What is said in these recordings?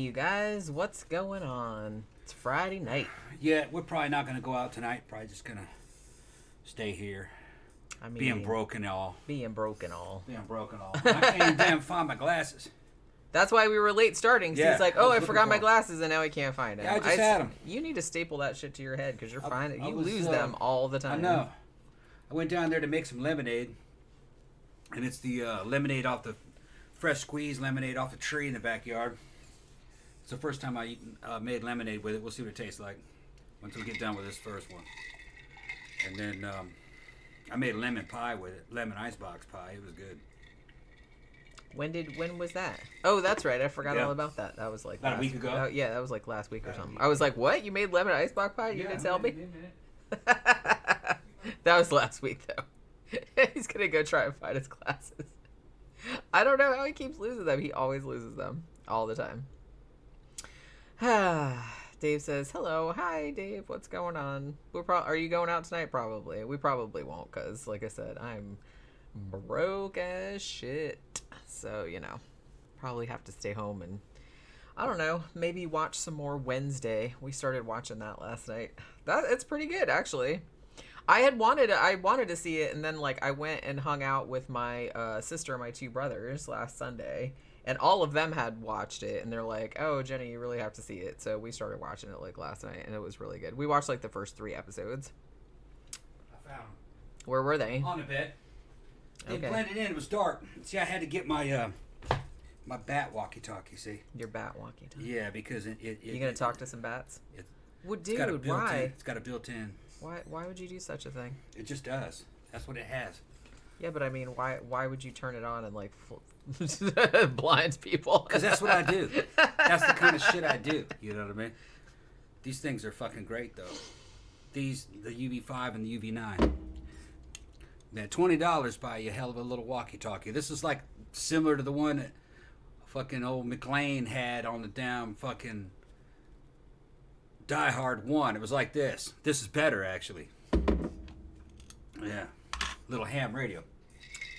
you guys. What's going on? It's Friday night. Yeah, we're probably not going to go out tonight. Probably just going to stay here. I mean, being broke and all. Being broke and all. I can't even damn find my glasses. That's why we were late starting. Yeah, He's like, I forgot my glasses, and now he can't find them. Yeah, I just had them. You need to staple that shit to your head because you're fine. You was, lose them all the time. I know. I went down there to make some lemonade, and it's the lemonade off the fresh squeezed lemonade off the tree in the backyard. It's the first time I made lemonade with it. We'll see what it tastes like once we get done with this first one. And then I made lemon pie with it, lemon icebox pie. It was good. When was that? Oh, that's right. I forgot all about that. That was like about a week ago. Yeah, that was like last week or something. I was like, what? You made lemon icebox pie? You didn't tell me? That was last week, though. He's going to go try and find his glasses. I don't know how he keeps losing them. He always loses them all the time. Dave says, hello. Hi, Dave. What's going on? Are you going out tonight? Probably. We probably won't because, like I said, I'm broke as shit. So, probably have to stay home and, I don't know, maybe watch some more Wednesday. We started watching that last night. It's pretty good, actually. I wanted to see it, and then, I went and hung out with my sister and my two brothers last Sunday, and all of them had watched it, and they're like, oh, Jenny, you really have to see it. So we started watching it, last night, and it was really good. We watched, the first 3 episodes. I found them. Where were they? On the bed. They Okay. blended in. It was dark. See, I had to get my my bat walkie-talkie, see? Your bat walkie-talkie. Yeah, because it you going to talk to some bats? Well, dude, why? It's got a built-in. Why would you do such a thing? It just does. That's what it has. Yeah, but I mean, why would you turn it on and blind people? Because that's what I do. That's the kind of shit I do. You know what I mean? These things are fucking great, though. The UV5 and the UV9. Man, $20 buy you a hell of a little walkie-talkie. This is similar to the one that fucking old McLean had on the damn fucking Die Hard 1. It was like this. This is better, actually. Yeah. Little ham radio.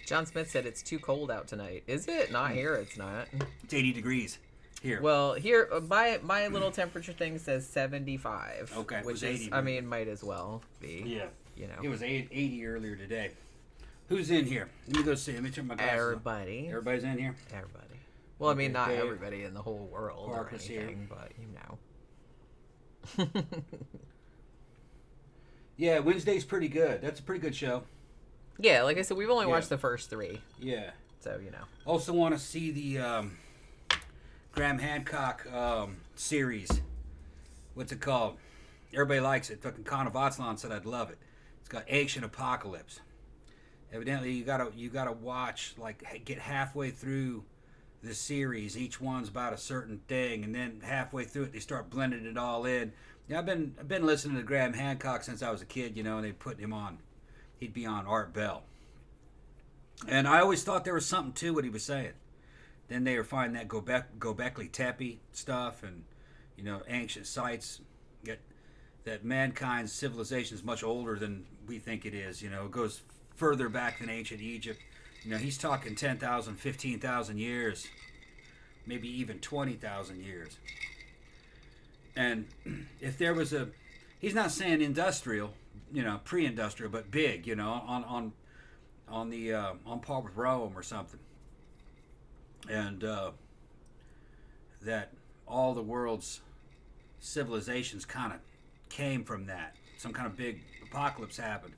John Smith said it's too cold out tonight. Is it? Not here, it's not. It's 80 degrees here. Well, here, my little temperature thing says 75. Okay, it which was is, 80. I mean, might as well be. Yeah. It was 80 earlier today. Who's in here? Let me go see. Let me turn my glasses on. Everybody. Everybody's in here? Everybody. Well, Okay, I mean, not Dave. everybody in the whole world Parker's or anything, here. but Yeah, Wednesday's pretty good. That's a pretty good show. Yeah, like I said, we've only watched the first 3. Yeah. So, Also want to see the Graham Hancock series. What's it called? Everybody likes it. Fucking Con of Otzlon said I'd love it. It's got Ancient Apocalypse. Evidently, you gotta watch, get halfway through the series. Each one's about a certain thing, and then halfway through it, they start blending it all in. Yeah, I've been listening to Graham Hancock since I was a kid, and they put him on. He'd be on Art Bell, and I always thought there was something to what he was saying. Then they were finding that Gobekli Tepe stuff, and ancient sites. That mankind's civilization is much older than we think it is. It goes further back than ancient Egypt. He's talking 10,000, 15,000 years, maybe even 20,000 years. And if there was he's not saying industrial, pre-industrial, but big, on par with Rome or something. And that all the world's civilizations kind of came from that. Some kind of big apocalypse happened.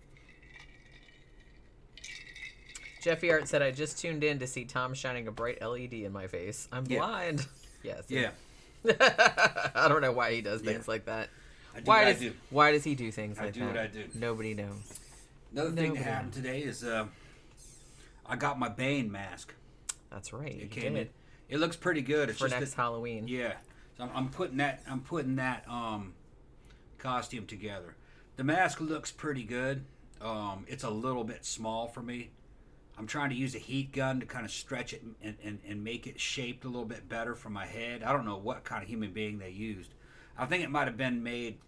Jeffy Art said, I just tuned in to see Tom shining a bright LED in my face. I'm blind. Yes. Yeah. I don't know why he does things like that. I do. Why does he do things like that? I do what I do. Nobody knows. Another thing that happened today is I got my Bane mask. That's right. It came in. It looks pretty good. It's for just next Halloween. Yeah. So I'm putting that costume together. The mask looks pretty good. It's a little bit small for me. I'm trying to use a heat gun to kind of stretch it and make it shaped a little bit better for my head. I don't know what kind of human being they used. I think it might have been made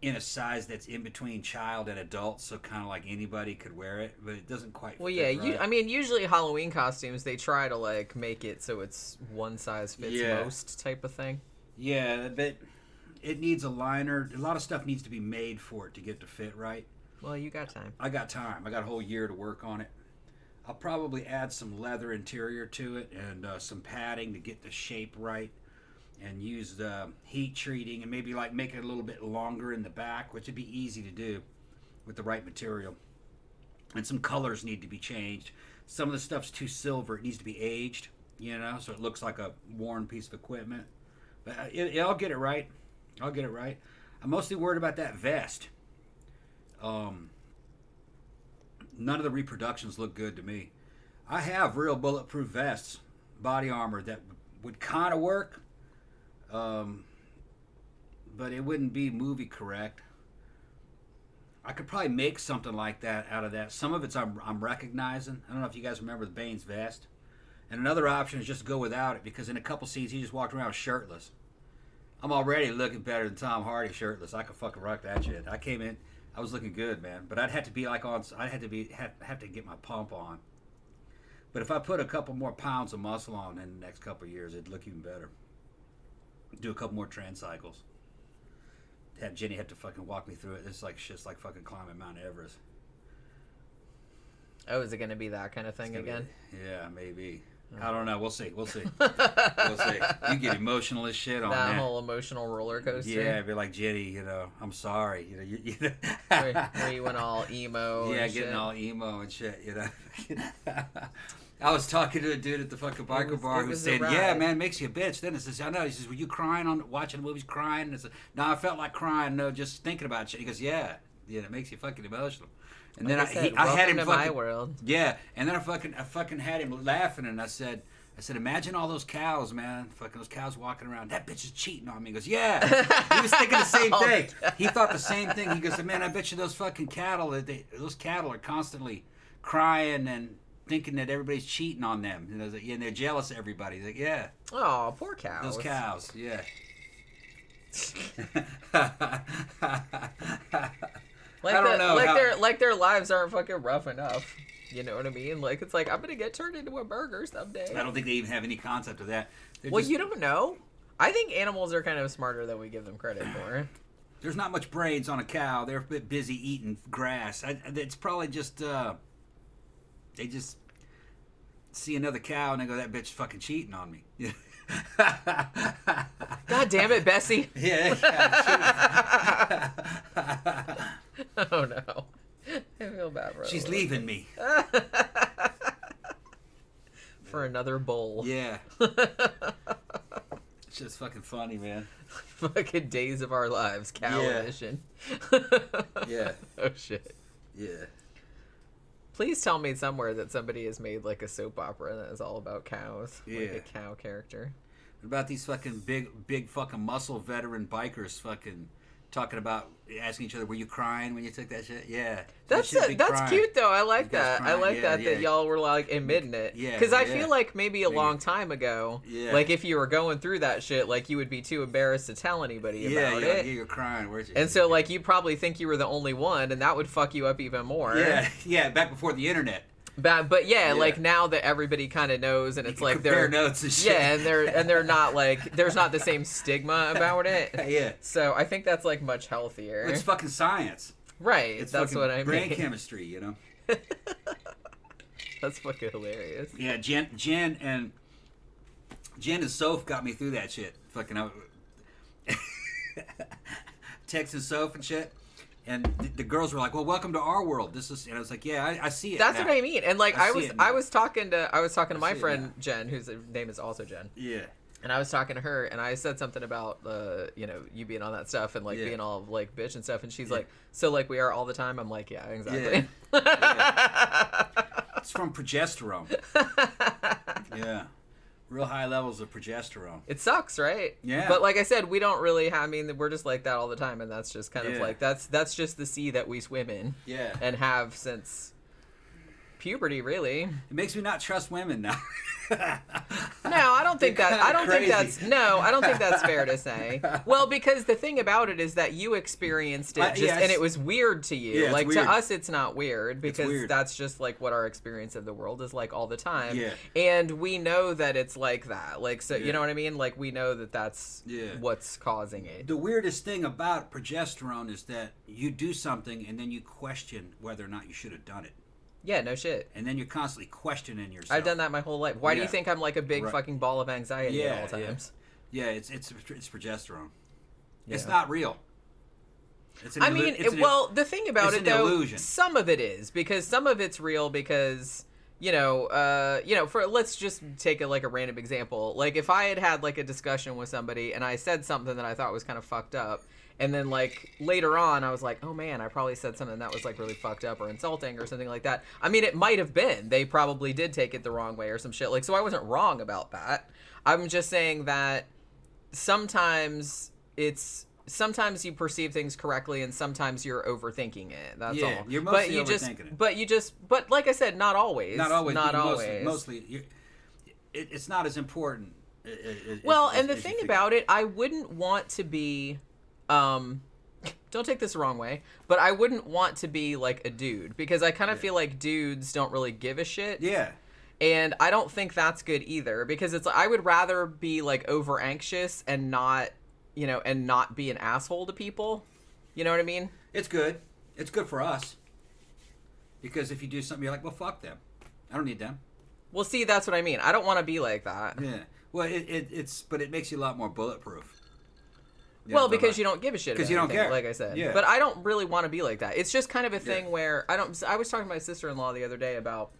in a size that's in between child and adult, so kind of like anybody could wear it, but it doesn't quite Well, fit yeah, right. I mean, usually Halloween costumes, they try to, like, make it so it's one size fits most type of thing. Yeah, but it needs a liner. A lot of stuff needs to be made for it to get to fit right. Well, you got time. I got time. I got a whole year to work on it. I'll probably add some leather interior to it and some padding to get the shape right, and use the heat treating and maybe like make it a little bit longer in the back, which would be easy to do with the right material. And some colors need to be changed. Some of the stuff's too silver. It needs to be aged, you know, so it looks like a worn piece of equipment. But I'll get it right. I'll get it right. I'm mostly worried about that vest. None of the reproductions look good to me. I have real bulletproof vests, body armor that would kind of work, but it wouldn't be movie correct. I could probably make something like that out of that. Some of it's I'm recognizing. I don't know if you guys remember the Bane's vest. And another option is just go without it, because in a couple scenes he just walked around shirtless. I'm already looking better than Tom Hardy shirtless. I could fucking rock that shit. I came in, I was looking good, man. But I'd have to be like on. I'd have to get my pump on. But if I put a couple more pounds of muscle on in the next couple of years, it'd look even better. Do a couple more trans cycles. Have Jenny have to fucking walk me through it. It's like shit's like fucking climbing Mount Everest. Oh, is it going to be that kind of thing again? Yeah, maybe. I don't know. We'll see. We'll see. We'll see. You get emotional as shit on that. That whole emotional roller coaster. Yeah, be like, Jenny, you know, I'm sorry. You know. where you went all emo. Yeah, and getting shit. all emo and shit. You know. I was talking to a dude at the fucking biker bar who was saying, "Yeah, man, it makes you a bitch." Then it says, "I know." He says, "Were you crying on watching the movies, crying?" And I said, "No, I felt like crying. No, just thinking about shit." He goes, "Yeah, it makes you fucking emotional." And Like then I had him to fucking, my world. Yeah, and then I fucking had him laughing, and I said, imagine all those cows, man. Fucking those cows walking around. That bitch is cheating on me. He goes, yeah. He was thinking the same thing. He thought the same thing. He goes, man, I bet you those fucking cattle, those cattle are constantly crying and thinking that everybody's cheating on them. And, and they're jealous of everybody. He's like, yeah. Oh, poor cows. Those cows, yeah. Like I don't know like their lives aren't fucking rough enough. You know what I mean? Like, it's like, I'm gonna get turned into a burger someday. I don't think they even have any concept of that. You don't know. I think animals are kind of smarter than we give them credit for. There's not much brains on a cow. They're a bit busy eating grass. It's probably just they just see another cow and they go, "That bitch fucking cheating on me." God damn it, Bessie. Yeah. Oh no. I feel bad for her. She's leaving me. For another bowl. Yeah. It's just fucking funny, man. Fucking Days of Our Lives, cow edition. Yeah. Oh shit. Yeah. Please tell me somewhere that somebody has made like a soap opera that is all about cows. Yeah. Like a cow character. What about these fucking big fucking muscle veteran bikers fucking talking about asking each other, "Were you crying when you took that shit?" Yeah. That's cute though. I like that. I like that y'all were like admitting it. Yeah. Because I feel like maybe a long time ago, Yeah. like if you were going through that shit, like you would be too embarrassed to tell anybody about it. Yeah, you're crying. Where's you? And so like you probably think you were the only one, and that would fuck you up even more. Yeah. Back before the internet. But like now that everybody kind of knows, and it's like compare notes and shit. Yeah, and they're not like there's not the same stigma about it. Yeah. So I think that's like much healthier. It's fucking science. Right. It's that's fucking what I mean. brain chemistry, you know. That's fucking hilarious. Yeah, Jen and Soph got me through that shit. Fucking texting Soph and shit. And the girls were like, "Well, welcome to our world." And I was like, "Yeah, I see it." That's now. what I mean. And like I was talking to my friend now. Jen, whose name is also Jen. Yeah. And I was talking to her, and I said something about you being on that stuff and like being all like bitch and stuff, and she's like, "So like we are all the time?" I'm like, "Yeah, exactly." Yeah. It's from progesterone. Yeah. Real high levels of progesterone. It sucks, right? Yeah. But like I said, we don't really we're just like that all the time, and that's just kind of like that's just the sea that we swim in. Yeah. And have since puberty, really. It makes me not trust women now. No, I don't think that. I don't think that's. No, I don't think that's fair to say. Well, because the thing about it is that you experienced it, and it was weird to you. Yeah, like weird. to us, it's not weird because that's just like what our experience of the world is like all the time. Yeah. And we know that it's like that. Like so, you know what I mean? Like we know that that's what's causing it. The weirdest thing about progesterone is that you do something and then you question whether or not you should have done it. Yeah, no shit. And then you're constantly questioning yourself. I've done that my whole life. Why do you think I'm like a big fucking ball of anxiety at all times? Yeah, it's progesterone. Yeah. It's not real. The thing about it though, illusion. Some of it is because some of it's real because let's just take a random example. Like if I had like a discussion with somebody and I said something that I thought was kind of fucked up. And then, like, later on, I was like, oh, man, I probably said something that was, like, really fucked up or insulting or something like that. I mean, it might have been. They probably did take it the wrong way or some shit. Like, so I wasn't wrong about that. I'm just saying that sometimes you perceive things correctly and sometimes you're overthinking it. That's all. Yeah, you're mostly overthinking it. But like I said, not always. Not always. Mostly it's not as important. And the thing about it, I wouldn't want to be... don't take this the wrong way, but I wouldn't want to be like a dude because I kind of feel like dudes don't really give a shit. Yeah. And I don't think that's good either because I would rather be like over anxious and not be an asshole to people. You know what I mean? It's good. It's good for us. Because if you do something, you're like, well, fuck them. I don't need them. Well, see, that's what I mean. I don't want to be like that. Yeah. Well, but it makes you a lot more bulletproof. Well, because you don't give a shit about you don't care. Like I said. Yeah. But I don't really want to be like that. It's just kind of a thing where I was talking to my sister-in-law the other day about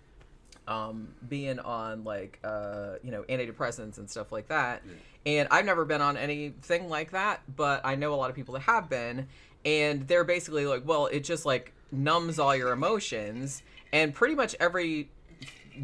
being on like antidepressants and stuff like that. Yeah. And I've never been on anything like that, but I know a lot of people that have been, and they're basically like, well, it just like numbs all your emotions, and pretty much every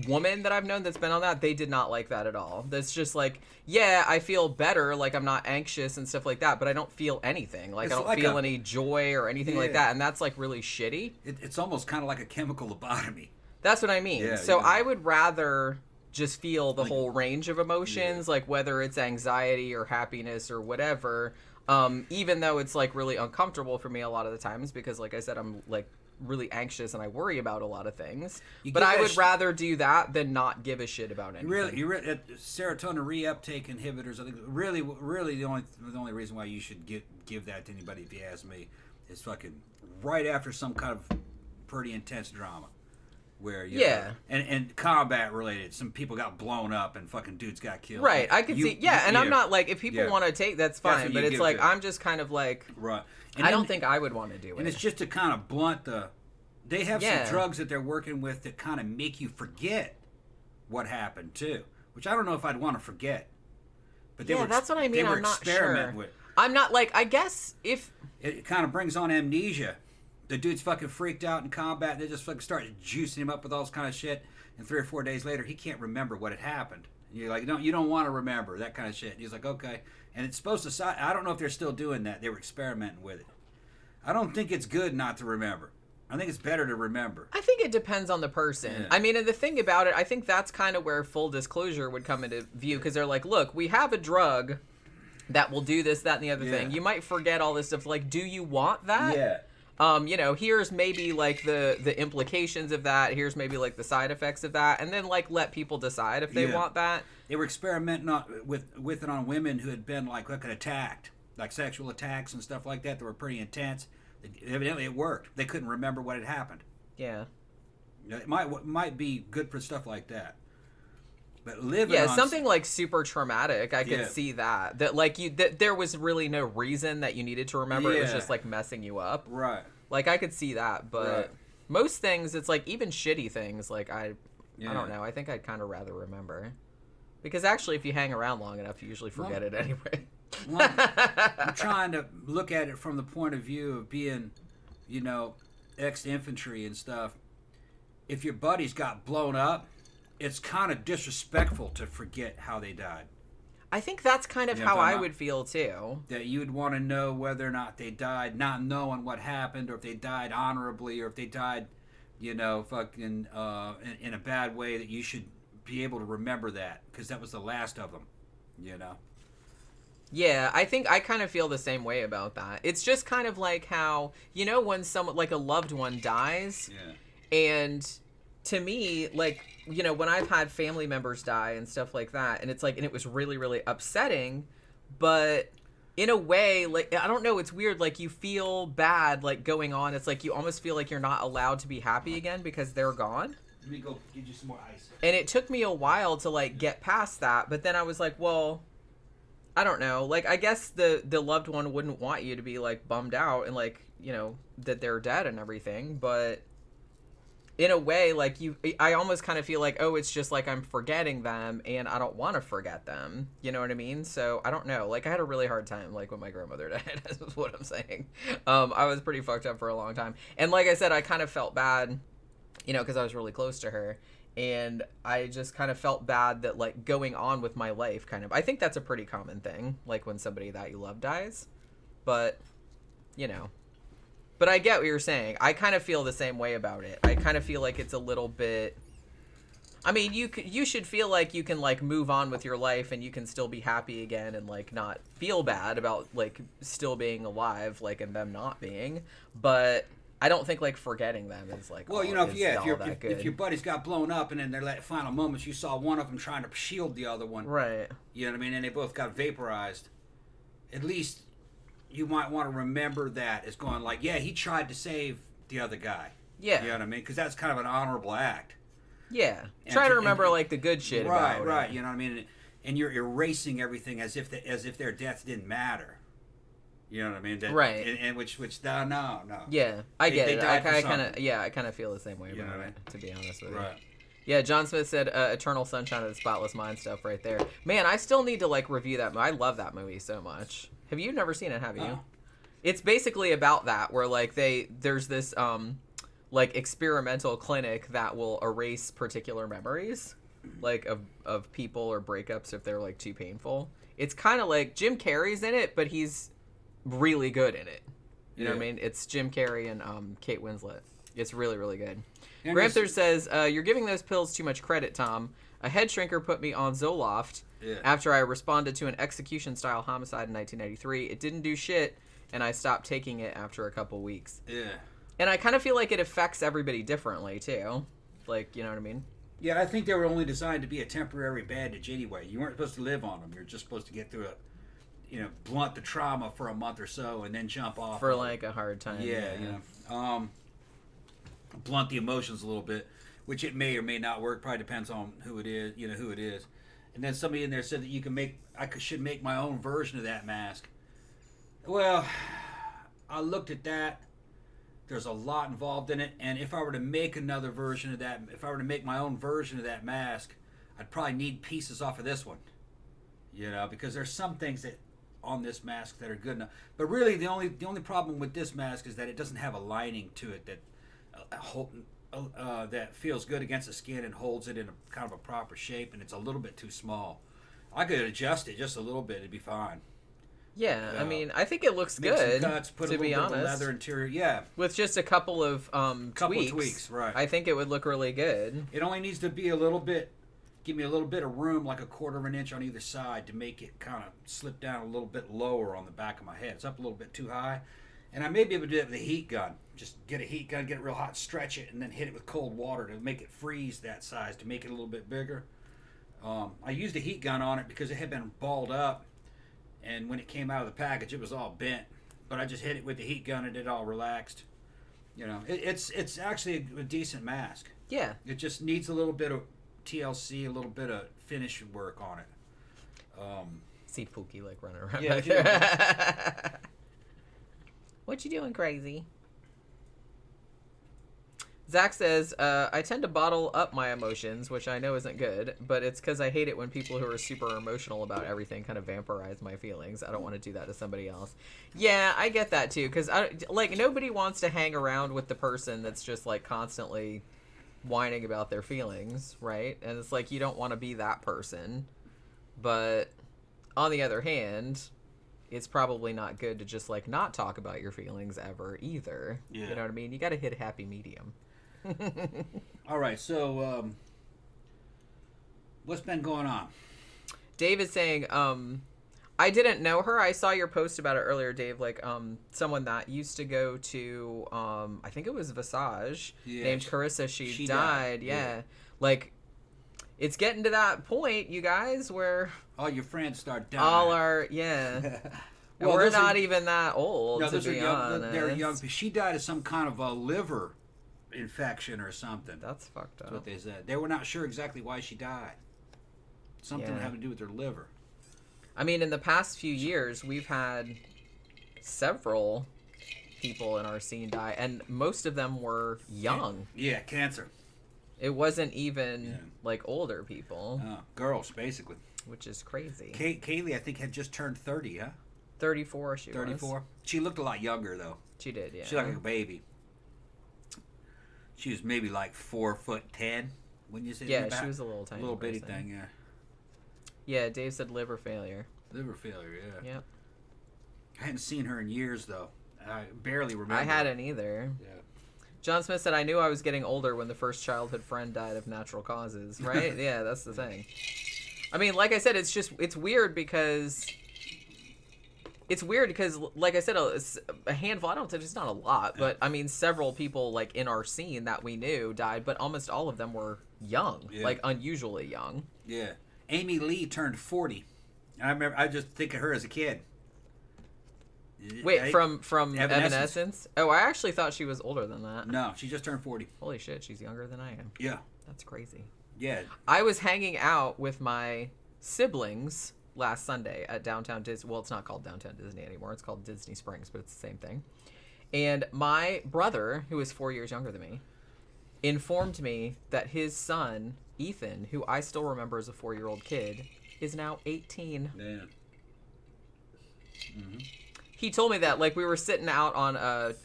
woman that I've known that's been on that, they did not like that at all. That's just like, yeah, I feel better, like I'm not anxious and stuff like that, but I don't feel anything. Like I don't feel any joy or anything like that, and that's like really shitty. It's almost kind of like a chemical lobotomy. That's what I mean. Yeah, so I would rather just feel the whole range of emotions, like whether it's anxiety or happiness or whatever, even though it's like really uncomfortable for me a lot of the times because like I said, I'm like really anxious and I worry about a lot of things, but I would rather do that than not give a shit about anything. You really serotonin reuptake inhibitors. I think really the only reason why you should give that to anybody, if you ask me, is fucking right after some kind of pretty intense drama, where and combat related. Some people got blown up and fucking dudes got killed. Right, I could see. Yeah, and I'm not like if people want to take that's fine, but it's like I'm just kind of like right. And I don't think I would want to do it. And it's just to kind of blunt they have some drugs that they're working with that kind of make you forget what happened too, which I don't know if I'd want to forget. But that's what I mean. I'm not sure. With. I'm not like, I guess if it kind of brings on amnesia. The dude's fucking freaked out in combat, and they just fucking start juicing him up with all this kind of shit. And 3 or 4 days later, he can't remember what had happened. And you're like, no, you don't want to remember that kind of shit. And he's like, okay. And it's supposed to. I don't know if they're still doing that. They were experimenting with it. I don't think it's good not to remember. I think it's better to remember. I think it depends on the person. Yeah. I mean, and the thing about it, I think that's kind of where full disclosure would come into view, because they're like, look, we have a drug that will do this, that, and the other thing. You might forget all this stuff. Like, do you want that? Yeah. Here's maybe like the implications of that. Here's maybe like the side effects of that, and then like let people decide if they want that. They were experimenting with it on women who had been like attacked, like sexual attacks and stuff like that. That were pretty intense. Evidently, it worked. They couldn't remember what had happened. Yeah. It might be good for stuff like that. But living on something like super traumatic, I could see that. That like that there was really no reason that you needed to remember. It was just like messing you up. Right. Like I could see that, but most things, it's like even shitty things. Like I don't know. I think I'd kind of rather remember, because actually, if you hang around long enough, you usually forget it anyway. Well, I'm trying to look at it from the point of view of being, ex-infantry and stuff. If your buddies got blown up, it's kind of disrespectful to forget how they died. I think that's kind of how I would feel too. That you'd want to know whether or not they died not knowing what happened, or if they died honorably, or if they died you know, fucking in a bad way, that you should be able to remember that, because that was the last of them, you know. Yeah, I think I kind of feel the same way about that. It's just kind of like how, you know, when someone, like a loved one dies, and to me, like, you know, when I've had family members die and stuff like that, and it's like, and it was really, really upsetting, but in a way, like, I don't know, it's weird, like, you feel bad, like, going on. It's like you almost feel like you're not allowed to be happy again because they're gone. Let me go get you some more ice. And it took me a while to, like, get past that, but then I was like, well, I don't know. Like, I guess the loved one wouldn't want you to be, like, bummed out and, like, you know, that they're dead and everything. But in a way, like, I almost kind of feel like, oh, it's just like I'm forgetting them and I don't want to forget them. You know what I mean? So I don't know. Like, I had a really hard time, like, when my grandmother died. That's what I'm saying. I was pretty fucked up for a long time. And like I said, I kind of felt bad, you know, because I was really close to her. And I just kind of felt bad that, like, going on with my life, kind of. I think that's a pretty common thing, like, when somebody that you love dies. But, you know. But I get what you're saying. I kind of feel the same way about it. I kind of feel like it's a little bit... I mean, you should feel like you can, like, move on with your life and you can still be happy again and, like, not feel bad about, like, still being alive, like, and them not being. But... I don't think, like, forgetting them is, like, well, you know, if your buddies got blown up and in their final moments you saw one of them trying to shield the other one. Right. You know what I mean? And they both got vaporized. At least you might want to remember that as going like, yeah, he tried to save the other guy. Yeah. You know what I mean? Because that's kind of an honorable act. Yeah. Try to remember, like, the good shit about it. Right, you know what I mean? And you're erasing everything as if their deaths didn't matter. You know what I mean? Right. And which no. Yeah, I get it. I kind of feel the same way about it, to be honest with you. Right. Yeah, John Smith said Eternal Sunshine of the Spotless Mind stuff right there. Man, I still need to, like, review that movie. I love that movie so much. Have you never seen it, have you? Oh. It's basically about that, where, like, there's this, like, experimental clinic that will erase particular memories, like, of people or breakups if they're, like, too painful. It's kind of like Jim Carrey's in it, but he's really good in it. You know what I mean? It's Jim Carrey and Kate Winslet. It's really, really good. Gramthars says, you're giving those pills too much credit, Tom. A head shrinker put me on Zoloft after I responded to an execution-style homicide in 1993. It didn't do shit, and I stopped taking it after a couple weeks. Yeah. And I kind of feel like it affects everybody differently, too. Like, you know what I mean? Yeah, I think they were only designed to be a temporary bandage anyway. You weren't supposed to live on them. You're just supposed to get through it. You know, blunt the trauma for a month or so and then jump off. For, like, a hard time. Yeah, you know. Blunt the emotions a little bit, which it may or may not work. Probably depends on who it is, you know, who it is. And then somebody in there said that should make my own version of that mask. Well, I looked at that. There's a lot involved in it. And if I were to make another version of that, if I were to make my own version of that mask, I'd probably need pieces off of this one. You know, because there's some things that on this mask that are good enough, but really the only problem with this mask is that it doesn't have a lining to it that that feels good against the skin and holds it in a kind of a proper shape, and it's a little bit too small. I could adjust it just a little bit; it'd be fine. Yeah, I mean, I think it looks good. Some cuts, put to a little bit of leather interior, yeah, with just a couple of tweaks, right? I think it would look really good. It only needs to be a little bit. Give me a little bit of room, like a quarter of an inch on either side, to make it kind of slip down a little bit lower on the back of my head. It's up a little bit too high. And I may be able to do it with a heat gun. Just get a heat gun, get it real hot, stretch it, and then hit it with cold water to make it freeze that size, to make it a little bit bigger. I used a heat gun on it because it had been balled up, and when it came out of the package, it was all bent. But I just hit it with the heat gun, and it all relaxed. You know, it's actually a decent mask. Yeah. It just needs a little bit of TLC, a little bit of finish work on it. See Feeky, like, running around back there. What you doing, crazy? Zach says, I tend to bottle up my emotions, which I know isn't good, but it's because I hate it when people who are super emotional about everything kind of vampirize my feelings. I don't want to do that to somebody else. Yeah, I get that, too, because, like, nobody wants to hang around with the person that's just, like, constantly whining about their feelings, right? And it's like, you don't want to be that person. But on the other hand, it's probably not good to just, like, not talk about your feelings ever either. Yeah. You know what I mean? You got to hit a happy medium. All right, so what's been going on? Dave is saying, I didn't know her. I saw your post about it earlier, Dave. Like, someone that used to go to, I think it was Visage, named Carissa. She died. Yeah. Like, it's getting to that point, you guys, where all your friends start dying. All our, yeah. Well, we're not even that old, to be honest. They're young. She died of some kind of a liver infection or something. That's fucked up. That's what they said. They were not sure exactly why she died. Something having to do with her liver. I mean, in the past few years, we've had several people in our scene die, and most of them were young. Yeah, cancer. It wasn't even, like, older people. Girls, basically. Which is crazy. Kaylee, I think, had just turned 30, huh? 34, she 34. was. She looked a lot younger, though. She did, yeah. She looked like a baby. She was maybe like 4'10" when you said yeah, she was a little tiny. Little bitty thing, yeah. Yeah, Dave said liver failure. Liver failure, yeah. Yep. I hadn't seen her in years, though. I barely remember. I hadn't either. Yeah. John Smith said, I knew I was getting older when the first childhood friend died of natural causes, right? Yeah, that's the thing. I mean, like I said, it's weird because... like I said, a handful, I don't think it's not a lot, but I mean, several people like in our scene that we knew died, but almost all of them were young, like unusually young. Yeah. Amy Lee turned 40. I remember, I just think of her as a kid. Wait, from Evanescence? Oh, I actually thought she was older than that. No, she just turned 40. Holy shit, she's younger than I am. Yeah. That's crazy. Yeah. I was hanging out with my siblings last Sunday at Downtown Disney. Well, it's not called Downtown Disney anymore. It's called Disney Springs, but it's the same thing. And my brother, who is 4 years younger than me, informed me that his son, Ethan, who I still remember as a 4-year-old kid, is now 18. Man. Mm-hmm. He told me that, like, we were sitting out on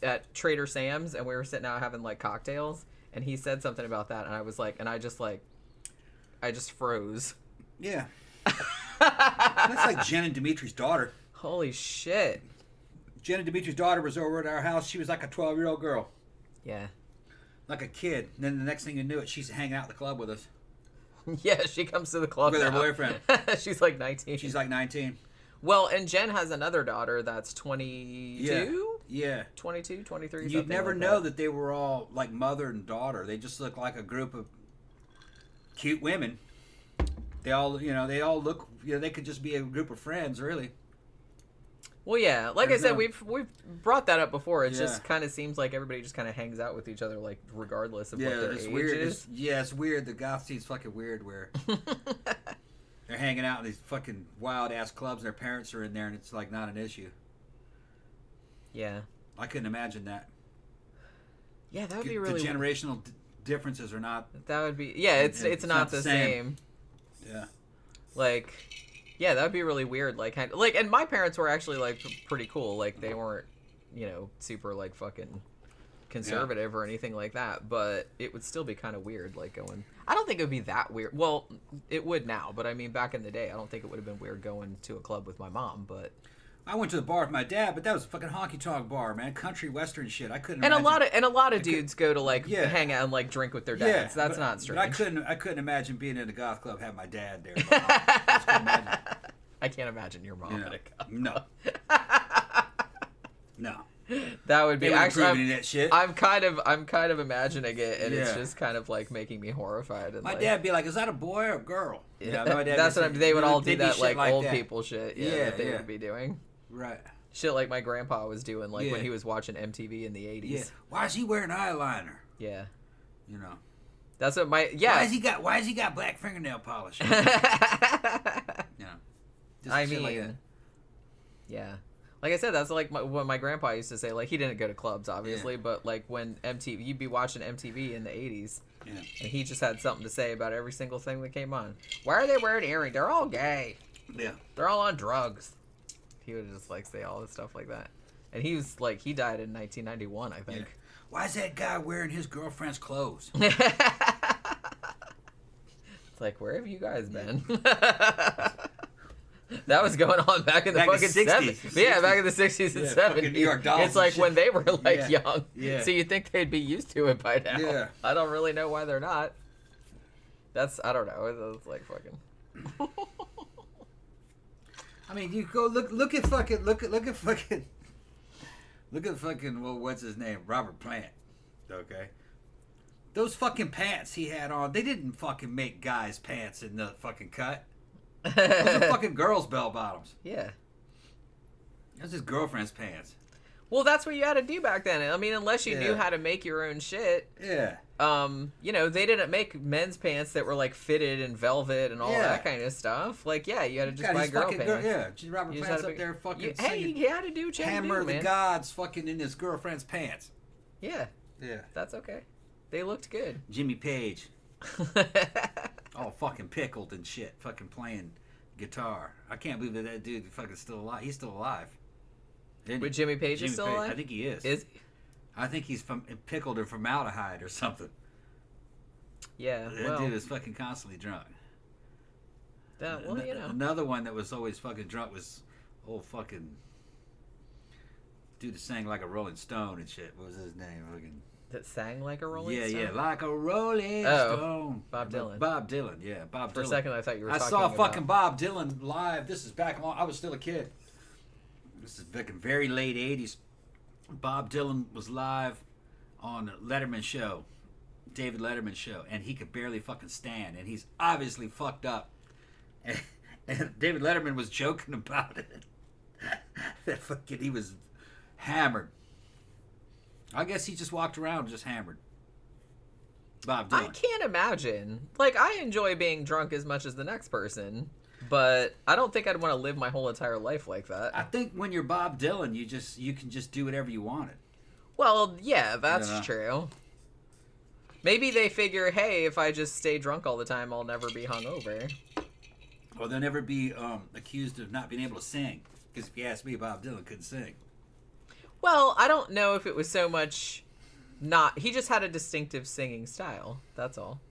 at Trader Sam's, and we were sitting out having, like, cocktails, and he said something about that, and I was like, I just froze. Yeah. That's like Jen and Dimitri's daughter. Holy shit. Jen and Dimitri's daughter was over at our house. She was like a 12-year-old girl. Yeah. Like a kid. And then the next thing you knew it, she's hanging out at the club with us. Yeah, she comes to the club with now. her boyfriend. She's like 19. She's like 19. Well, and Jen has another daughter that's 22? Yeah. 22, 23, You'd never know that they were all like mother and daughter. They just look like a group of cute women. They all look, they could just be a group of friends, really. Well, yeah, like I said, we've brought that up before. It just kind of seems like everybody just kind of hangs out with each other, like, regardless of what their age is. It's weird. The goth scene's fucking weird where they're hanging out in these fucking wild-ass clubs and their parents are in there and it's, like, not an issue. Yeah. I couldn't imagine that. Yeah, that would be really... The generational differences are not... That would be... Yeah, it's not the same. Yeah. Like... Yeah, that would be really weird. Like, and my parents were actually, like, pretty cool. Like, they weren't, super, like, fucking conservative or anything like that. But it would still be kind of weird, like, going... I don't think it would be that weird. Well, it would now. But, I mean, back in the day, I don't think it would have been weird going to a club with my mom. But... I went to the bar with my dad, but that was a fucking honky-tonk bar, man. Country western shit. I couldn't imagine. And a lot of dudes go to, like, hang out and, like, drink with their dads. That's not strange. But I couldn't imagine being in a goth club having my dad there. I just couldn't imagine. I can't imagine your mom at a goth club. No. That would be actually. That shit. I'm kind of imagining it, and it's just kind of like making me horrified. And my dad would be like, "Is that a boy or a girl?" Yeah, my dad that's what they would all do that like old people shit. Yeah, that they would be doing. Right. Shit like my grandpa was doing, like when he was watching MTV in the 80s. Yeah. Why is he wearing eyeliner? Yeah. That's what my Why has he got black fingernail polish? I mean, like I said, that's like what my grandpa used to say. Like, he didn't go to clubs, obviously, but like when you'd be watching MTV in the 80s, and he just had something to say about every single thing that came on. Why are they wearing earrings? They're all gay. Yeah. They're all on drugs. He would just like say all this stuff like that. And he was like, he died in 1991, I think. Yeah. Why is that guy wearing his girlfriend's clothes? It's like, where have you guys been? That was going on back in the fucking 70s. Yeah, back in the 60s and 70s. New York Dolls it's like when they were like young. Yeah. So you'd think they'd be used to it by now. Yeah. I don't really know why they're not. I don't know. It's like fucking. I mean, you go look at fucking well, what's his name? Robert Plant. Okay. Those fucking pants he had on, they didn't fucking make guys' pants in the fucking cut. Those are fucking girls' bell bottoms. Yeah. That's his girlfriend's pants. Well, that's what you had to do back then. I mean, unless you knew how to make your own shit. Yeah. They didn't make men's pants that were like fitted and velvet and all that kind of stuff. Like, you had to just buy girl pants. Robert Plant's up there fucking singing. Hey, you had to do what you had to do, Hammer the man. Gods fucking in his girlfriend's pants. Yeah. Yeah. That's okay. They looked good. Jimmy Page. All fucking pickled and shit. Fucking playing guitar. I can't believe that dude fucking still alive. He's still alive. But Jimmy Page is still alive? I think he is. Is he? I think he's pickled in formaldehyde or something. Yeah, that dude is fucking constantly drunk. Another one that was always fucking drunk was old fucking dude that sang like a Rolling Stone and shit. What was his name? Fucking that sang like a Rolling Stone? Yeah, like a Rolling Stone. Bob Dylan. Bob Dylan, yeah. Bob Dylan. For a second, I thought you were talking about... I saw about... fucking Bob Dylan live. This is back long... I was still a kid. This is fucking very late 80s. Bob Dylan was live on Letterman show. David Letterman show. And he could barely fucking stand. And he's obviously fucked up. And David Letterman was joking about it. That fucking... He was hammered. I guess he just walked around just hammered. Bob Dylan. I can't imagine. Like, I enjoy being drunk as much as the next person, but I don't think I'd want to live my whole entire life like that. I think when you're Bob Dylan, you can just do whatever you wanted. Well, yeah, that's true. Maybe they figure, hey, if I just stay drunk all the time, I'll never be hungover. Or they'll never be accused of not being able to sing. Because if you ask me, Bob Dylan couldn't sing. Well, I don't know if it was so much not... He just had a distinctive singing style. That's all.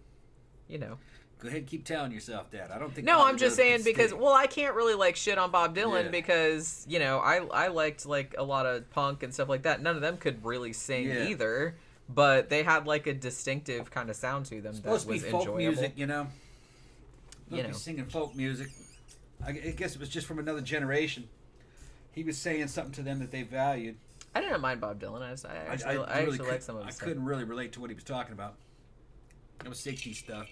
You know. Go ahead and keep telling yourself that. I don't think... No, I'm just saying because... Well, I can't really, like, shit on Bob Dylan because, you know, I liked, like, a lot of punk and stuff like that. None of them could really sing either. But they had, like, a distinctive kind of sound to them that was enjoyable. It's supposed to be folk music, you know? Supposed to be singing folk music. I guess it was just from another generation. He was saying something to them that they valued. I didn't mind Bob Dylan. I actually like some of his stuff. I couldn't really relate to what he was talking about. It was 60s stuff.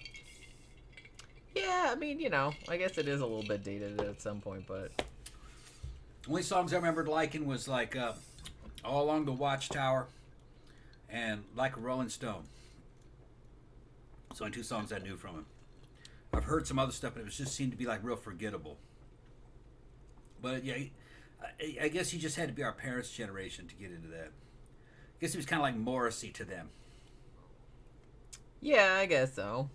Yeah, I mean, you know, I guess it is a little bit dated at some point, but... Only songs I remembered liking was like All Along the Watchtower and Like a Rolling Stone. It's only two songs I knew from him. I've heard some other stuff, but it just seemed to be like real forgettable. But yeah, I guess he just had to be our parents' generation to get into that. I guess he was kind of like Morrissey to them. Yeah, I guess so.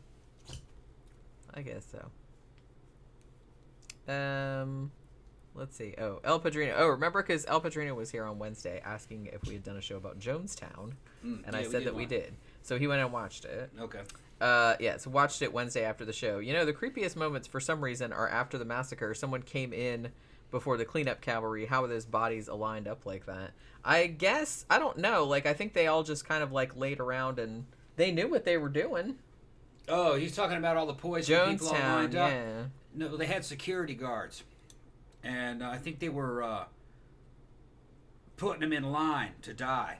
Let's see. Oh, El Padrino. Oh, remember because El Padrino was here on Wednesday asking if we had done a show about Jonestown, and I said that we did. So he went and watched it. Okay. So watched it Wednesday after the show. You know, the creepiest moments for some reason are after the massacre. Someone came in before the cleanup cavalry. How are those bodies aligned up like that? I guess, I don't know. Like, I think they all just kind of, like, laid around and they knew what they were doing. Oh, he's talking about all the poison people all lined up. Yeah. No, they had security guards. And I think they were putting them in line to die.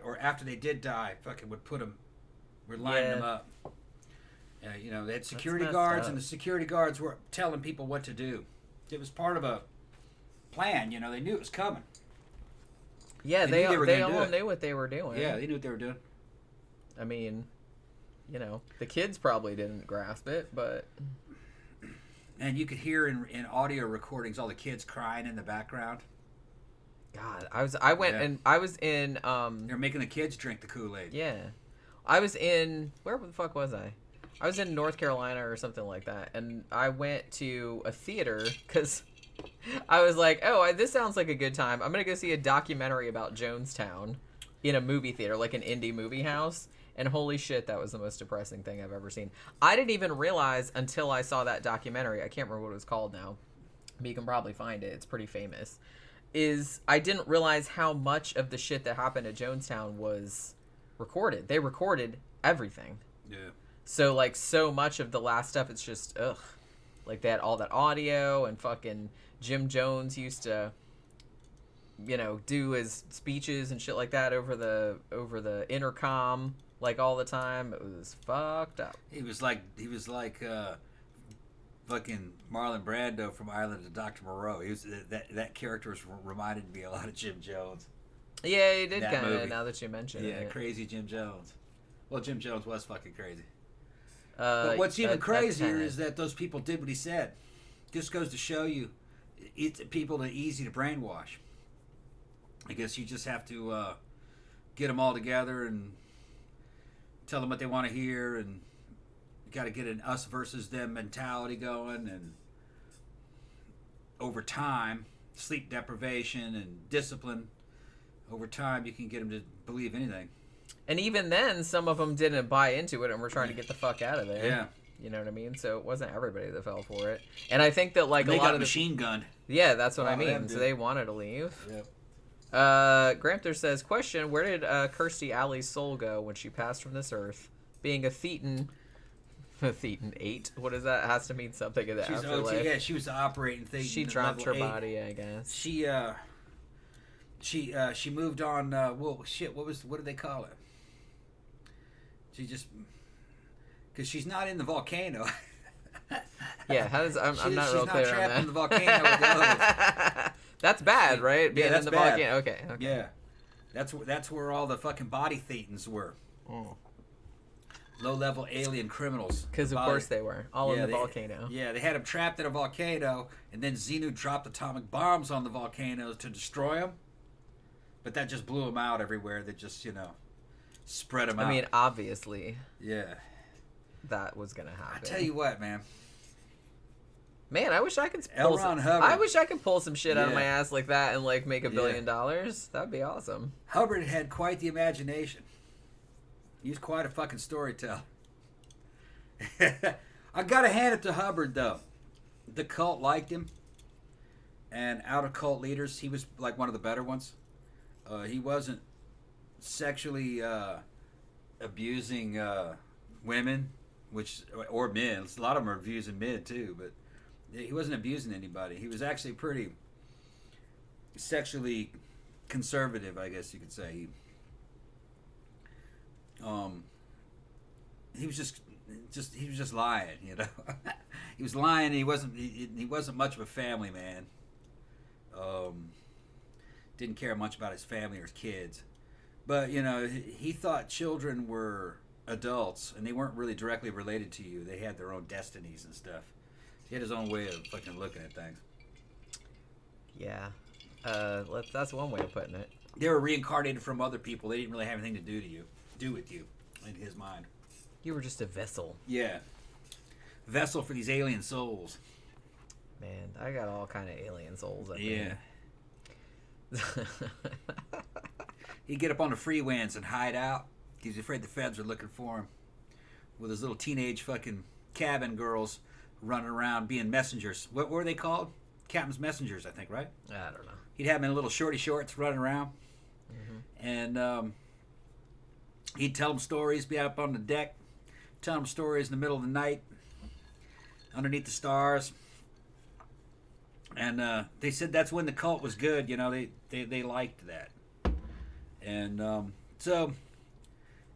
Or after they did die, fucking were lining them up. You know, they had security guards, and the security guards were telling people what to do. It was part of a plan, you know. They knew it was coming. Yeah, they all knew what they were doing. Yeah, they knew what they were doing. I mean, you know, the kids probably didn't grasp it, but... And you could hear in audio recordings all the kids crying in the background. God, I was in... They're making the kids drink the Kool-Aid. Yeah. I was in... Where the fuck was I? I was in North Carolina or something like that, and I went to a theater because I was like, oh, this sounds like a good time. I'm going to go see a documentary about Jonestown in a movie theater, like an indie movie house, and holy shit, that was the most depressing thing I've ever seen. I didn't even realize until I saw that documentary, I can't remember what it was called now, You can probably find it. It's pretty famous. Is I didn't realize how much of the shit that happened at Jonestown was recorded. They recorded everything. Yeah. So, like, so much of the last stuff, it's just, ugh. Like, they had all that audio, and fucking Jim Jones used to, you know, do his speeches and shit like that over the intercom, like, all the time. It was fucked up. He was like fucking Marlon Brando from Island of Dr. Moreau. He was that character reminded me a lot of Jim Jones. Yeah, he did That kind of, movie. now that you mention it. Yeah, crazy Jim Jones. Well, Jim Jones was fucking crazy. But what's even crazier is that those people did what he said. Just goes to show you, people are easy to brainwash. I guess you just have to get them all together and tell them what they want to hear, and you got to get an us versus them mentality going. And over time, sleep deprivation and discipline, over time you can get them to believe anything. And even then, some of them didn't buy into it and were trying to get the fuck out of there. Yeah. You know what I mean? So it wasn't everybody that fell for it. And I think that, like, They a lot got of machine gunned. Yeah, that's what I Of them mean. did. So they wanted to leave. Yep. Gramthars says, question, where did Kirstie Alley's soul go when she passed from this earth? Being a Thetan... Thetan 8? What is that? It has to mean something in the She's afterlife. OT, yeah, she was the operating thing. She dropped her body, I guess. She moved on. Well, shit. What did they call it? She just, because she's not in the volcano. Yeah, how does I'm not real clear on that. She's not trapped in the volcano with the others. That's bad, right? Being that's in the bad. volcano. Okay. Yeah, that's where all the fucking body thetans were. Oh. Low-level alien criminals. Because of course they were all in the volcano. Yeah, they had them trapped in a volcano, and then Xenu dropped atomic bombs on the volcanoes to destroy them. But that just blew them out everywhere. They just, spread them out. I mean, obviously. Yeah. That was gonna happen. I tell you what, man. Man, I wish I could L. pull Ron some. Hubbard. I wish I could pull some shit out of Yeah. my ass like that and like make $1 Yeah. billion. That'd be awesome. Hubbard had quite the imagination. He was quite a fucking storyteller. I gotta hand it to Hubbard, though. The cult liked him. And out of cult leaders, he was like one of the better ones. He wasn't sexually abusing women, or men. A lot of them are abusing men, too. But he wasn't abusing anybody. He was actually pretty sexually conservative, I guess you could say. He was just lying, He was lying. And he wasn't much of a family man. Didn't care much about his family or his kids, but he thought children were adults and they weren't really directly related to you. They had their own destinies and stuff. He had his own way of fucking looking at things. Yeah, that's one way of putting it. They were reincarnated from other people. They didn't really have anything to do with you, in his mind. You were just a vessel. Yeah, vessel for these alien souls. Man, I got all kind of alien souls. Yeah. He'd get up on the freeways and hide out. He's afraid the feds are looking for him. With his little teenage fucking cabin girls running around being messengers. What were they called? Captain's messengers, I think, right? I don't know. He'd have them in little shorty shorts running around. Mm-hmm. And he'd tell them stories, be up on the deck, tell them stories in the middle of the night, underneath the stars. And they said that's when the cult was good. They liked that. And so,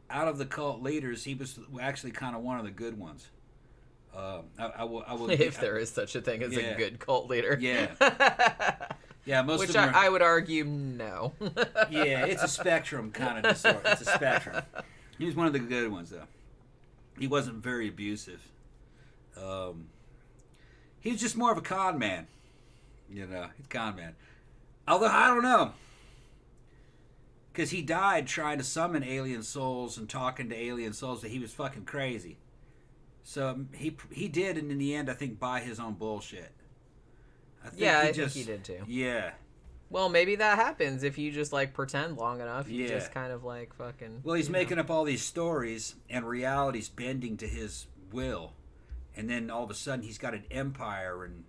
out of the cult leaders, he was actually kind of one of the good ones. I will If there is such a thing as a good cult leader. Yeah. Yeah, most Which of them I would argue no. Yeah, it's a spectrum kind of disorder. It's a spectrum. He was one of the good ones, though. He wasn't very abusive. He was just more of a con man. He's a con man. Although, I don't know. Because he died trying to summon alien souls and talking to alien souls that he was fucking crazy. So he did, and in the end, I think, buy his own bullshit. I think he did too. Yeah. Well, maybe that happens if you just like pretend long enough. You just kind of like fucking. Well, he's making up all these stories, and reality's bending to his will, and then all of a sudden he's got an empire and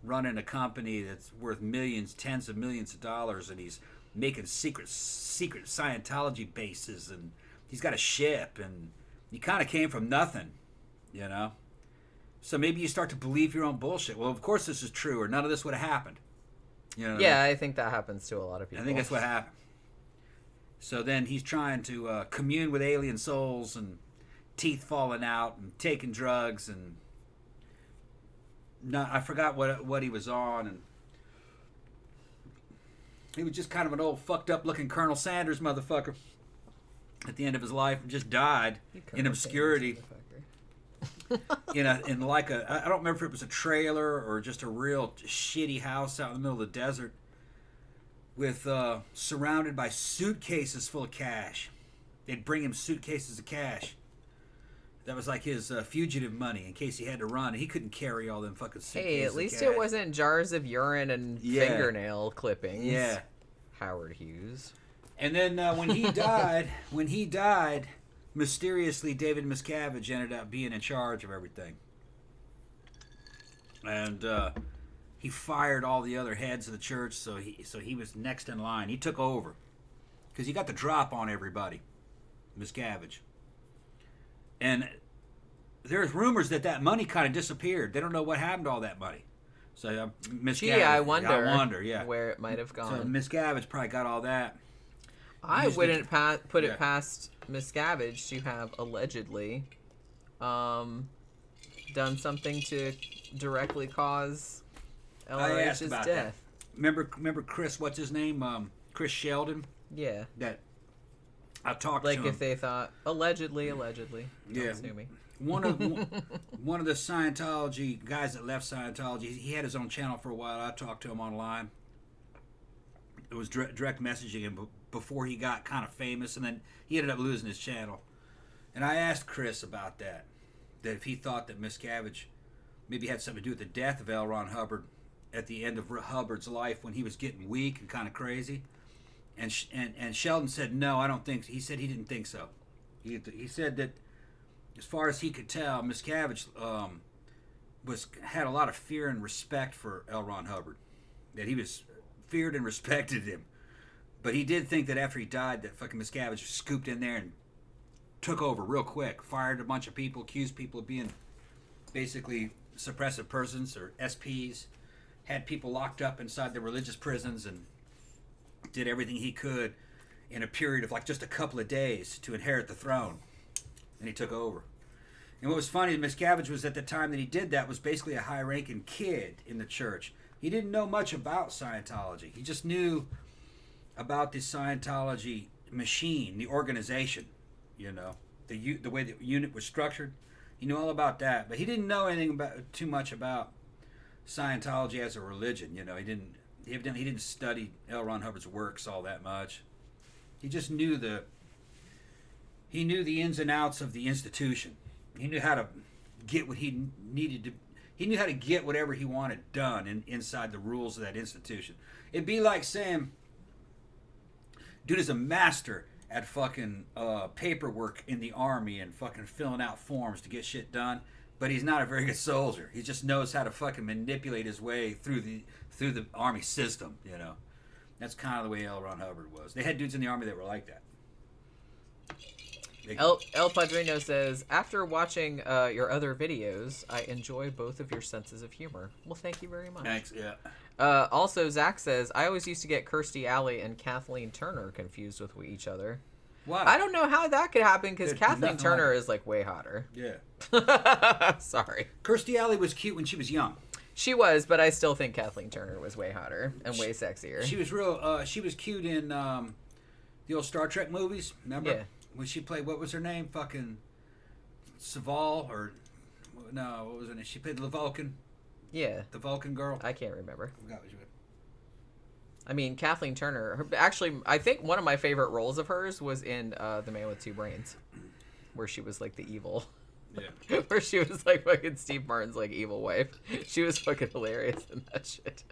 running a company that's worth millions, tens of millions of dollars, and he's making secret Scientology bases, and he's got a ship, and he kind of came from nothing, you know? So maybe you start to believe your own bullshit. Well, of course this is true, or none of this would have happened. You know Yeah, I think that happens to a lot of people. I think that's what happened. So then he's trying to commune with alien souls, and teeth falling out, and taking drugs, and I forgot what he was on, and he was just kind of an old fucked up looking Colonel Sanders motherfucker at the end of his life, and just died in obscurity. In like I don't remember if it was a trailer or just a real shitty house out in the middle of the desert, with surrounded by suitcases full of cash. They'd bring him suitcases of cash. That was like his fugitive money in case he had to run. He couldn't carry all them fucking suitcases. Hey, at least it wasn't jars of urine and fingernail clippings. Yeah. Howard Hughes. And then when he died, mysteriously David Miscavige ended up being in charge of everything. And he fired all the other heads of the church, so he was next in line. He took over because he got the drop on everybody, Miscavige. And there's rumors that money kind of disappeared. They don't know what happened to all that money. So Miscavige, I wonder yeah, where it might have gone. So Miscavige probably got all that. I wouldn't put it past Miscavige to have allegedly done something to directly cause LRH's death. That. Remember Chris? What's his name? Chris Sheldon. Yeah. That I talked to him. Like if they thought allegedly. Yeah. Don't sue me. One of the Scientology guys that left Scientology, he had his own channel for a while. I talked to him online. It was direct messaging him before he got kind of famous, and then he ended up losing his channel. And I asked Chris about that if he thought that Miscavige maybe had something to do with the death of L. Ron Hubbard at the end of Hubbard's life when he was getting weak and kind of crazy. And Sheldon said, no, I don't think so. He said he didn't think so. He said that as far as he could tell, Miscavige had a lot of fear and respect for L. Ron Hubbard. That he was feared and respected him. But he did think that after he died, that fucking Miscavige scooped in there and took over real quick. Fired a bunch of people, accused people of being basically suppressive persons or SPs. Had people locked up inside the religious prisons, and did everything he could in a period of like just a couple of days to inherit the throne. And he took over. And what was funny, Miscavige was at the time that he did that was basically a high-ranking kid in the church. He didn't know much about Scientology. He just knew about the Scientology machine, the organization, you know, the way the unit was structured. He knew all about that, but he didn't know anything too much about Scientology as a religion. You know, he didn't study L. Ron Hubbard's works all that much. He just knew the ins and outs of the institution. He knew how to get what he needed to. He knew how to get whatever he wanted done inside the rules of that institution. It'd be like saying, dude is a master at fucking paperwork in the army and fucking filling out forms to get shit done, but he's not a very good soldier. He just knows how to fucking manipulate his way through the army system, you know. That's kind of the way L. Ron Hubbard was. They had dudes in the army that were like that. El Padrino says, after watching your other videos, I enjoy both of your senses of humor. Well, thank you very much. Thanks, yeah. Also, Zach says, I always used to get Kirstie Alley and Kathleen Turner confused with each other. Why? I don't know how that could happen, because Kathleen Turner is, like, way hotter. Yeah. Sorry. Kirstie Alley was cute when she was young. She was, but I still think Kathleen Turner was way hotter and way sexier. She was she was cute in the old Star Trek movies, remember? Yeah. When she played, what was her name? Fucking Saval, or no, what was her name? She played the Vulcan. Yeah. The Vulcan girl. I can't remember. I forgot what she was. I mean, Kathleen Turner, actually, I think one of my favorite roles of hers was in The Man with Two Brains, where she was like the evil. Yeah. Where she was like fucking Steve Martin's like evil wife. She was fucking hilarious in that shit.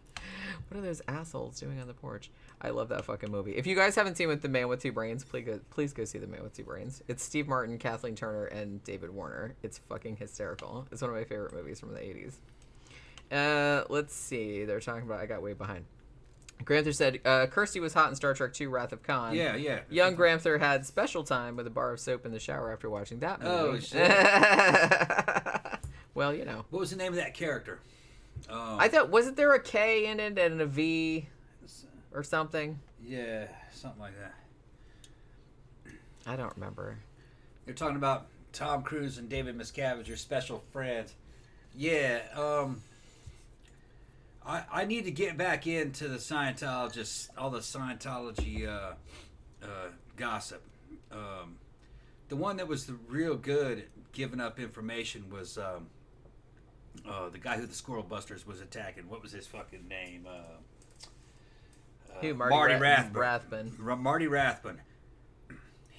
What are those assholes doing on the porch? I love that fucking movie. If you guys haven't seen The Man with Two Brains, please go see The Man with Two Brains. It's Steve Martin, Kathleen Turner, and David Warner. It's fucking hysterical. It's one of my favorite movies from the 80s. Let's see. They're talking about. I got way behind. Gramthar said, Kirsty was hot in Star Trek II, Wrath of Khan. Yeah, yeah. Young Gramthar had special time with a bar of soap in the shower after watching that movie. Oh, shit. Well, you know. What was the name of that character? I thought, wasn't there a K in it and a V or something? Yeah, something like that. I don't remember. They're talking about Tom Cruise and David Miscavige, your special friends. Yeah, I need to get back into the Scientologists, all the Scientology gossip. The one that was the real good at giving up information was the guy who the Squirrel Busters was attacking. What was his fucking name? Who, Marty Rathbun. Marty Rathbun.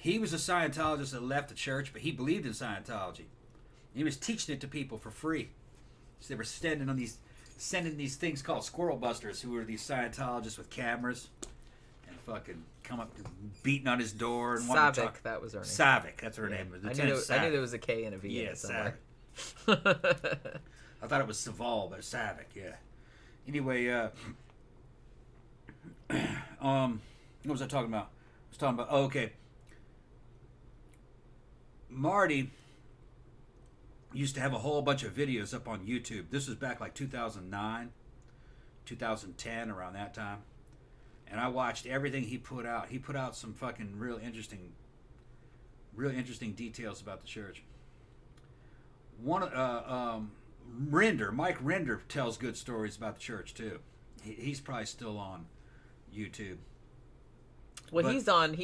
He was a Scientologist that left the church, but he believed in Scientology. He was teaching it to people for free. So they were sending these things called Squirrel Busters, who were these Scientologists with cameras, and fucking come up beating on his door and wanting to talk. That was her name. Savik, that's her name. I knew there was a K and a V in it somewhere. Savik. I thought it was Saval, but Savik, yeah. Anyway, what was I talking about? I was talking about, okay. Marty used to have a whole bunch of videos up on YouTube. This was back like 2009, 2010, around that time. And I watched everything he put out. He put out some fucking real interesting details about the church. Mike Render tells good stories about the church too. He's probably still on YouTube. Well, but he's on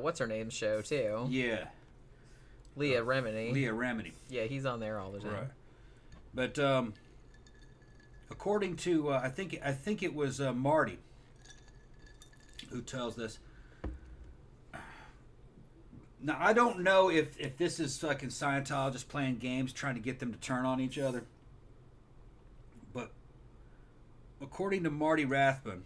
what's her name's show too. Yeah. Leah Remini. Yeah, he's on there all the time. Right. But according to I think it was Marty who tells this. Now I don't know if this is fucking Scientologists playing games trying to get them to turn on each other. But according to Marty Rathbun,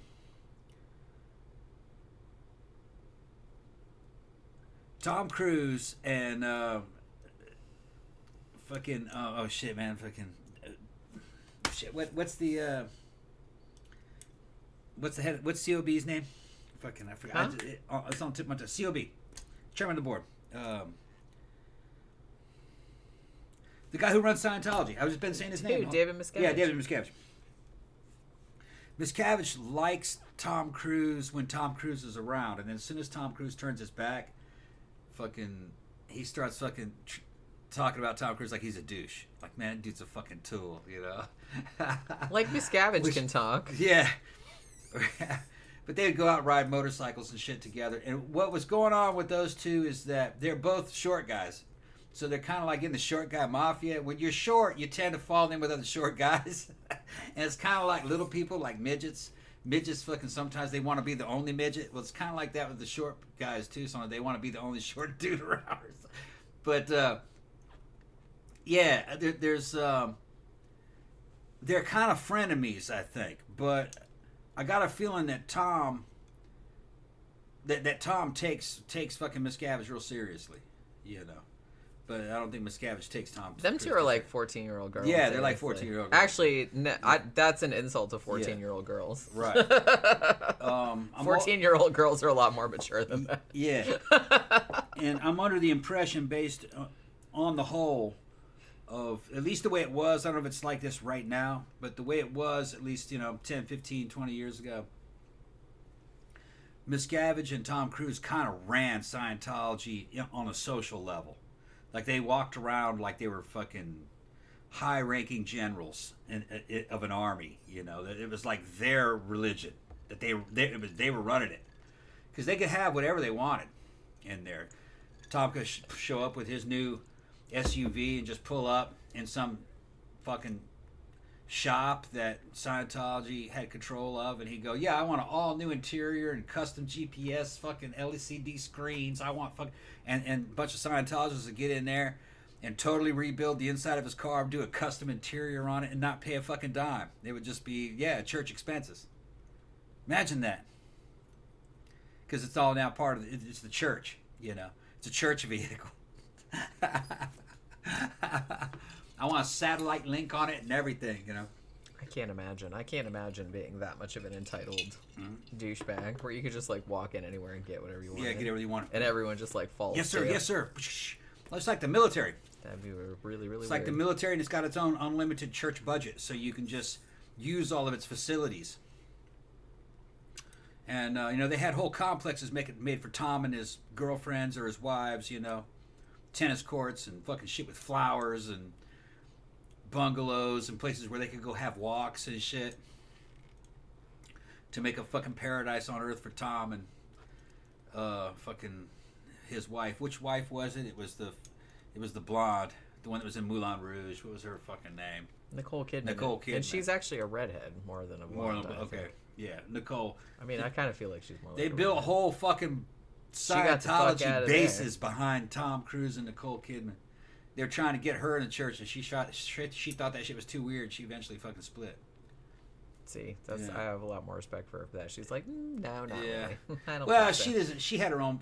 Tom Cruise and fucking oh shit, man, fucking shit. What's the head? What's COB's name? Fucking I forgot. Huh? It's on the tip of my tongue. COB, chairman of the board. The guy who runs Scientology. I was just been saying his name. Who? David Miscavige. Yeah, David Miscavige. Miscavige likes Tom Cruise when Tom Cruise is around, and then as soon as Tom Cruise turns his back, fucking, he starts fucking talking about Tom Cruise like he's a douche. Like, man, that dude's a fucking tool, you know? Like Miscavige can talk. Yeah. But they would go out and ride motorcycles and shit together. And what was going on with those two is that they're both short guys. So they're kind of like in the short guy mafia. When you're short, you tend to fall in with other short guys. And it's kind of like little people, like midgets. Midgets fucking sometimes they want to be the only midget. Well, it's kind of like that with the short guys too. Sometimes they want to be the only short dude around. But yeah, there's they're kind of frenemies, I think. But I got a feeling that Tom takes fucking Miscavige real seriously, you know. But I don't think Miscavige takes Tom. Them two are like 14-year-old girls. Yeah, they're like 14-year-old girls. Actually, that's an insult to 14-year-old girls. Right. 14-year-old girls are a lot more mature than that. Yeah. And I'm under the impression, based on the whole, of at least the way it was, I don't know if it's like this right now, but the way it was at least, 10, 15, 20 years ago, Miscavige and Tom Cruise kind of ran Scientology on a social level. Like, they walked around like they were fucking high-ranking generals of an army, It was like their religion, that they were running it. Because they could have whatever they wanted in there. Tom could show up with his new SUV and just pull up in some fucking shop that Scientology had control of, and he'd go, yeah, I want an all-new interior and custom GPS fucking LCD screens. I want fucking... And a bunch of Scientologists would get in there and totally rebuild the inside of his car, do a custom interior on it, and not pay a fucking dime. They would just be, church expenses. Imagine that. Because it's all now part of it's the church, It's a church vehicle. I want a satellite link on it and everything, I can't imagine being that much of an entitled douchebag where you could just like walk in anywhere and get whatever you want. Yeah, get whatever you want. And everyone just like falls. Yes, sir. to Yes, sir. Well, it's like the military. That'd be really, really It's weird. like the military, and it's got its own unlimited church budget, so you can just use all of its facilities. And, they had whole complexes made for Tom and his girlfriends or his wives, tennis courts and fucking shit with flowers and bungalows and places where they could go have walks and shit to make a fucking paradise on earth for Tom and fucking his wife. Which wife was it? It was the blonde, the one that was in Moulin Rouge. What was her fucking name? Nicole Kidman. Nicole Kidman. And she's actually a redhead more than a blonde. Okay. Yeah, Nicole. I mean, I kind of feel like she's more like They a built redhead. whole fucking got the fuck out Scientology of bases behind Tom Cruise and Nicole Kidman. They were trying to get her in the church, and she thought that shit was too weird. She eventually fucking split. See, I have a lot more respect for her for that. She's like, no, not really. I don't Well, think so. she doesn't. She had her own.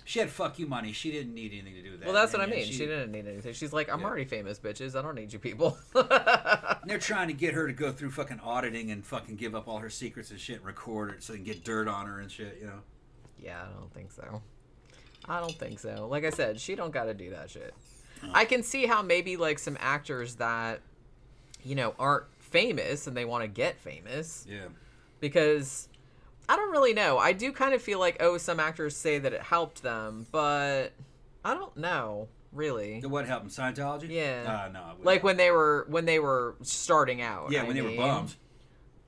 She had fuck you money. She didn't need anything to do with that. Well, that's what I And mean. She didn't need anything. She's like, I'm Yeah. already famous, bitches. I don't need you people. They're trying to get her to go through fucking auditing and fucking give up all her secrets and shit and record it so they can get dirt on her and shit, Yeah, I don't think so. Like I said, she don't got to do that shit. I can see how maybe like some actors that, aren't famous and they want to get famous. Yeah. Because I don't really know. I do kind of feel like, some actors say that it helped them, but I don't know, really. What helped them? Scientology? Yeah. No. It wouldn't. Like when they were starting out. Yeah, when they were bums.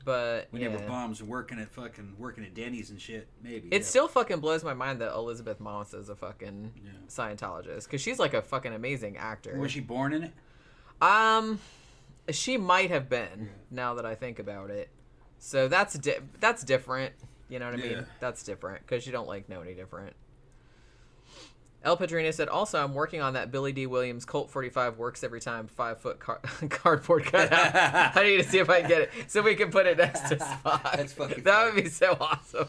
But When they were bums working at Denny's and shit, maybe. It still fucking blows my mind that Elizabeth Moss is a fucking Scientologist, because she's like a fucking amazing actor. Was she born in it? She might have been, now that I think about it. So that's different. You know what I mean? Yeah. That's different, because you don't like know any different. El Padrino said, also, I'm working on that Billy D. Williams Colt 45 works every time 5-foot cardboard cutout. I need to see if I can get it so we can put it next to Spot. That's fucking That funny. would be so awesome.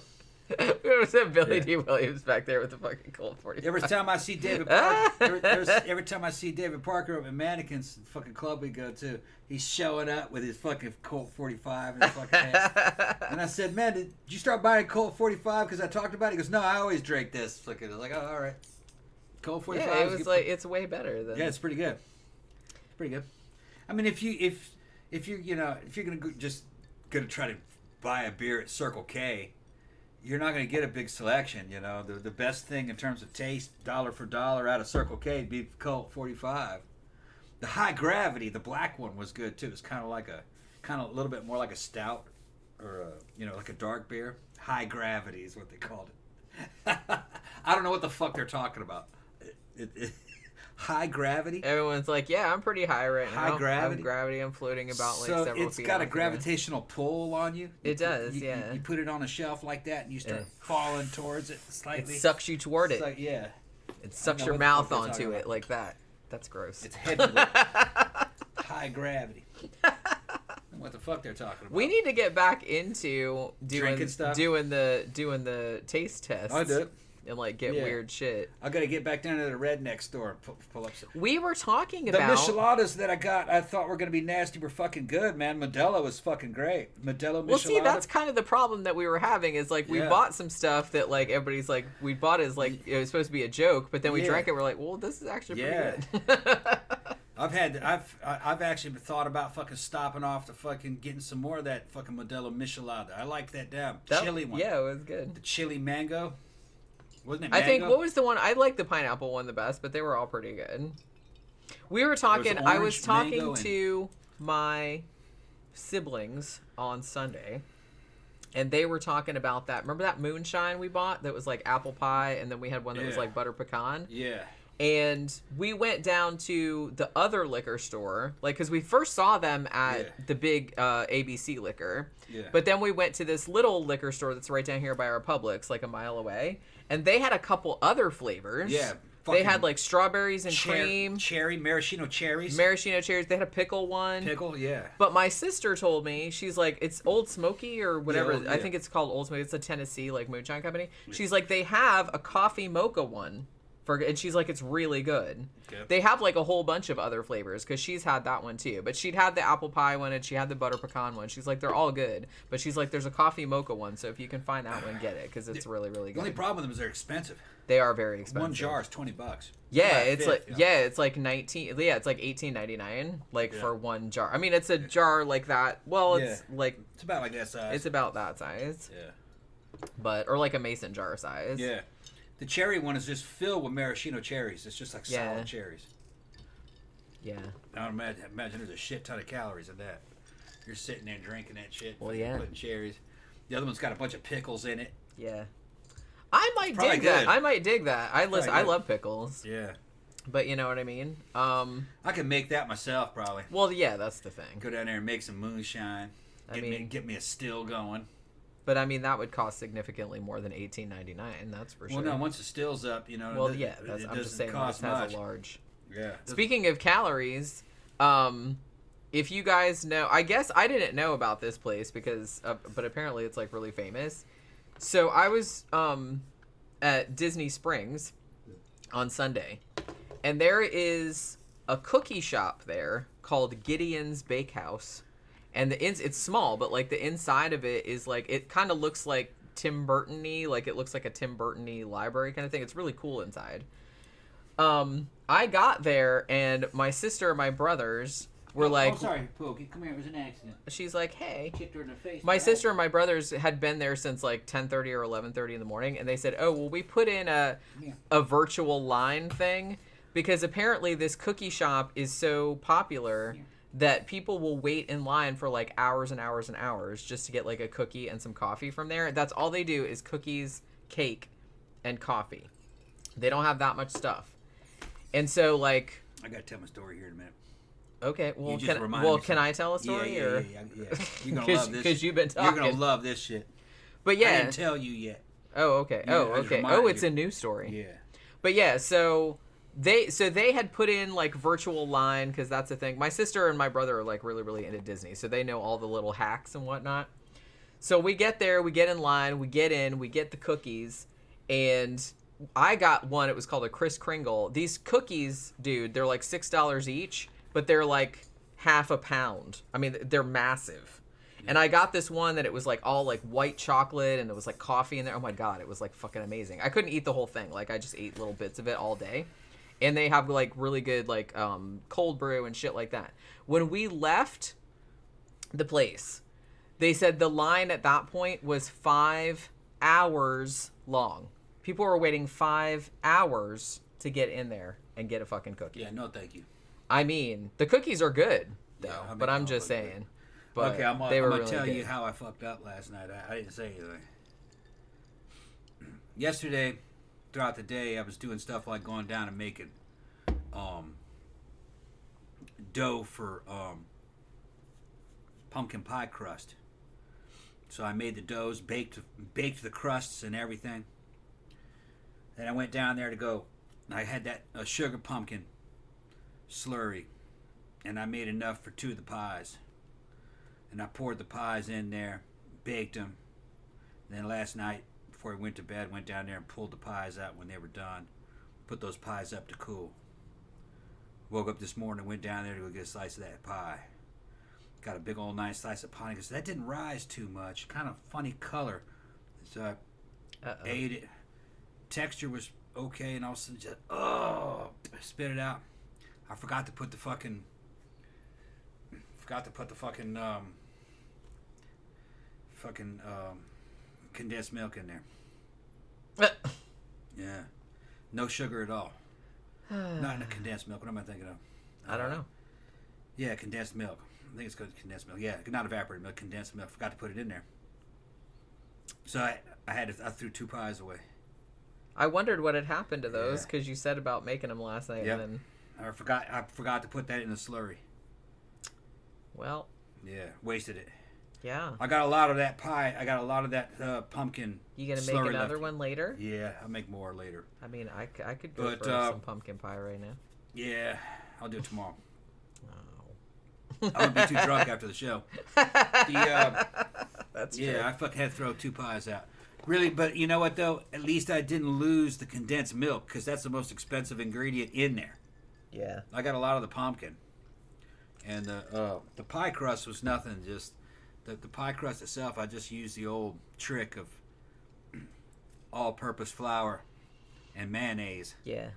We would have said Billy D. Williams back there with the fucking Colt 45. Every time I see David Parker, every time I see David Parker up at Mannequins, the fucking club we go to, he's showing up with his fucking Colt 45 in his fucking hand. And I said, man, did you start buying Colt 45 because I talked about it? He goes, no, I always drink this. Fucking, I was like, oh, all right. Colt 45. Yeah, it was like, it's way better than. Yeah, it's pretty good. Pretty good. I mean, if you're gonna try to buy a beer at Circle K, you're not gonna get a big selection. The best thing in terms of taste, dollar for dollar, out of Circle K would be Colt 45. The High Gravity, the black one, was good too. It's kind of a little bit more like a stout, or like a dark beer. High Gravity is what they called it. I don't know what the fuck they're talking about. High Gravity. Everyone's like, yeah, I'm pretty high right now. High gravity? I'm floating about like So several it's feet got a off the gravitational pull on you. It does, yeah. You put it on a shelf like that, and you start falling towards it ground. slightly. It sucks you toward it. Like, yeah. It sucks know your what the mouth fuck they're onto talking it about. like that. That's gross. It's heavyweight. High gravity. What the fuck they're talking about? We need to get back into Drinking stuff? doing the taste tests. I do. And like get Yeah. weird shit. I got to get back down to the redneck store and pull up some. We were talking The about micheladas that I got, I thought were going to be nasty, were fucking good, man. Modelo was fucking great. Modelo michelada. Well, see, that's kind of the problem that we were having is like we Yeah. bought some stuff that like everybody's like we bought as like it was supposed to be a joke, but then we Yeah. drank it. We're like, well, this is actually Yeah. pretty good. I've actually thought about fucking stopping off to fucking getting some more of that fucking Modelo michelada. I like that damn chili one. Yeah, it was good. The chili mango. Wasn't it I mango? think what was the one I liked the pineapple one the best, but they were all pretty good. We were talking. I was orange, talking mango, and- to my siblings on Sunday, and they were talking about that. Remember that moonshine we bought that was like apple pie, and then we had one that was Yeah. like butter pecan. Yeah. And we went down to the other liquor store, like, because we first saw them at Yeah. the big ABC liquor. Yeah. But then we went to this little liquor store that's right down here by our Publix, like a mile away. And they had a couple other flavors. Yeah. They fucking had, like, strawberries and cream. Cherry, maraschino cherries. Maraschino cherries. They had a pickle one. Pickle, yeah. But my sister told me, she's like, it's Old Smoky or whatever. Yeah, I yeah. think it's called Old Smoky. It's a Tennessee, like, moonshine company. She's like, they have a coffee mocha one And she's like, it's really good. Okay. They have like a whole bunch of other flavors because she's had that one too. But she'd had the apple pie one and she had the butter pecan one. She's like, they're all good. But she's like, there's a coffee mocha one, so if you can find that one, get it because it's really, really The good. only problem with them is they're expensive. They are very expensive. One jar is $20. Yeah, it's fifth, like you know? it's like 19. Yeah, it's like $18.99 like for one jar. I mean, it's a jar like that. Well, it's like it's about like that size. It's about that size. Yeah. Or like a mason jar size. Yeah. The cherry one is just filled with maraschino cherries. It's just like solid cherries. Yeah. I don't imagine there's a shit ton of calories in that. You're sitting there drinking that shit. Well, yeah. Putting cherries. The other one's got a bunch of pickles in it. Yeah. I might Probably dig good. that. I might dig that. I Good. love pickles. Yeah. But you know what I mean? I can make that myself probably. Well, yeah, that's the thing. Go down there and make some moonshine. Get me a still going. But I mean, that would cost significantly more than $18.99. That's for sure. Well, no, once the still's up, you know. Well, yeah, it I'm just saying cost this has much. a large. Yeah. Speaking of calories, if you guys know, I guess I didn't know about this place because, but apparently it's like really famous. So I was at Disney Springs on Sunday, and there is a cookie shop there called Gideon's Bakehouse. And it's small, but like the inside of it is like, it kind of looks like Tim Burton-y, like it looks like a Tim Burton-y library kind of thing. It's really cool inside. I got there and my sister and my brothers were like, "Oh, sorry, Pookie, come here. It was an accident." She's like, "Hey." Kicked her in the face. My sister and my brothers had been there since like 10:30 or 11:30 in the morning, and they said, "Oh, well, we put in a virtual line thing because apparently this cookie shop is so popular." Yeah. That people will wait in line for like hours and hours and hours just to get like a cookie and some coffee from there. That's all they do is cookies, cake, and coffee. They don't have that much stuff. And so like... I got to tell my story here in a minute. Okay, well, can I tell a story? Yeah. You're going to love this. Because you've been talking. You're going to love this shit. But yeah. I didn't tell you yet. Oh, okay. It's a new story. Yeah. But yeah, so they had put in like virtual line because that's the thing. My sister and my brother are like really, really into Disney, so they know all the little hacks and whatnot. So we get there, we get in line, we get in, we get the cookies, and I got one. It was called a Kris Kringle. These cookies, dude, they're like $6 each, but they're like half a pound. I mean, they're massive. And I got this one that it was like all like white chocolate and there was like coffee in there. Oh my God, it was like fucking amazing. I couldn't eat the whole thing. Like I just ate little bits of it all day. And they have like really good like cold brew and shit like that. When we left the place, they said the line at that point was 5 hours long. People were waiting 5 hours to get in there and get a fucking cookie. Yeah, no thank you. I mean, the cookies are good though, but I'm just saying. But okay, I'm they were gonna really tell good. you how I fucked up last night. I didn't say anything. Yesterday, throughout the day, I was doing stuff like going down and making dough for pumpkin pie crust. So I made the doughs, baked the crusts and everything. Then I went down there to go. I had that sugar pumpkin slurry, and I made enough for 2 of the pies. And I poured the pies in there, baked them. Then last night, before I went to bed, went down there and pulled the pies out when they were done. Put those pies up to cool. Woke up this morning, went down there to go get a slice of that pie. Got a big old nice slice of pie. Because that didn't rise too much. Kind of funny color. So I ate it. Texture was okay, and all of a sudden just, spit it out. I forgot to put the fucking condensed milk in there. Yeah. No sugar at all. Not in a condensed milk. What am I thinking of? I don't know. Yeah, condensed milk. I think it's called condensed milk. Yeah, not evaporated milk, condensed milk. Forgot to put it in there. So I threw 2 pies away. I wondered what had happened to those because you said about making them last night. Yep. And then... I forgot to put that in the slurry. Well. Yeah, wasted it. Yeah. I got a lot of that pie. I got a lot of that pumpkin. You gonna make another one later? Yeah, I'll make more later. I mean, I could go for some pumpkin pie right now. Yeah, I'll do it tomorrow. Oh. I won't be too drunk after the show. That's true. Yeah, I fucking had to throw 2 pies out. Really, but you know what though? At least I didn't lose the condensed milk because that's the most expensive ingredient in there. Yeah. I got a lot of the pumpkin, and the pie crust was nothing. Just the pie crust itself. I just used the old trick of all-purpose flour and mayonnaise. Yeah.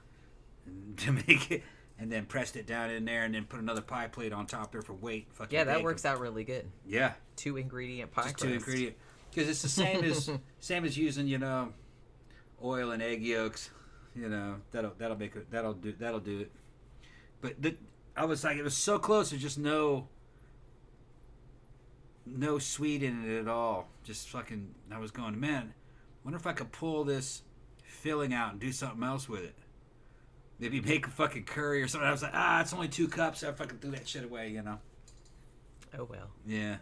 To make it, and then pressed it down in there, and then put another pie plate on top there for weight. Fucking Yeah, that bacon. works out really good. Yeah. 2 ingredient pie Just crust. 2 ingredient. Because it's the same as using, you know, oil and egg yolks. You know, that'll make it. That'll do it. But I was like, it was so close. There's just no sweet in it at all. Just fucking. I was going, man. Wonder if I could pull this filling out and do something else with it. Maybe make a fucking curry or something. I was like, it's only 2 cups. I fucking threw that shit away, you know. Oh well. Yeah.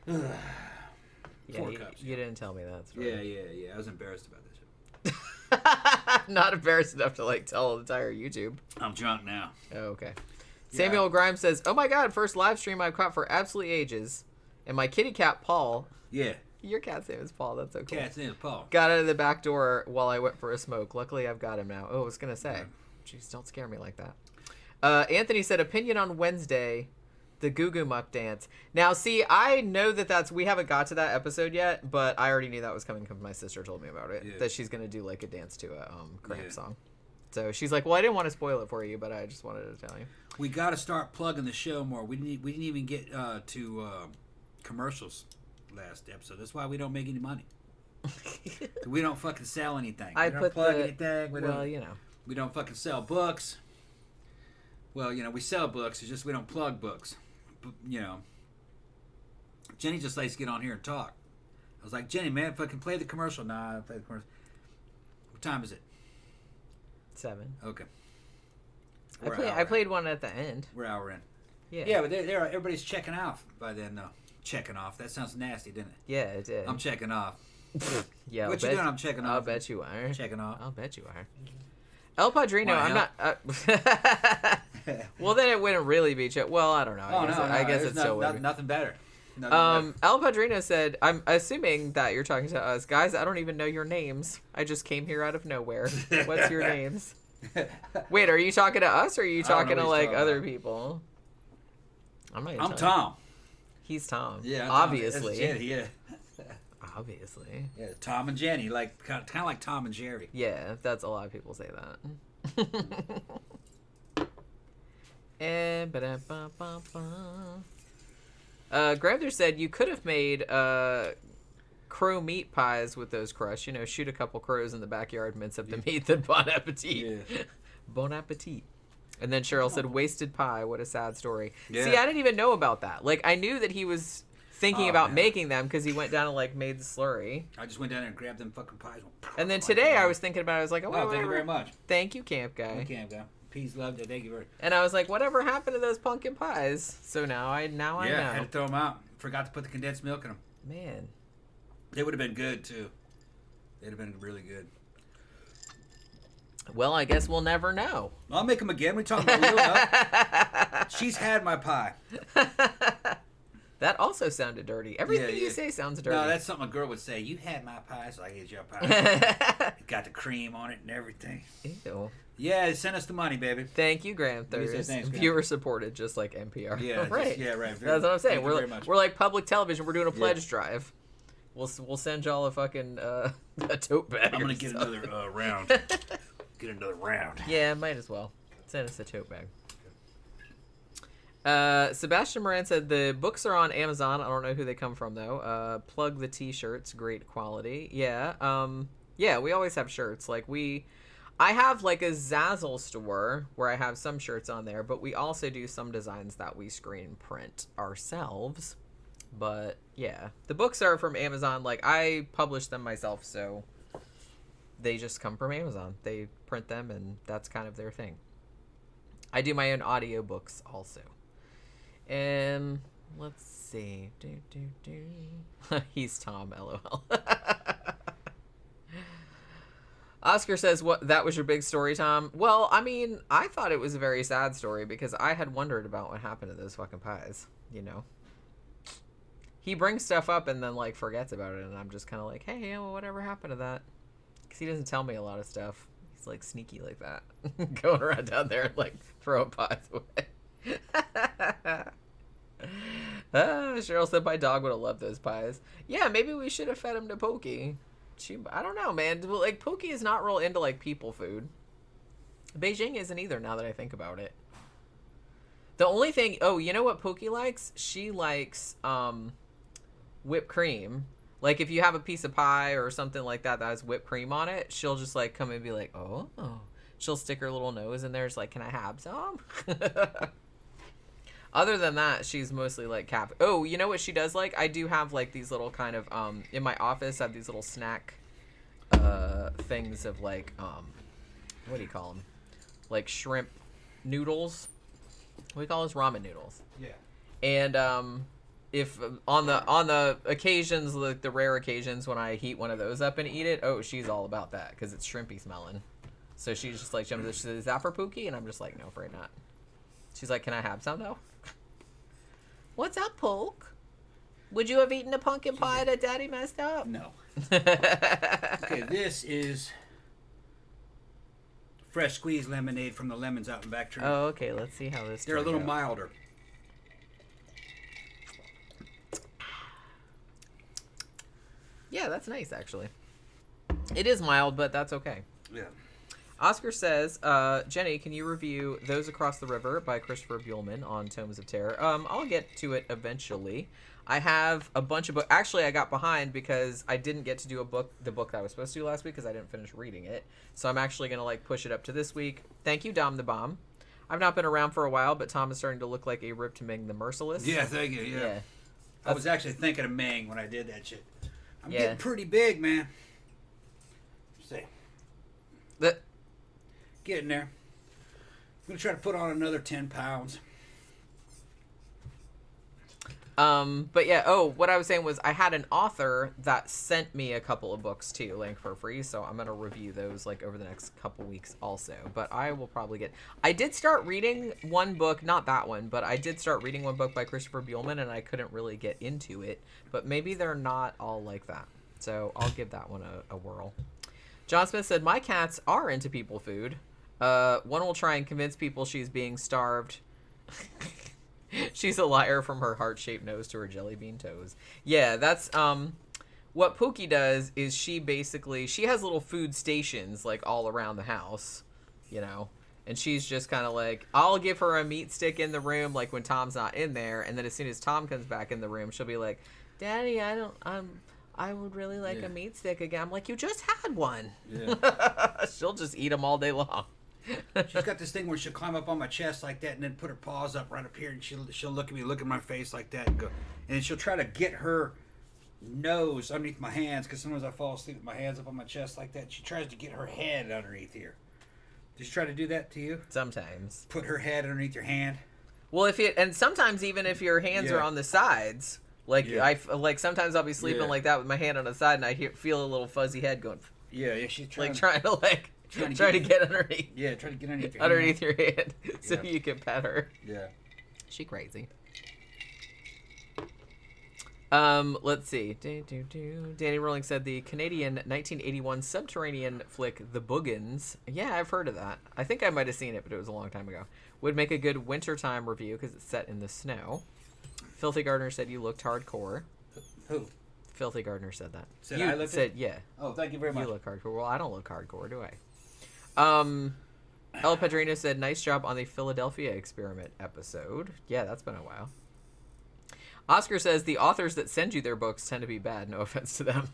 Yeah, 4 cups. You didn't tell me that story. Yeah. I was embarrassed about that shit. Not embarrassed enough to like tell the entire YouTube. I'm drunk now. Oh, okay. Samuel Grimes says, "Oh my God, first live stream I've caught for absolutely ages, and my kitty cat Paul." Yeah. Your cat's name is Paul. That's so cool. Cat's name is Paul. Got out of the back door while I went for a smoke. Luckily, I've got him now. Oh, I was gonna say, jeez, don't scare me like that. Anthony said, "Opinion on Wednesday, the Goo Goo Muck dance." Now, see, I know that we haven't got to that episode yet, but I already knew that was coming because my sister told me about it. Yeah. That she's gonna do like a dance to a Cramp song. So she's like, "Well, I didn't want to spoil it for you, but I just wanted to tell you." We got to start plugging the show more. We didn't even get to commercials last episode. That's why we don't make any money. We don't fucking sell anything. We don't plug anything. We don't fucking sell books. Well, you know, we sell books. It's just we don't plug books. But, you know, Jenny just likes to get on here and talk. I was like, Jenny, man, fucking play the commercial. Nah, I play the commercial. What time is it? 7. Okay. I played one at the end. We're an hour in. Yeah. Yeah, but everybody's checking off by then, though. Checking off. That sounds nasty, didn't it? Yeah, it did. I'm checking off. Yeah. What you doing? I'm checking off. I'll bet you are. Checking off. I'll bet you are. El Padrino, Wanna I'm not. Well, then it wouldn't really be. Well, I don't know. I guess it's still would. Nothing better. El Padrino said, "I'm assuming that you're talking to us guys. I don't even know your names. I just came here out of nowhere. What's your names?" Wait, are you talking to us or are you talking to like other people? I'm Tom. He's Tom. Yeah, obviously. Jenny, yeah. Obviously. Yeah, Tom and Jenny, like kind of like Tom and Jerry. Yeah, that's a lot of people say that. And Gramthars said you could have made crow meat pies with those crusts. You know, shoot a couple crows in the backyard, mince up the meat, then bon appetit. Yeah. Bon appetit. And then Cheryl said, wasted pie. What a sad story. Yeah. See, I didn't even know about that. Like, I knew that he was thinking about making them because he went down and, like, made the slurry. I just went down there and grabbed them fucking pies. And then today I was thinking about it. I was like, thank you very much. Thank you, camp guy. Camp guy. Peace, love, thank you very much. And I was like, whatever happened to those pumpkin pies? So now I know. I had to throw them out. Forgot to put the condensed milk in them. Man. They would have been good, too. They'd have been really good. Well, I guess we'll never know. I'll make them again. We talking about Lil Up. She's had my pie. That also sounded dirty. Everything you say sounds dirty. No, that's something a girl would say. You had my pie, so I ate your pie. It got the cream on it and everything. Ew. Yeah, send us the money, baby. Thank you, Gramthars. Thanks, Viewer supported, just like NPR. Yeah, right. Right. That's what I'm saying. We're like public television. We're doing a pledge drive. We'll send y'all a fucking a tote bag. I'm gonna get another round. Get another round. Yeah, might as well. Send us a tote bag. Sebastian Moran said the books are on Amazon. I don't know who they come from though. Plug the t-shirts, great quality. Yeah. Yeah, we always have shirts. Like I have like a Zazzle store where I have some shirts on there, but we also do some designs that we screen print ourselves. But yeah, the books are from Amazon. Like I publish them myself, so they just come from Amazon. They print them and that's kind of their thing. I do my own audiobooks also. Let's see. He's Tom, LOL. Oscar says, "What? That was your big story, Tom?" Well, I mean, I thought it was a very sad story because I had wondered about what happened to those fucking pies, you know. he brings stuff up and then like forgets about it, and I'm just kind of like, hey, well, whatever happened to that? Because he doesn't tell me a lot of stuff. He's like sneaky like that, going around down there and like throwing pies away. Cheryl said my dog would have loved those pies. Yeah, maybe we should have fed him to Pokey. I don't know, man. Like, Pokey is not real into like people food. Beijing isn't either, now that I think about it. The only thing, you know what Pokey likes? She likes whipped cream. Like, if you have a piece of pie or something like that has whipped cream on it, she'll just like come and be like, oh. She'll stick her little nose in there. It's like, can I have some? Other than that, she's mostly like cap. Oh, you know what she does like? I do have like these little kind of in my office. I have these little snack things of like what do you call them? Like shrimp noodles. We call those ramen noodles. Yeah. And if on the occasions, like the rare occasions when I heat one of those up and eat it, she's all about that because it's shrimpy smelling. So she's just like, she says, is that for Pookie? And I'm just like, no, afraid not. She's like, can I have some though? What's up, Poke? Would you have eaten a pumpkin pie that Daddy messed up? No. Okay, this is fresh squeezed lemonade from the lemons out in back tree. Oh, okay. Let's see how this. They're a little milder. Yeah, that's nice actually. It is mild, but that's okay. Yeah. Oscar says, Jenny, can you review Those Across the River by Christopher Buehlman on Tomes of Terror? I'll get to it eventually. I have a bunch of books. Actually, I got behind because I didn't get to do the book that I was supposed to do last week because I didn't finish reading it. So I'm actually going to like push it up to this week. Thank you, Dom the Bomb. I've not been around for a while, but Tom is starting to look like a ripped Ming the Merciless. Yeah, thank you. Yeah. I was actually thinking of Ming when I did that shit. I'm getting pretty big, man. See. Getting there. I'm going to try to put on another 10 pounds. But yeah, what I was saying was I had an author that sent me a couple of books too, like for free, so I'm going to review those like over the next couple weeks also. But I will probably I did start reading one book, not that one, but I did start reading one book by Christopher Buehlman and I couldn't really get into it, but maybe they're not all like that. So I'll give that one a whirl. John Smith said, my cats are into people food. One will try and convince people she's being starved. She's a liar from her heart-shaped nose to her jelly bean toes. Yeah, that's what Pookie does is she has little food stations like all around the house, you know. And she's just kind of like, I'll give her a meat stick in the room like when Tom's not in there, and then as soon as Tom comes back in the room, she'll be like, "Daddy, I would really like a meat stick again." I'm like, "You just had one." Yeah. She'll just eat them all day long. She's got this thing where she'll climb up on my chest like that and then put her paws up right up here and she'll look at me, look at my face like that and go, and then she'll try to get her nose underneath my hands because sometimes I fall asleep with my hands up on my chest like that. She tries to get her head underneath here. Does she try to do that to you? Sometimes. Put her head underneath your hand? Well, and sometimes even if your hands are on the sides, like sometimes I'll be sleeping like that with my hand on the side and I feel a little fuzzy head going. Yeah, she's trying to get underneath. Yeah, try to get underneath your hand so you can pet her. Yeah. She crazy. Let's see. Danny Rowling said the Canadian 1981 subterranean flick The Boogans. Yeah, I've heard of that. I think I might have seen it, but it was a long time ago. Would make a good wintertime review because it's set in the snow. Filthy Gardener said you looked hardcore. Who? Filthy Gardener said that. I looked said, yeah. Oh, thank you very much. You look hardcore. Well, I don't look hardcore, do I? El Padrino said, nice job on the Philadelphia Experiment episode. Yeah, that's been a while. Oscar says, the authors that send you their books tend to be bad. No offense to them.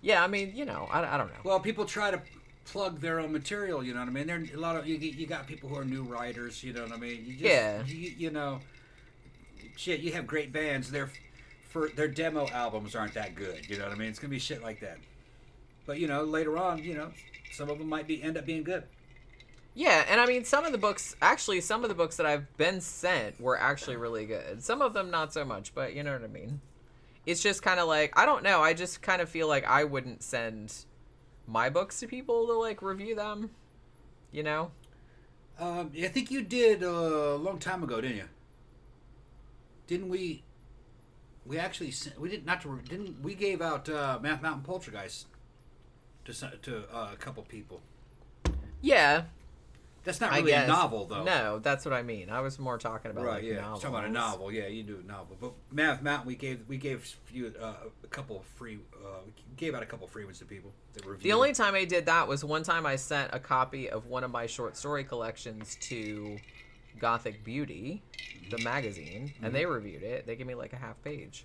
Yeah, I mean, you know, I don't know. Well, people try to plug their own material, you know what I mean? There are a lot of, you got people who are new writers, you know what I mean? You know, shit, you have great bands, their demo albums aren't that good, you know what I mean? It's going to be shit like that. But, you know, later on, you know, some of them might end up being good. Yeah, and I mean, some of the books that I've been sent were actually really good. Some of them not so much, but you know what I mean? It's just kind of like, I don't know, I just kind of feel like I wouldn't send my books to people to, like, review them, you know? I think you did a long time ago, didn't you? Didn't we... We actually didn't we gave out Mountain Poltergeist to a couple people. Yeah. That's not really a novel, though. No, that's what I mean. I was more talking about novels. Talking about a novel. Yeah, you do a novel. But Mountain, we gave you a couple of free. We gave out a couple of free ones to people that reviewed. The only time I did that was one time I sent a copy of one of my short story collections to Gothic Beauty, the magazine, and they reviewed it. They gave me like a half page.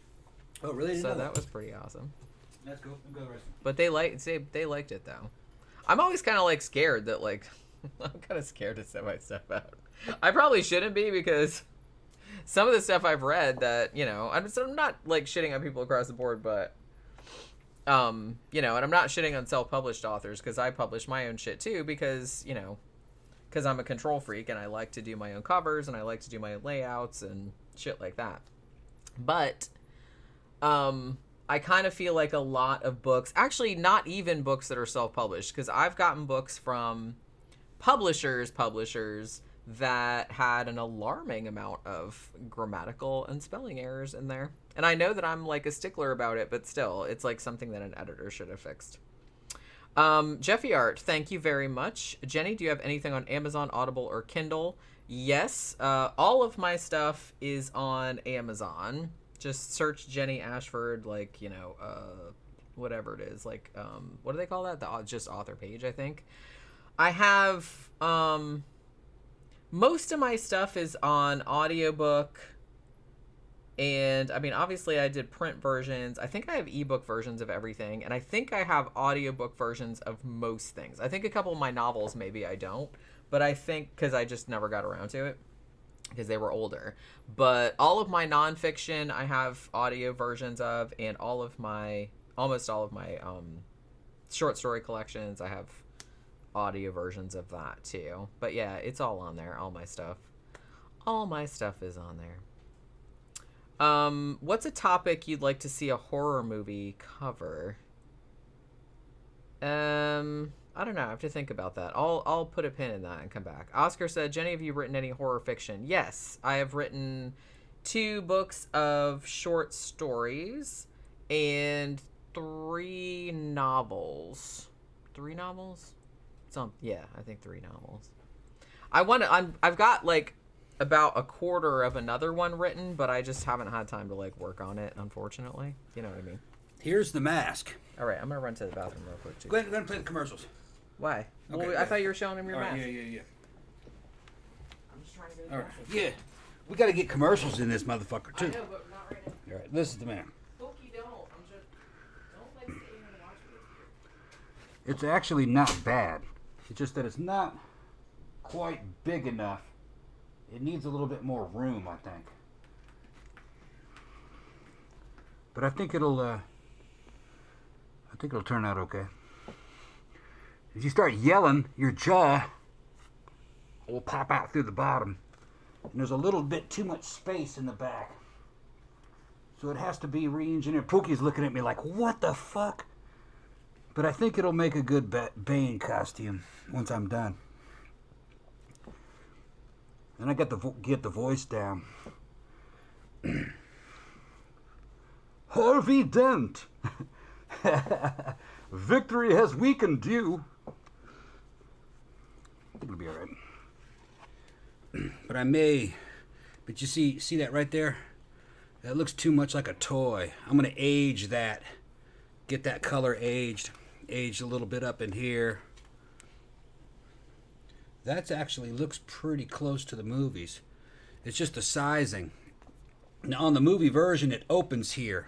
Oh, really? So that was pretty awesome. That's cool. Go the rest. But they liked it though. I'm always kind of like scared that like. I'm kind of scared to send my stuff out. I probably shouldn't be because some of the stuff I've read that, I'm not like shitting on people across the board, but, and I'm not shitting on self-published authors because I publish my own shit too because, because I'm a control freak and I like to do my own covers and I like to do my own layouts and shit like that. But, I kind of feel like a lot of books, actually not even books that are self-published, because I've gotten books from publishers that had an alarming amount of grammatical and spelling errors in there. And I know that I'm like a stickler about it, but still, it's like something that an editor should have fixed. Jeffy Art, thank you very much. Jenny, do you have anything on Amazon, Audible, or Kindle? Yes, all of my stuff is on Amazon. Just search Jenny Ashford, like, whatever it is. Like, what do they call that? The just author page, I think. I have, most of my stuff is on audiobook, and, I mean, obviously I did print versions. I think I have ebook versions of everything, and I think I have audiobook versions of most things. I think a couple of my novels, maybe I don't, but I think, because I just never got around to it, because they were older. But all of my nonfiction, I have audio versions of, and almost all of my, short story collections, I have audio versions of that too. But yeah, it's all on there. All my stuff is on there. What's a topic you'd like to see a horror movie cover? I don't know. I have to think about that. I'll put a pin in that and come back. Oscar said, Jenny, have you written any horror fiction? Yes, I have written 2 books of short stories and 3 novels. 3 novels? Yeah, I think 3 novels. I've got like about a quarter of another one written, but I just haven't had time to like work on it, unfortunately. You know what I mean? Here's the mask. All right, I'm gonna run to the bathroom real quick too. Go ahead and play the commercials. Why? Okay, well, I thought you were showing him your mask. Yeah. I'm just trying to get it. All right. Yeah, we got to get commercials in this motherfucker too. I know, but not right now. All right, this is the man. Pokey, don't. Don't like sit here and watch it. It's actually not bad. It's just that it's not quite big enough. It needs a little bit more room, I think. But I think it'll turn out okay. If you start yelling, your jaw will pop out through the bottom. And there's a little bit too much space in the back. So it has to be re-engineered. Pookie's looking at me like, what the fuck? But I think it'll make a good Bane costume once I'm done. And I got to get the voice down. Harvey Dent! Victory has weakened you. I think it'll be alright. But you see that right there? That looks too much like a toy. I'm going to age that. Get that color aged a little bit up in here. That actually looks pretty close to the movies. It's just the sizing. Now on the movie version, it opens here.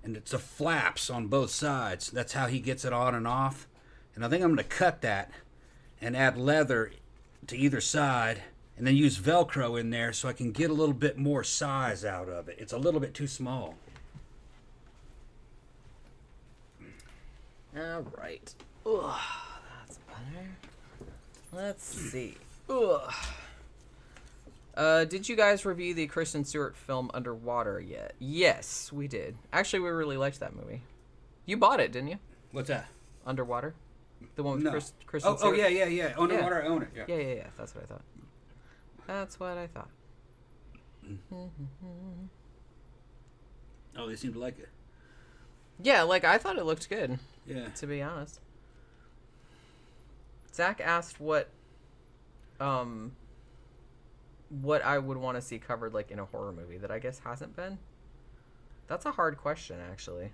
And it's the flaps on both sides. That's how he gets it on and off. And I think I'm going to cut that and add leather to either side. And then use Velcro in there so I can get a little bit more size out of it. It's a little bit too small. All right. Ugh, that's better. Let's see. Ugh. Did you guys review the Kristen Stewart film Underwater yet? Yes, we did. Actually, we really liked that movie. You bought it, didn't you? What's that? Underwater? The one with No. Kristen Stewart? Oh, yeah. Underwater, I own it. Yeah. That's what I thought. Oh, they seem to like it. Yeah, like, I thought it looked good. Yeah. To be honest. Zach asked what I would want to see covered, like, in a horror movie that I guess hasn't been. That's a hard question, actually.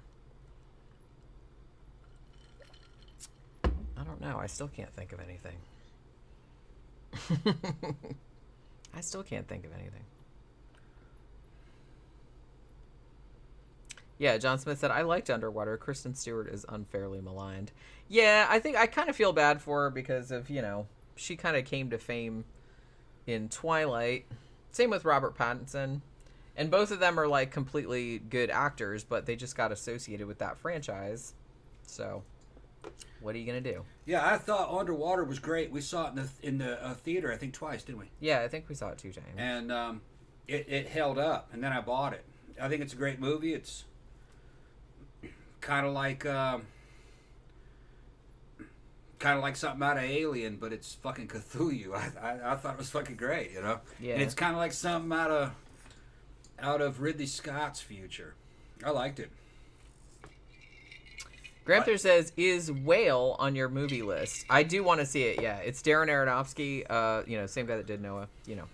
I don't know. I still can't think of anything. I still can't think of anything. Yeah, John Smith said, I liked Underwater. Kristen Stewart is unfairly maligned. Yeah, I think I kind of feel bad for her because of, you know, she kind of came to fame in Twilight. Same with Robert Pattinson. And both of them are, like, completely good actors, but they just got associated with that franchise. So, what are you going to do? Yeah, I thought Underwater was great. We saw it in the theater, I think, twice, didn't we? Yeah, I think we saw it 2 times. And it held up, and then I bought it. I think it's a great movie. It's kind of like something out of Alien, but it's fucking Cthulhu. I thought it was fucking great, you know? Yeah. And it's kind of like something out of Ridley Scott's future. I liked it. Gramthars says, is Whale on your movie list? I do want to see it, yeah. It's Darren Aronofsky, you know, same guy that did Noah, you know.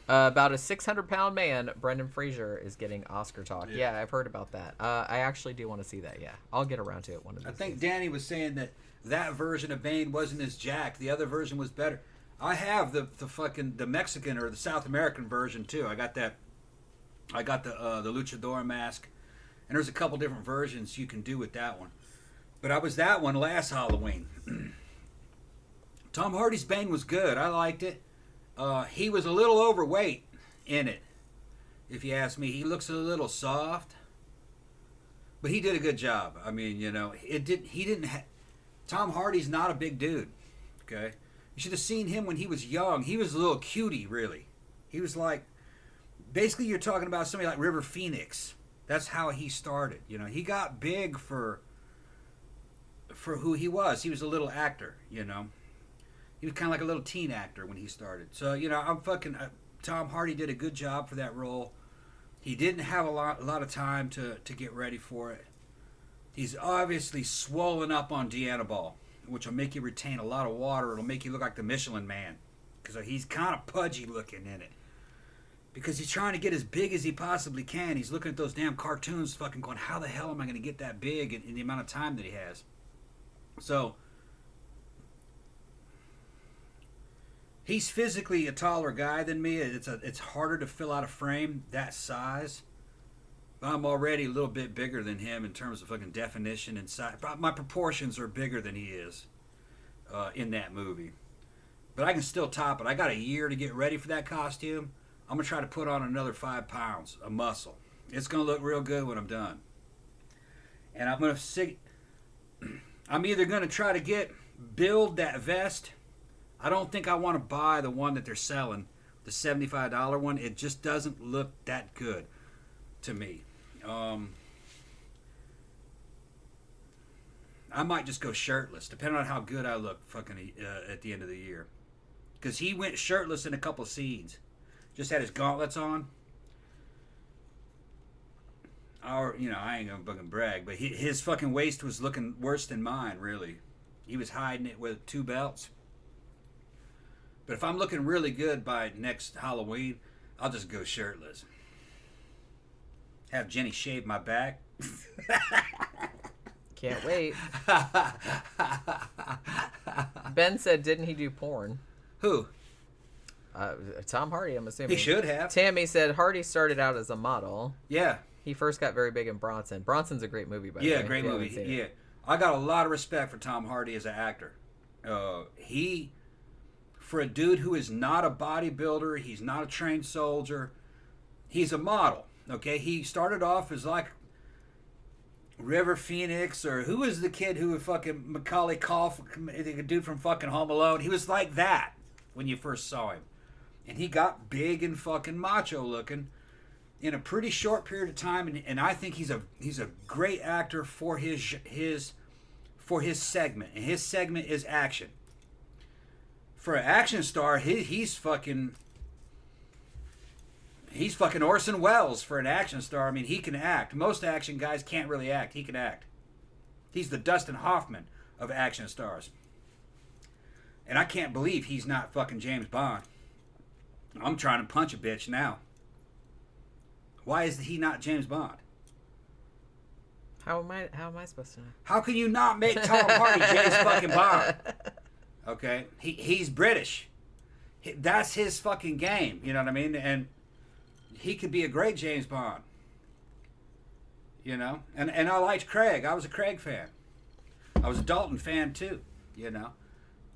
About a 600-pound man, Brendan Fraser, is getting Oscar talk. Yeah, I've heard about that. I actually do want to see that, yeah. I'll get around to it one of these I think days. Danny was saying that version of Bane wasn't as jacked. The other version was better. I have the Mexican or the South American version, too. I got the luchador mask. And there's a couple different versions you can do with that one. But I was that one last Halloween. Tom Hardy's Bane was good. I liked it. He was a little overweight in it, if you ask me. He looks a little soft. But he did a good job. I mean, you know, Tom Hardy's not a big dude. Okay? You should have seen him when he was young. He was a little cutie, really. He was like, basically you're talking about somebody like River Phoenix. That's how he started. You know, he got big for who he was. He was a little actor, you know. He was kind of like a little teen actor when he started. So, you know, Tom Hardy did a good job for that role. He didn't have a lot of time to get ready for it. He's obviously swollen up on Dianabol, which will make you retain a lot of water. It'll make you look like the Michelin Man, because he's kind of pudgy looking in it. Because he's trying to get as big as he possibly can. He's looking at those damn cartoons fucking going, how the hell am I going to get that big in the amount of time that he has? So, he's physically a taller guy than me. It's harder to fill out a frame that size. But I'm already a little bit bigger than him in terms of fucking definition and size. My proportions are bigger than he is in that movie. But I can still top it. I got a year to get ready for that costume. I'm going to try to put on another 5 pounds of muscle. It's going to look real good when I'm done. And I'm going to I'm either going to try to build that vest. I don't think I want to buy the one that they're selling, the $75 one. It just doesn't look that good to me. I might just go shirtless, depending on how good I look fucking at the end of the year. Because he went shirtless in a couple scenes. Just had his gauntlets on. Or, you know, I ain't gonna fucking brag, but his fucking waist was looking worse than mine, really. He was hiding it with 2 belts. But if I'm looking really good by next Halloween, I'll just go shirtless. Have Jenny shave my back. Can't wait. Ben said, didn't he do porn? Who? Tom Hardy, I'm assuming. He should have. Tammy said Hardy started out as a model. Yeah. He first got very big in Bronson. Bronson's a great movie, by the way. Yeah, great movie. Yeah. I got a lot of respect for Tom Hardy as an actor. For a dude who is not a bodybuilder, he's not a trained soldier, he's a model. Okay, he started off as like River Phoenix, or who was the kid who would fucking Macaulay Culkin, the dude from fucking Home Alone. He was like that when you first saw him, and he got big and fucking macho looking in a pretty short period of time. And I think he's a great actor for his segment, and his segment is action. For an action star, he's He's fucking Orson Welles for an action star. I mean, he can act. Most action guys can't really act. He can act. He's the Dustin Hoffman of action stars. And I can't believe he's not fucking James Bond. I'm trying to punch a bitch now. Why is he not James Bond? How am I supposed to know? How can you not make Tom Hardy James fucking Bond? Okay? He's British. That's his fucking game. You know what I mean? And he could be a great James Bond. You know? And I liked Craig. I was a Craig fan. I was a Dalton fan too. You know?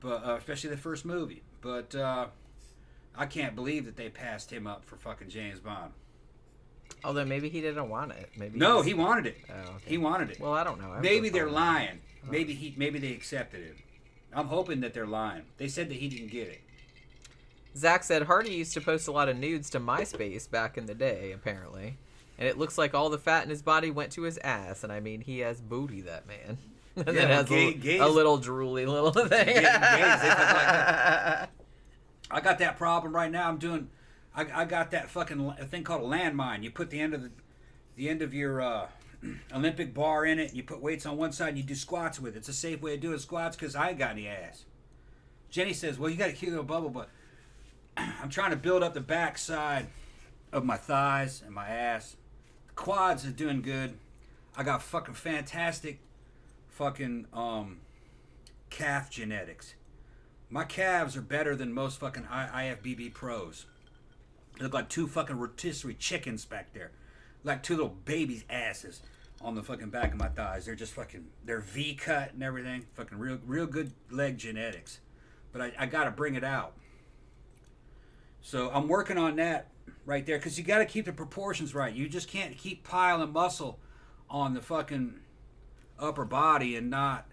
But especially the first movie. But I can't believe that they passed him up for fucking James Bond. Although maybe he didn't want it. Maybe he wanted it. Oh, okay. He wanted it. Well, I don't know. Maybe they're lying. Oh. Maybe they accepted it. I'm hoping that they're lying. They said that he didn't get it. Zach said Hardy used to post a lot of nudes to MySpace back in the day, apparently. And it looks like all the fat in his body went to his ass. And I mean, he has booty, that man. And yeah, it has a little drooly little thing. I got that problem right now. I got that fucking thing called a landmine. You put the end of your Olympic bar in it. And you put weights on one side and you do squats with it. It's a safe way of doing squats because I ain't got any ass. Jenny says, well, you got to keep a bubble, but I'm trying to build up the back side of my thighs and my ass. The quads are doing good. I got fucking fantastic fucking calf genetics. My calves are better than most fucking IFBB pros. They look like two fucking rotisserie chickens back there. Like two little babies' asses on the fucking back of my thighs. They're just fucking, they're V-cut and everything. Fucking real good leg genetics. But I gotta bring it out. So I'm working on that right there. Because you gotta keep the proportions right. You just can't keep piling muscle on the fucking upper body and not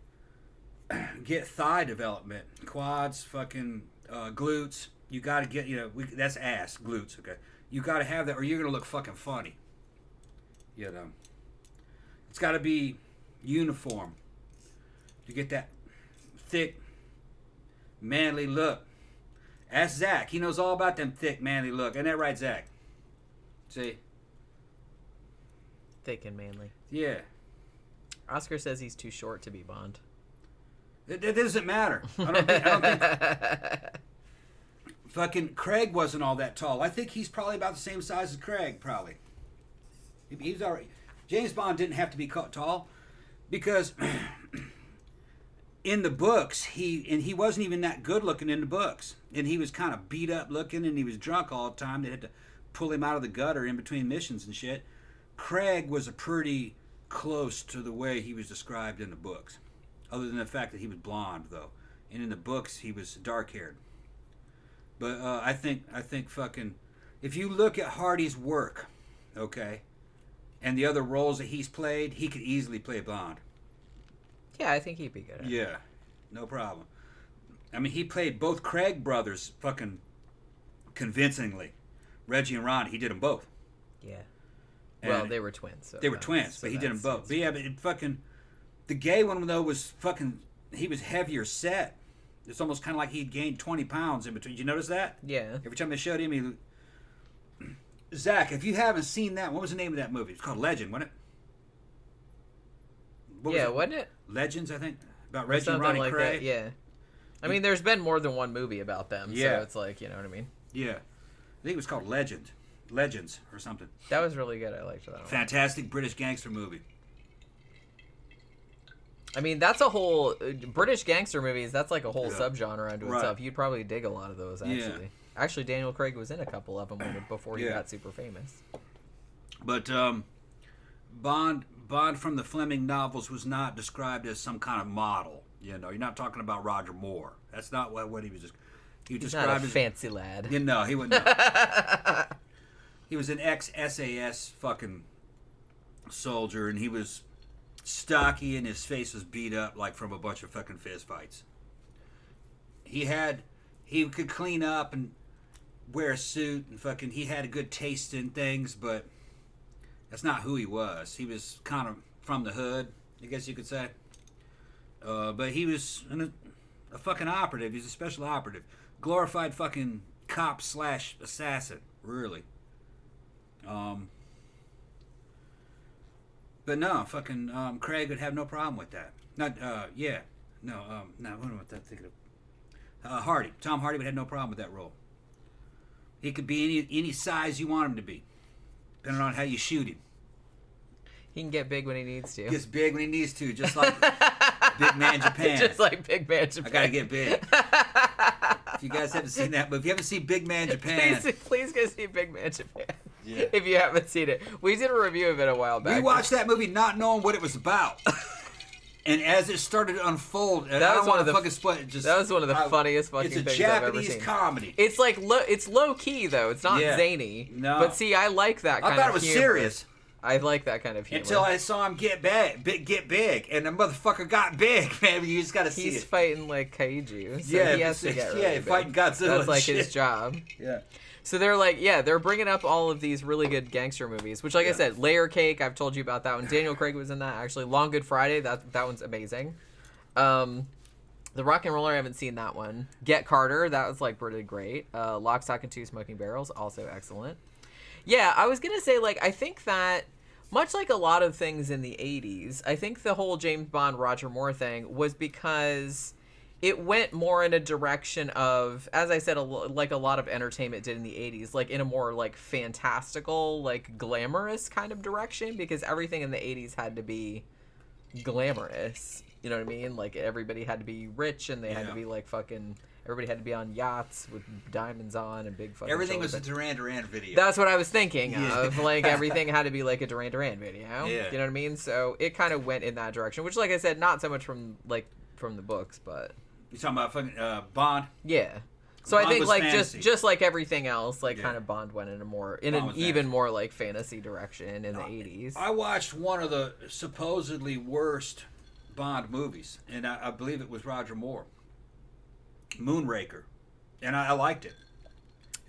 get thigh development. Quads, fucking glutes. You got to get, that's ass, glutes, okay? You got to have that or you're going to look fucking funny. You know? It's got to be uniform. You get that thick, manly look. Ask Zach. He knows all about them thick, manly look. Ain't that right, Zach? See? Thick and manly. Yeah. Oscar says he's too short to be Bond. It doesn't matter. I don't think fucking Craig wasn't all that tall. I think he's probably about the same size as Craig, probably. He's already. James Bond didn't have to be tall because in the books he wasn't even that good looking in the books, and he was kind of beat up looking, and he was drunk all the time. They had to pull him out of the gutter in between missions and shit. Craig was a pretty close to the way he was described in the books, other than the fact that he was blonde though, and in the books he was dark haired. But I think fucking, if you look at Hardy's work, okay, and the other roles that he's played, he could easily play Bond. Yeah, I think he'd be good at it. Yeah, no problem. I mean, he played both Craig brothers fucking convincingly. Reggie and Ron, he did them both. Yeah. And well, they were twins. So they were twins, but he did them both. But yeah, but it fucking, the gay one though was fucking, he was heavier set. It's almost kind of like he'd gained 20 pounds in between. Did you notice that? Yeah. Every time they showed him, he... Zach, if you haven't seen that, what was the name of that movie? It's called Legend, wasn't it? Wasn't it? Legends, I think. About Reggie and Ronnie Craig. That, yeah. I mean, there's been more than one movie about them, so it's like, you know what I mean? Yeah. I think it was called Legends or something. That was really good. I liked that one. Fantastic British gangster movie. I mean, that's a whole British gangster movies. That's like a whole subgenre unto itself. You'd probably dig a lot of those, actually. Yeah. Actually, Daniel Craig was in a couple of them before he got super famous. But Bond from the Fleming novels was not described as some kind of model. You know, you're not talking about Roger Moore. That's not what he was. He's not a fancy lad. You know, he wasn't. He was an ex-SAS fucking soldier, and he was stocky, and his face was beat up like from a bunch of fucking fist fights. He could clean up and wear a suit, and fucking, he had a good taste in things, but that's not who he was. He was kind of from the hood, I guess you could say. But he was a fucking operative. He's a special operative. Glorified fucking cop / assassin, really. But no, fucking Craig would have no problem with that. Not, yeah. No, what am I thinking of? Hardy. Tom Hardy would have no problem with that role. He could be any size you want him to be, depending on how you shoot him. He can get big when he needs to. Gets big when he needs to, just like Big Man Japan. Just like Big Man Japan. I gotta get big. If you guys haven't seen that, but if you haven't seen Big Man Japan, please go see Big Man Japan. Yeah. If you haven't seen it, we did a review of it a while back. We watched that movie not knowing what it was about, and as it started to unfold, and I don't want to fucking split. That was one of the funniest fucking things I've ever seen. It's a Japanese comedy. It's like it's low key though. It's not zany. No, but see, I like that kind of humor. I thought it was serious. I like that kind of humor. Until I saw him get big, and the motherfucker got big, man. You just gotta see it. He's fighting like kaiju, so he has to get really big. Fighting Godzilla. That's like his job. Yeah. So they're like, they're bringing up all of these really good gangster movies, which, like I said, Layer Cake, I've told you about that one. Daniel Craig was in that, actually. Long Good Friday, that one's amazing. The Rock and Roller, I haven't seen that one. Get Carter, that was, like, pretty great. Lock, Stock, and Two Smoking Barrels, also excellent. Yeah, I was going to say, like, I think that, much like a lot of things in the 80s, I think the whole James Bond, Roger Moore thing was because it went more in a direction of, as I said, like a lot of entertainment did in the 80s, like in a more like fantastical, like glamorous kind of direction, because everything in the 80s had to be glamorous. You know what I mean? Like everybody had to be rich, and they had to be like fucking, everybody had to be on yachts with diamonds on and big fucking everything shoulders. was a Duran Duran video. That's what I was thinking of. Like everything had to be like a Duran Duran video. Yeah. You know what I mean? So it kind of went in that direction, which, like I said, not so much from the books, but you talking about fucking Bond? Yeah. So Bond I think like fantasy. just like everything else, like kind of Bond went in an even more like fantasy direction in the 80s. I watched one of the supposedly worst Bond movies, and I believe it was Roger Moore, Moonraker, and I liked it.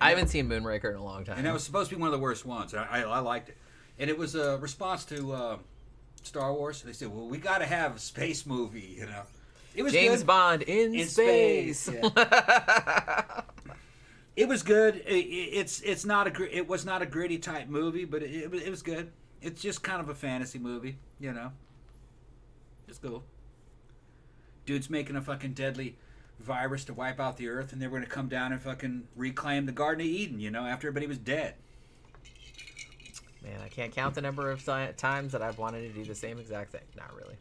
I haven't seen Moonraker in a long time, and that was supposed to be one of the worst ones. I liked it, and it was a response to Star Wars. They said, "Well, we got to have a space movie," you know. It was James good. Bond in space. Yeah. It was good. It's not it was not a gritty type movie, but it was good. It's just kind of a fantasy movie, you know. It's cool. Dude's making a fucking deadly virus to wipe out the Earth, and they were going to come down and fucking reclaim the Garden of Eden, you know, after everybody was dead. Man, I can't count the number of times that I've wanted to do the same exact thing. Not really.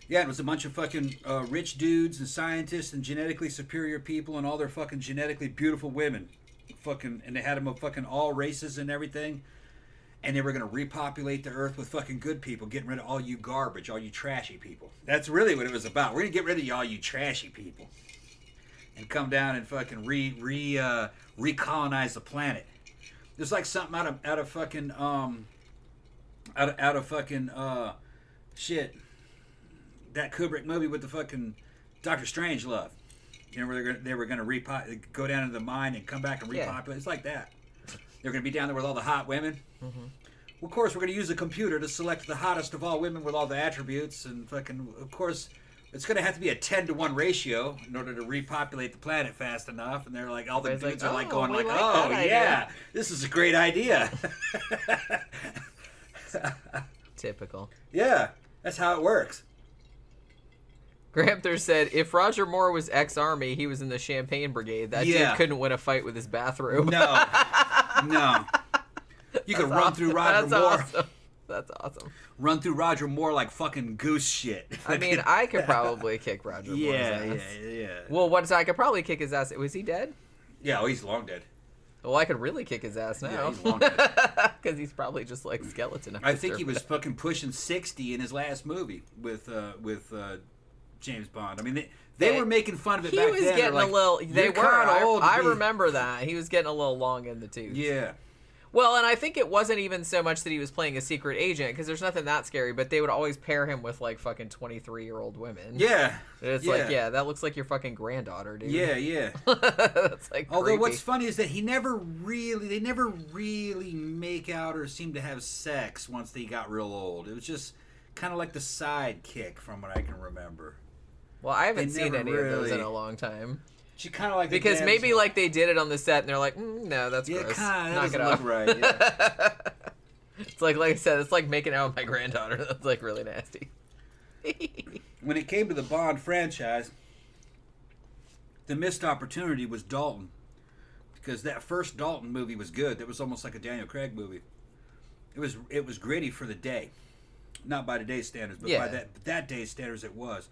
Yeah, it was a bunch of fucking rich dudes and scientists and genetically superior people and all their fucking genetically beautiful women. Fucking, and they had them of fucking all races and everything. And they were going to repopulate the Earth with fucking good people, getting rid of all you garbage, all you trashy people. That's really what it was about. We're going to get rid of all you trashy people. And come down and fucking recolonize the planet. There's like something out of fucking, shit. That Kubrick movie with the fucking Dr. Strangelove. You know, where they were going to go down into the mine and come back and repopulate. It's like that. They're going to be down there with all the hot women. Mm-hmm. Well, of course, we're going to use a computer to select the hottest of all women with all the attributes. And fucking, of course, it's going to have to be a 10-to-1 ratio in order to repopulate the planet fast enough. And they're like, all the dudes are like going like, oh, yeah, this is a great idea. Typical. Yeah, that's how it works. Gramthars said, if Roger Moore was ex-Army, he was in the Champagne Brigade. That dude couldn't win a fight with his bathroom. No. You could run through Roger Moore. Awesome. That's awesome. Run through Roger Moore like fucking goose shit. I mean, I could probably kick Roger Moore's ass. Yeah. Well, I could probably kick his ass. Was he dead? Yeah, he's long dead. Well, I could really kick his ass now. Yeah, he's long dead. Because he's probably just like skeleton. I think he was fucking pushing 60 in his last movie with James Bond. I mean, they were making fun of it back then. He was getting like, a little. They were. Old I remember that. He was getting a little long in the tooth. Yeah. Well, and I think it wasn't even so much that he was playing a secret agent, because there's nothing that scary, but they would always pair him with, like, fucking 23-year-old women. Yeah. And it's like, that looks like your fucking granddaughter, dude. Yeah. That's like Although creepy. what's funny is that they never really make out or seem to have sex once they got real old. It was just kind of like the sidekick from what I can remember. Well, I haven't seen any of those in a long time. She kind of like because maybe like they did it on the set and they're like, no, that's gross. Kinda, knock that it off. look right. Yeah. It's like I said, it's like making out with my granddaughter. That's like really nasty. When it came to the Bond franchise, the missed opportunity was Dalton, because that first Dalton movie was good. That was almost like a Daniel Craig movie. It was gritty for the day, not by today's standards, but by that day's standards it was.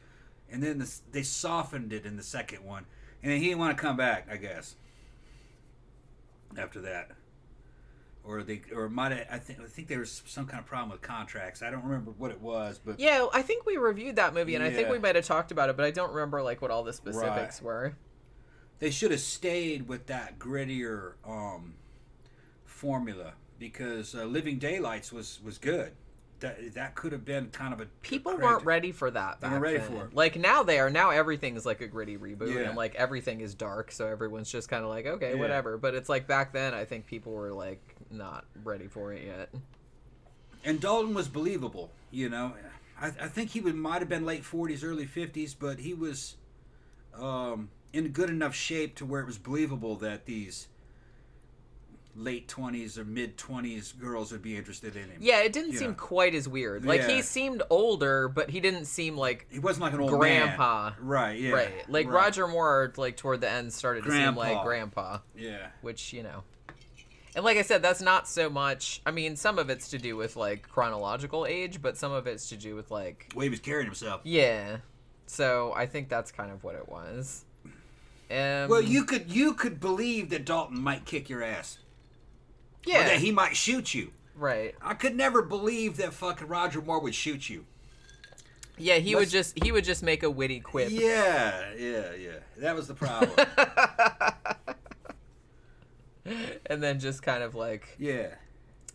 And then they softened it in the second one, and then he didn't want to come back, I guess. After that, I think there was some kind of problem with contracts. I don't remember what it was, but yeah, I think we reviewed that movie, and I think we might have talked about it, but I don't remember like what all the specifics were. They should have stayed with that grittier formula, because Living Daylights was good. That could have been kind of a people weren't ready for that. They weren't ready for it. Like now they are. Now everything is like a gritty reboot, and like everything is dark, so everyone's just kind of like, okay, whatever. But it's like back then, I think people were like not ready for it yet. And Dalton was believable, you know. I think he might have been late 40s, early 50s, but he was in good enough shape to where it was believable that these late 20s or mid 20s girls would be interested in him. Yeah, it didn't seem quite as weird. Like he seemed older, but he didn't seem like he wasn't like an old grandpa. Man. Right, yeah. Right. Like Roger Moore like toward the end started to seem like grandpa. Yeah. Which, you know. And like I said, that's not so much, I mean, some of it's to do with like chronological age, but some of it's to do with like the way he was carrying himself. Yeah. So, I think that's kind of what it was. Well, you could believe that Dalton might kick your ass. Yeah. Or that he might shoot you. Right. I could never believe that fucking Roger Moore would shoot you. Yeah, he would just make a witty quip. Yeah. That was the problem. And then just kind of like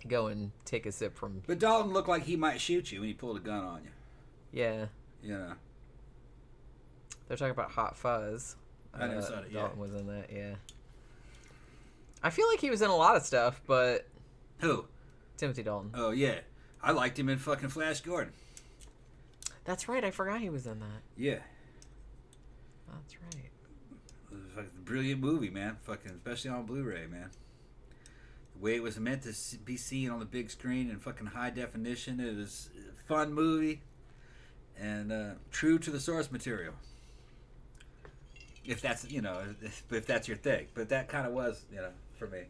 go and take a sip from. But Dalton looked like he might shoot you when he pulled a gun on you. Yeah. Yeah. They're talking about Hot Fuzz. I never saw it. Dalton was in that. Yeah. I feel like he was in a lot of stuff, but... Who? Timothy Dalton. Oh, yeah. I liked him in fucking Flash Gordon. That's right. I forgot he was in that. Yeah. That's right. It was a fucking brilliant movie, man. Fucking, especially on Blu-ray, man. The way it was meant to be seen on the big screen in fucking high definition. It was a fun movie. And true to the source material. If that's, you know, if that's your thing. But that kind of was, you know, for me.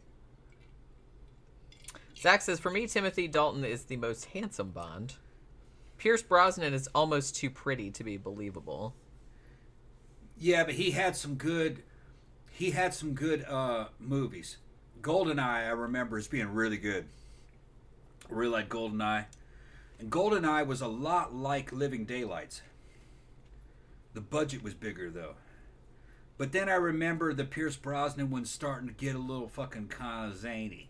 Zach says, for me, Timothy Dalton is the most handsome Bond. Pierce Brosnan is almost too pretty to be believable. Yeah, but he had some good movies. GoldenEye, I remember, as being really good. I really like GoldenEye. And GoldenEye was a lot like Living Daylights. The budget was bigger, though. But then I remember the Pierce Brosnan one starting to get a little fucking kind of zany.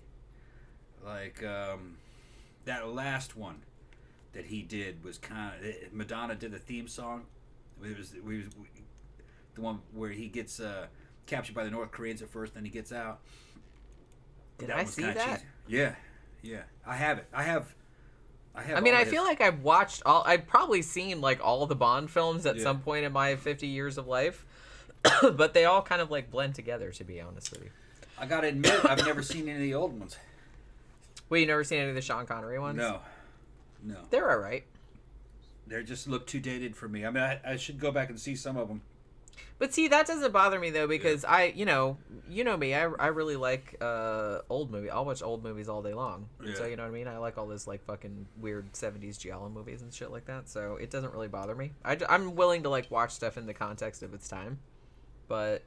Like, that last one that he did was kind of... Madonna did the theme song. It was the one where he gets captured by the North Koreans at first, then he gets out. Did I see that? Cheesy. Yeah. I have it. I mean, I feel like I've probably seen like all the Bond films at some point in my 50 years of life. But they all kind of like blend together, to be honest with you. I gotta admit, I've never seen any of the old ones. Wait, you never seen any of the Sean Connery ones? No. They're alright. They just look too dated for me. I mean, I should go back and see some of them. But see, that doesn't bother me though, because you know me, I really like old movies. I'll watch old movies all day long. Yeah. So you know what I mean? I like all those like fucking weird 70s Giallo movies and shit like that. So it doesn't really bother me. I'm willing to like watch stuff in the context of its time. But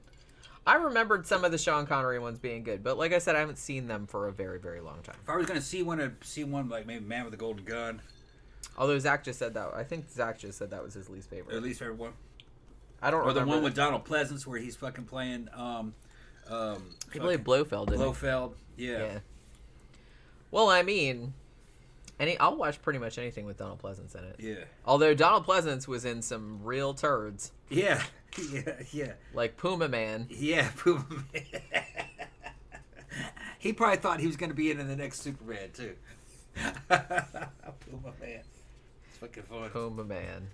I remembered some of the Sean Connery ones being good. But like I said, I haven't seen them for a very, very long time. If I was going to see one, I'd see one like maybe Man with the Golden Gun. Although Zach just said that. I think Zach just said that was his least favorite. Or least favorite one? I don't remember. Or the one with Donald Pleasance where he's fucking playing... he played Blofeld, didn't he? Blofeld, yeah. Well, I mean... I'll watch pretty much anything with Donald Pleasance in it. Yeah. Although Donald Pleasance was in some real turds. Yeah. Like Puma Man. Yeah, Puma Man. He probably thought he was going to be in the next Superman, too. Puma Man. It's fucking fun. Puma Man.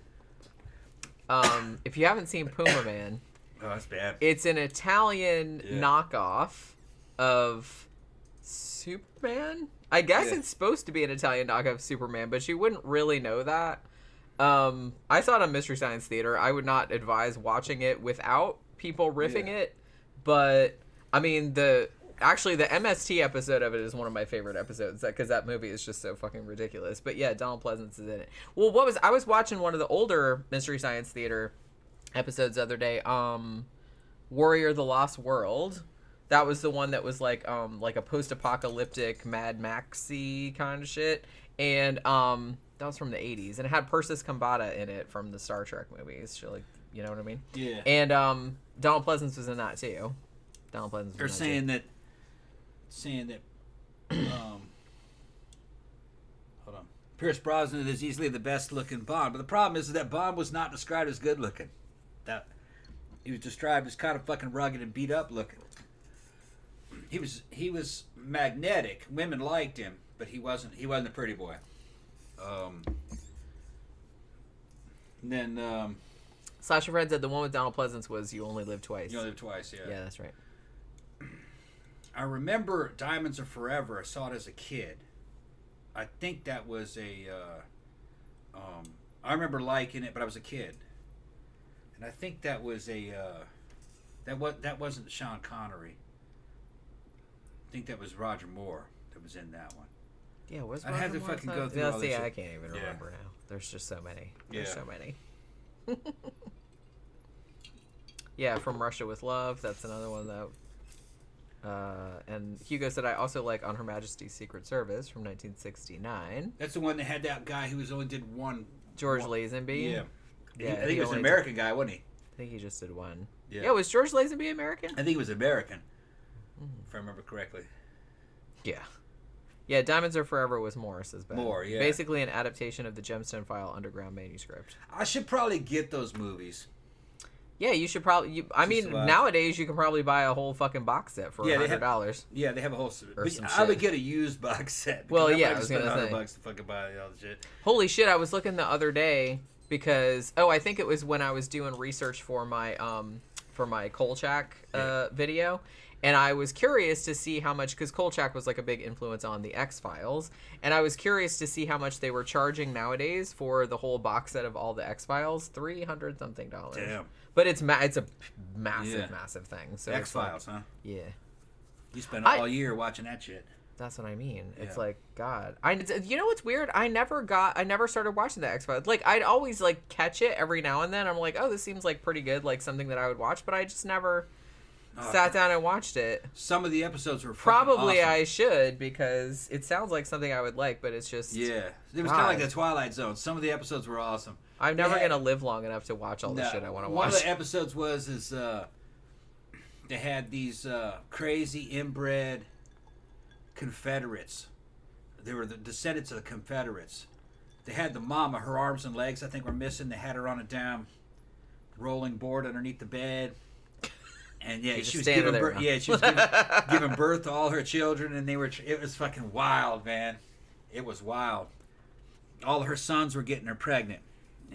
If you haven't seen Puma Man, Oh, that's bad. It's an Italian knockoff of Superman. I guess it's supposed to be an Italian knockoff of Superman, but you wouldn't really know that. I saw it on Mystery Science Theater. I would not advise watching it without people riffing it, but I mean the MST episode of it is one of my favorite episodes because that movie is just so fucking ridiculous. But yeah, Donald Pleasance is in it. Well, I was watching one of the older Mystery Science Theater episodes the other day. Warrior: The Lost World. That was the one that was like a post-apocalyptic Mad Maxy kind of shit, and that was from the 80s, and it had Persis Khambatta in it from the Star Trek movies. She, like, you know what I mean? Yeah. And Donald Pleasance was in that too. Donald Pleasance. They're saying that. Hold on. Pierce Brosnan is easily the best-looking Bond, but the problem is that Bond was not described as good-looking. That he was described as kind of fucking rugged and beat up looking. He was magnetic. Women liked him, but he wasn't a pretty boy. Sasha Fred said the one with Donald Pleasance was You Only Live Twice. You Only Live Twice, yeah. Yeah, that's right. I remember Diamonds Are Forever. I saw it as a kid. I think that was I remember liking it, but I was a kid. And I think that was that wasn't Sean Connery. I think that was Roger Moore that was in that one. Yeah, was I had to fucking go through all this shit. I can't even remember now. There's just so many. There's so many. Yeah, From Russia with Love. That's another one that. And Hugo said I also like On Her Majesty's Secret Service from 1969. That's the one that had that guy who only did one. George Lazenby. Yeah. I think he was an American guy, wasn't he? I think he just did one. Yeah. Was George Lazenby American? I think he was American, if I remember correctly. Yeah. Yeah, Diamonds Are Forever was Morris's band. Moore, yeah. Basically an adaptation of the Gemstone File underground manuscript. I should probably get those movies. Yeah, you should probably... nowadays you can probably buy a whole fucking box set for $100. Yeah, they have a whole... But I would get a used box set. Well, yeah, I was going to say. $100 to fucking buy all the shit. Holy shit, I was looking the other day because... I think it was when I was doing research for my Kolchak video. And I was curious to see how much, because Kolchak was like a big influence on the X-Files, and I was curious to see how much they were charging nowadays for the whole box set of all the X-Files, $300-something. Damn. But it's a massive thing. So X-Files, huh? Yeah. You spent all year watching that shit. That's what I mean. It's like, God. You know what's weird? I never started watching the X-Files. Like, I'd always, like, catch it every now and then. I'm like, oh, this seems like pretty good, like something that I would watch, but I just never... sat down and watched it. Some of the episodes were probably awesome. I should, because it sounds like something I would like, but it's just it was kind of like the Twilight Zone. Some of the episodes were awesome. I'm never gonna live long enough to watch all the shit I want to watch. One of the episodes was they had these crazy inbred Confederates. They were the descendants of the Confederates. They had the mama, her arms and legs I think were missing. They had her on a damn rolling board underneath the bed. And she was giving birth. Yeah, she was giving birth to all her children, and it was fucking wild, man. It was wild. All of her sons were getting her pregnant,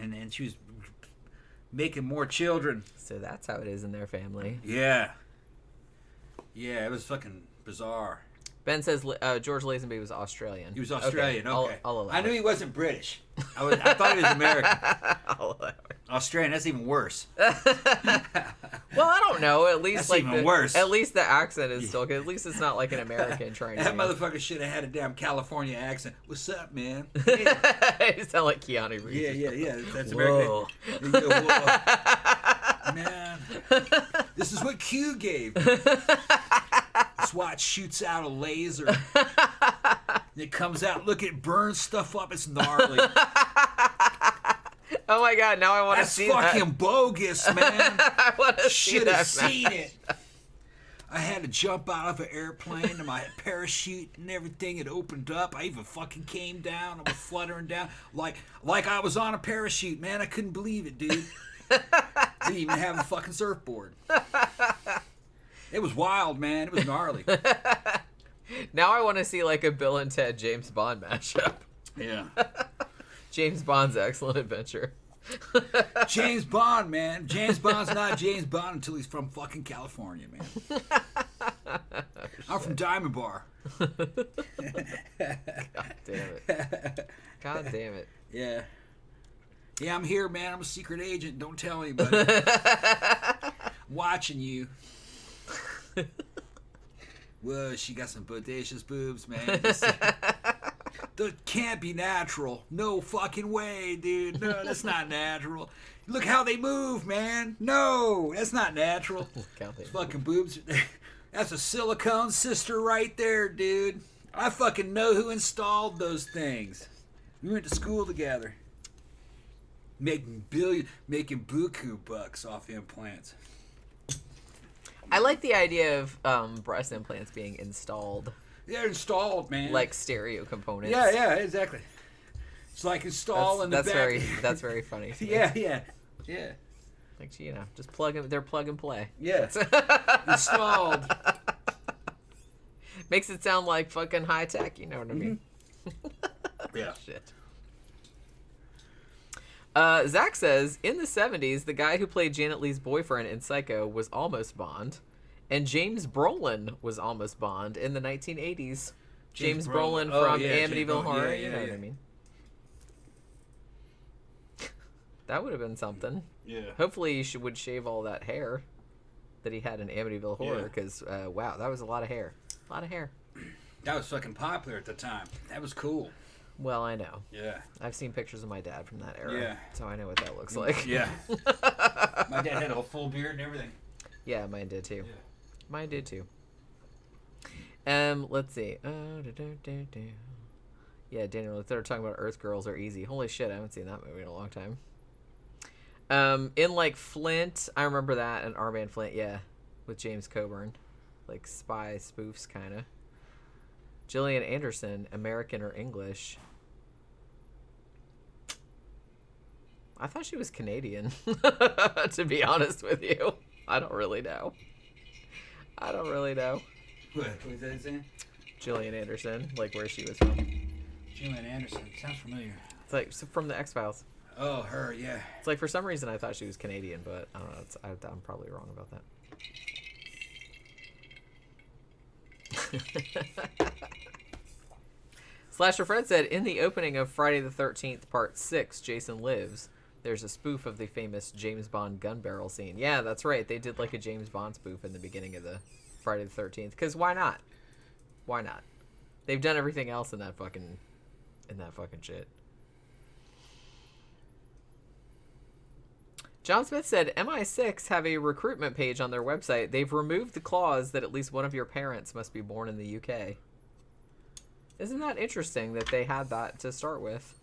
and she was making more children. So that's how it is in their family. Yeah, it was fucking bizarre. Ben says George Lazenby was Australian. He was Australian. Okay. I'll allow I knew he wasn't British. I thought he was American. I'll allow it. Australian. That's even worse. Well, I don't know. At least that's even worse. At least the accent is still good. At least it's not like an American trying to. That motherfucker should have had a damn California accent. What's up, man? Hey. You sound like Keanu Reeves. Yeah. That's Whoa. American. Whoa. Man, this is what Q gave me. That's why it shoots out a laser. It comes out. Look, it burns stuff up. It's gnarly. Oh my god! Now I want to see that. That's fucking bogus, man. I want to see that. Should have seen it. I had to jump out of an airplane, and my parachute and everything had opened up. I even fucking came down. I was fluttering down like I was on a parachute, man. I couldn't believe it, dude. Didn't even have a fucking surfboard. It was wild, man. It was gnarly. Now I want to see like a Bill and Ted James Bond mashup. Yeah. James Bond's Excellent Adventure. James Bond, man. James Bond's not James Bond until he's from fucking California, man. I'm from Diamond Bar. God damn it. God damn it. Yeah. Yeah, I'm here, man. I'm a secret agent. Don't tell anybody. Watching you. Whoa, she got some bodacious boobs, man. That can't be natural. No fucking way, dude. No, that's not natural. Look how they move, man. No, that's not natural. Those fucking boobs. That's a silicone sister right there, dude. I fucking know who installed those things. We went to school together. Making buku bucks off implants. I like the idea of breast implants being installed. They're installed, man. Like stereo components. Yeah, exactly. It's like install in the back. That's very funny. Yeah. Like, just plug in. They're plug and play. Yeah. Installed. Makes it sound like fucking high tech. You know what I mean? Yeah. Shit. Zach says, in the 70s, the guy who played Janet Leigh's boyfriend in Psycho was almost Bond, and James Brolin was almost Bond in the 1980s. James Brolin from Amityville Horror, you know what I mean? That would have been something. Yeah. Hopefully he would shave all that hair that he had in Amityville Horror, because, wow, that was a lot of hair. A lot of hair. That was fucking popular at the time. That was cool. Well, I know. Yeah. I've seen pictures of my dad from that era. Yeah. So I know what that looks like. Yeah. My dad had a full beard and everything. Yeah, mine did too. Yeah. Mine did too. Let's see. Yeah, Daniel, they're talking about Earth Girls Are Easy. Holy shit, I haven't seen that movie in a long time. In like Flint, I remember that, and Armband Flint, yeah, with James Coburn. Like spy spoofs, kind of. Gillian Anderson, American or English? I thought she was Canadian, to be honest with you. I don't really know. What was that saying? Gillian Anderson, like where she was from. Gillian Anderson. Sounds familiar. It's like from the X-Files. Oh, her, yeah. It's like for some reason I thought she was Canadian, but I don't know. I'm probably wrong about that. Slasher Fred said, in the opening of Friday the 13th, Part 6, Jason Lives, there's a spoof of the famous James Bond gun barrel scene. Yeah, that's right. They did like a James Bond spoof in the beginning of the Friday the 13th. Because why not? Why not? They've done everything else in that fucking shit. John Smith said, MI6 have a recruitment page on their website. They've removed the clause that at least one of your parents must be born in the UK. Isn't that interesting that they had that to start with?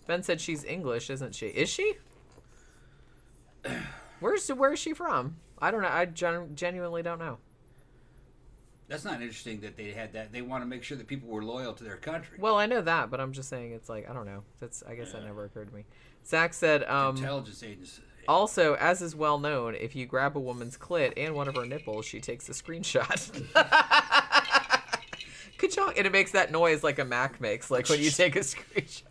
Ben said she's English, isn't she? Is she? Where is she from? I don't know. I genuinely don't know. That's not interesting that they had that. They want to make sure that people were loyal to their country. Well, I know that, but I'm just saying it's like, I don't know. I guess that never occurred to me. Zach said, intelligence agency. Also, as is well known, if you grab a woman's clit and one of her nipples, she takes a screenshot. Ka-chong! And it makes that noise like a Mac makes, like when you take a screenshot.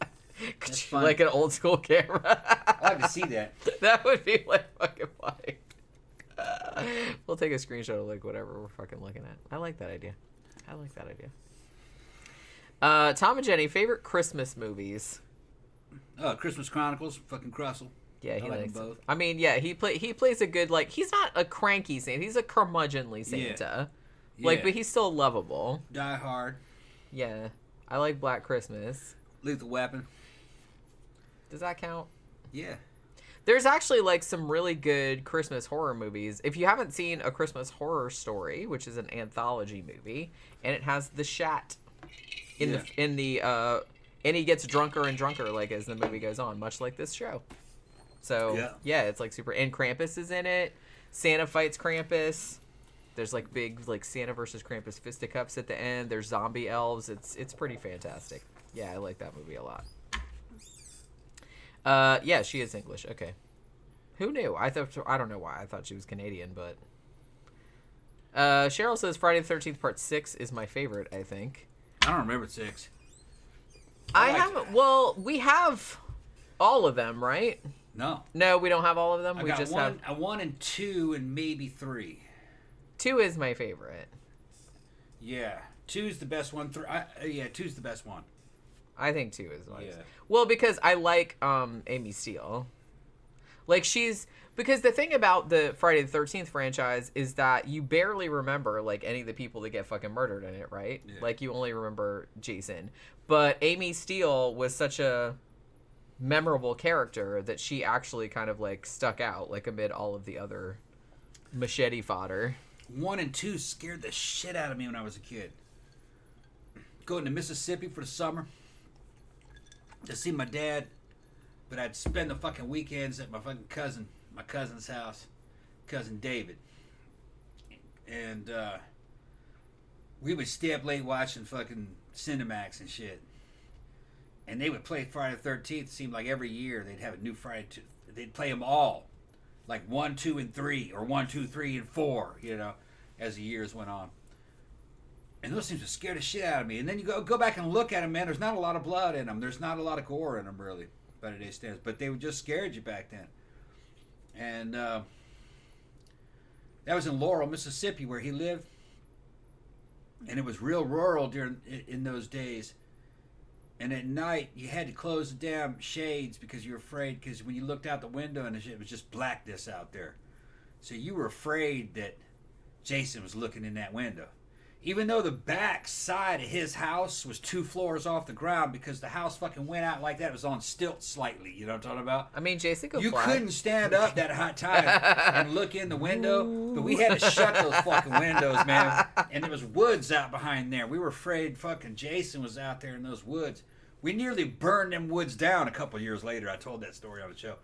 Like an old school camera. I'd like to see that. That would be like fucking funny. We'll take a screenshot of like whatever we're fucking looking at. I like that idea. Tom and Jenny, favorite Christmas movies? Christmas Chronicles, fucking Crussell. Yeah, he likes them both. I mean, yeah, he plays a good, like, he's not a cranky Santa. He's a curmudgeonly Santa. Yeah. Like, but he's still lovable. Die Hard. Yeah. I like Black Christmas. Lethal Weapon. Does that count? Yeah. There's actually, like, some really good Christmas horror movies. If you haven't seen A Christmas Horror Story, which is an anthology movie, and it has the Shat and he gets drunker and drunker, like, as the movie goes on, much like this show. So, yeah, it's, like, super... And Krampus is in it. Santa fights Krampus. There's, like, big, like, Santa versus Krampus fisticuffs at the end. There's zombie elves. It's pretty fantastic. Yeah, I like that movie a lot. Yeah, she is English. Okay. Who knew? I don't know why. I thought she was Canadian, but... Cheryl says Friday the 13th Part 6 is my favorite, I think. I don't remember 6. I haven't... Well, we have... all of them, right? No, we don't have all of them. We got just one, have a 1 and 2 and maybe 3. 2 is my favorite. Yeah, 2's the best one. 2's the best one. I think 2 is nice. Yeah. Well, because I like Amy Steele. Like because the thing about the Friday the 13th franchise is that you barely remember like any of the people that get fucking murdered in it, right? Yeah. Like you only remember Jason. But Amy Steele was such a memorable character that she actually kind of like stuck out like amid all of the other machete fodder. 1 and 2 scared the shit out of me when I was a kid. Going to Mississippi for the summer to see my dad, but I'd spend the fucking weekends at my cousin's house, cousin David, and we would stay up late watching fucking Cinemax and shit. And they would play Friday the 13th. Seemed like every year they'd have a new Friday. They'd play them all, like 1, 2, and 3, or 1, 2, 3, and 4. You know, as the years went on. And those things would scare the shit out of me. And then you go back and look at them, man. There's not a lot of blood in them. There's not a lot of gore in them, really, by today's standards. But they would just scared you back then. And that was in Laurel, Mississippi, where he lived. And it was real rural in those days. And at night, you had to close the damn shades because you were afraid. Because when you looked out the window, and it was just blackness out there. So you were afraid that Jason was looking in that window. Even though the back side of his house was 2 floors off the ground because the house fucking went out like that. It was on stilts slightly. You know what I'm talking about? I mean, Jason could You fly. couldn't stand up that hot time and look in the window. But we had to shut those fucking windows, man. And there was woods out behind there. We were afraid fucking Jason was out there in those woods. We nearly burned them woods down a couple years later. I told that story on the show.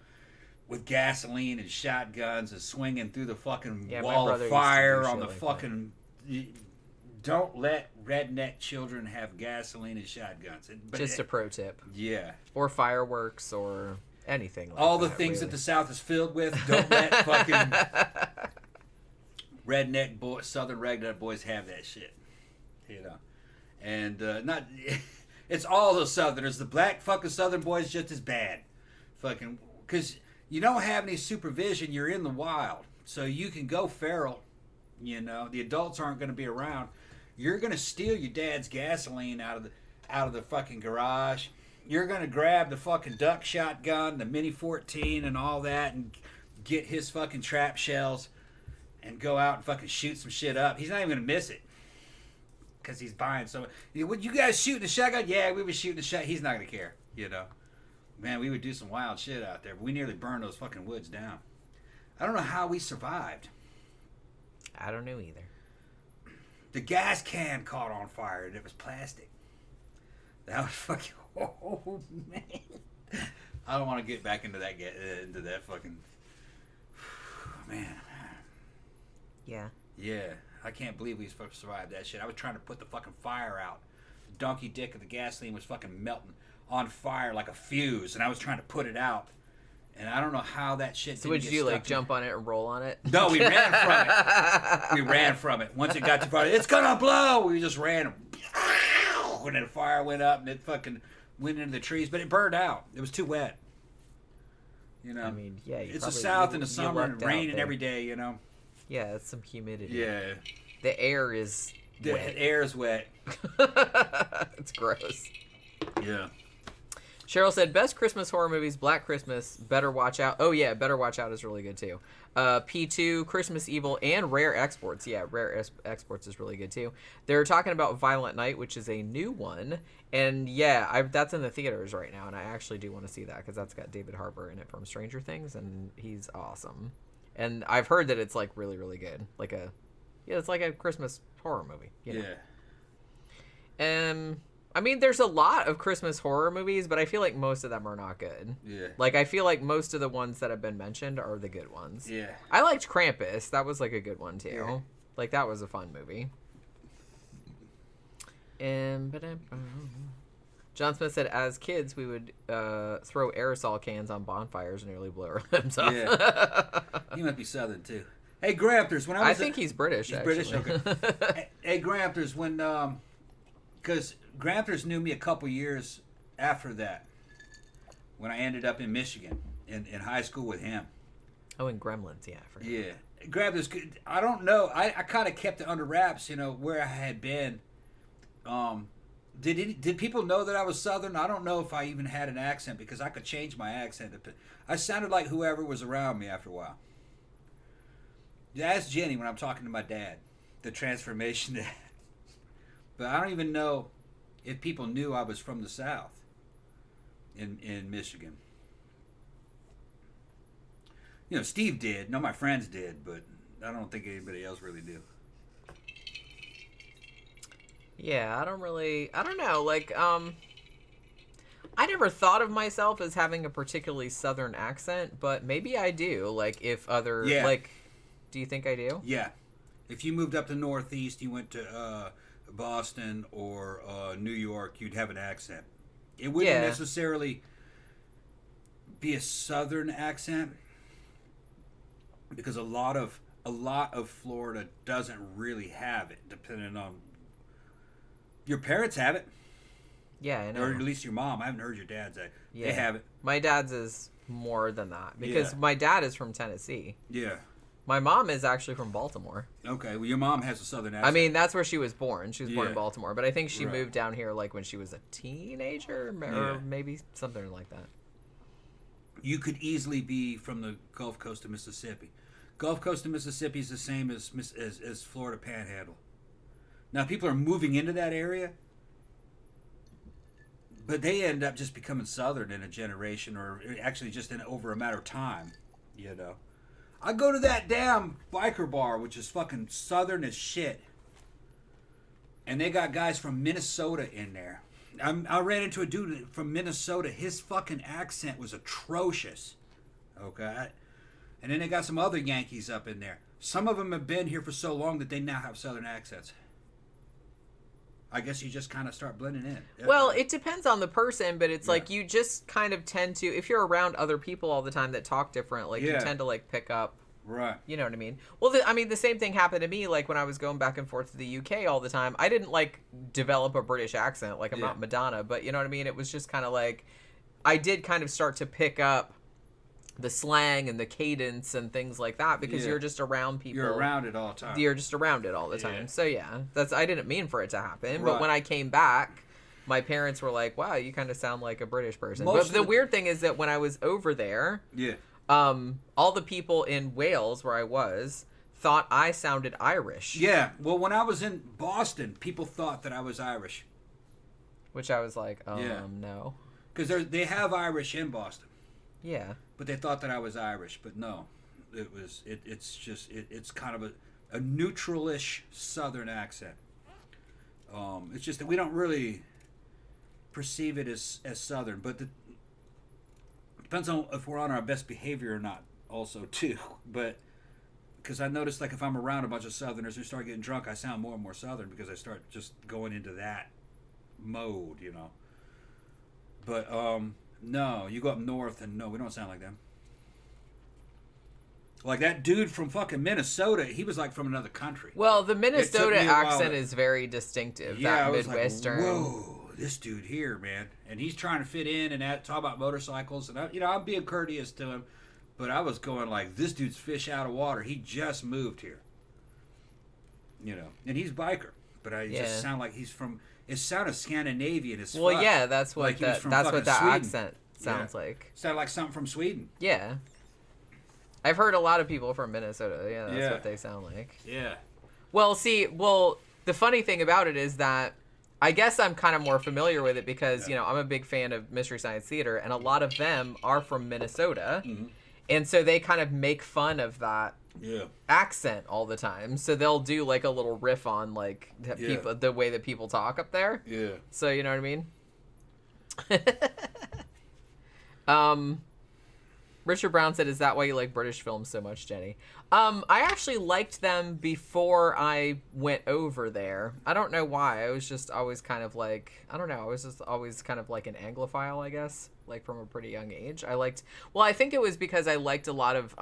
With gasoline and shotguns and swinging through the fucking wall of fire on the fucking... Don't let redneck children have gasoline and shotguns. Just a pro tip. Yeah. Or fireworks or anything like all that. The things really. that the South is filled with. Don't let fucking redneck boys, Southern redneck boys have that shit. You know. And not... It's all those Southerners. The black fucking Southern boys just as bad. Fucking... Because you don't have any supervision. You're in the wild. So you can go feral. You know. The adults aren't going to be around. You're gonna steal your dad's gasoline out of the fucking garage. You're gonna grab the fucking duck shotgun, the Mini 14, and all that, and get his fucking trap shells, and go out and fucking shoot some shit up. He's not even gonna miss it, cause he's buying so. Would you guys shooting the shotgun? Yeah, we were shooting the shot. He's not gonna care, you know. Man, we would do some wild shit out there, but we nearly burned those fucking woods down. I don't know how we survived. I don't know either. The gas can caught on fire, and it was plastic. That was fucking... Oh, man. I don't want to get back into that fucking... Man. Yeah. Yeah. I can't believe we survived that shit. I was trying to put the fucking fire out. The donkey dick of the gasoline was fucking melting on fire like a fuse, and I was trying to put it out. And I don't know how that shit So would you like jump on it and roll on it? No, we ran from it. We ran from it. Once it got too far, it's gonna blow. We just ran. When the fire went up and it fucking went into the trees, but it burned out. It was too wet. You know. I mean, yeah. It's the South in the summer and raining every day. You know. Yeah, it's some humidity. Yeah. The air is wet. The air is wet. It's gross. Yeah. Cheryl said, best Christmas horror movies, Black Christmas, Better Watch Out. Oh, yeah, Better Watch Out is really good, too. P2, Christmas Evil, and Rare Exports. Yeah, Rare Exports is really good, too. They're talking about Violent Night, which is a new one. And, yeah, that's in the theaters right now, and I actually do want to see that, because that's got David Harbour in it from Stranger Things, and he's awesome. And I've heard that it's, like, really, really good. It's like a Christmas horror movie. You know? Yeah. I mean, there's a lot of Christmas horror movies, but I feel like most of them are not good. Yeah. Like, I feel like most of the ones that have been mentioned are the good ones. Yeah. I liked Krampus. That was, like, a good one, too. Yeah. Like, that was a fun movie. John Smith said, as kids, we would throw aerosol cans on bonfires and nearly blow our limbs off. Yeah. He might be Southern, too. Hey, Gramthars, when I think he's British, He's actually. British? Okay. Hey, Gramthars, when... Because Gramthars knew me a couple years after that. when I ended up in Michigan in high school with him. Oh, and Gremlins, yeah. I forgot. Yeah. Grabbed this. I don't know. I kind of kept it under wraps, where I had been. Did people know that I was Southern? I don't know if I even had an accent because I could change my accent. I sounded like whoever was around me after a while. Ask Jenny when I'm talking to my dad, the transformation that. But I don't even know if people knew I was from the South in Michigan. Steve did. No, my friends did, but I don't think anybody else really did. Yeah, I don't know. Like, I never thought of myself as having a particularly Southern accent, but maybe I do. Like, if other, do you think I do? Yeah. If you moved up to Northeast, you went to Boston or New York, you'd have an accent. It wouldn't necessarily be a Southern accent because a lot of Florida doesn't really have it, depending on your parents have it. Yeah, I know. Or at least your mom. I haven't heard your dad's. They have it. My dad's is more than that because my dad is from Tennessee. Yeah. My mom is actually from Baltimore. Okay, well, your mom has a Southern accent. I mean, that's where she was born. She was born in Baltimore, but I think she moved down here like when she was a teenager, or maybe something like that. You could easily be from the Gulf Coast of Mississippi. Gulf Coast of Mississippi is the same as Florida Panhandle. Now, people are moving into that area, but they end up just becoming Southern in a generation, or actually just over a matter of time, I go to that damn biker bar, which is fucking Southern as shit. And they got guys from Minnesota in there. I ran into a dude from Minnesota. His fucking accent was atrocious. Okay? And then they got some other Yankees up in there. Some of them have been here for so long that they now have Southern accents. I guess you just kind of start blending in. Well, it depends on the person, but it's like you just kind of tend to, if you're around other people all the time that talk different, like you tend to like pick up. Right. You know what I mean? Well, the same thing happened to me, like when I was going back and forth to the UK all the time. I didn't like develop a British accent, like I'm not Madonna, but you know what I mean? It was just kind of like, I did kind of start to pick up the slang and the cadence and things like that because you're just around people. You're around it all the time. You're just around it all the time. So I didn't mean for it to happen, but when I came back, my parents were like, "Wow, you kind of sound like a British person." But the weird thing is that when I was over there, all the people in Wales where I was thought I sounded Irish. Yeah. Well, when I was in Boston, people thought that I was Irish. Which I was like, no. Because they have Irish in Boston. Yeah. But they thought that I was Irish, but no. It's kind of a neutral-ish Southern accent. It's just that we don't really perceive it as Southern, but depends on if we're on our best behavior or not also too. But because I noticed, like, if I'm around a bunch of Southerners who start getting drunk, I sound more and more Southern because I start just going into that mode, But no, you go up north and no, we don't sound like them. Like that dude from fucking Minnesota, he was like from another country. Well, the Minnesota accent is very distinctive. Yeah, that I was Midwestern. Like, whoa, this dude here, man, and he's trying to fit in and talk about motorcycles, and I'm being courteous to him, but I was going like, this dude's fish out of water. He just moved here, and he's biker, but I just sound like he's from. It sounded Scandinavian as fuck. Well, yeah, that's what like that's what that Sweden. accent sounds like. Sounded like something from Sweden. Yeah. I've heard a lot of people from Minnesota. Yeah, that's what they sound like. Yeah. Well, the funny thing about it is that I guess I'm kind of more familiar with it because, I'm a big fan of Mystery Science Theater, and a lot of them are from Minnesota. Mm-hmm. And so they kind of make fun of that accent all the time. So they'll do like a little riff on like people, the way that people talk up there. Yeah. So you know what I mean? Richard Brown said, "Is that why you like British films so much, Jenny?" I actually liked them before I went over there. I don't know why. I was just always kind of like, I don't know. I was just always kind of like an Anglophile, I guess, like from a pretty young age. I think it was because I liked a lot of,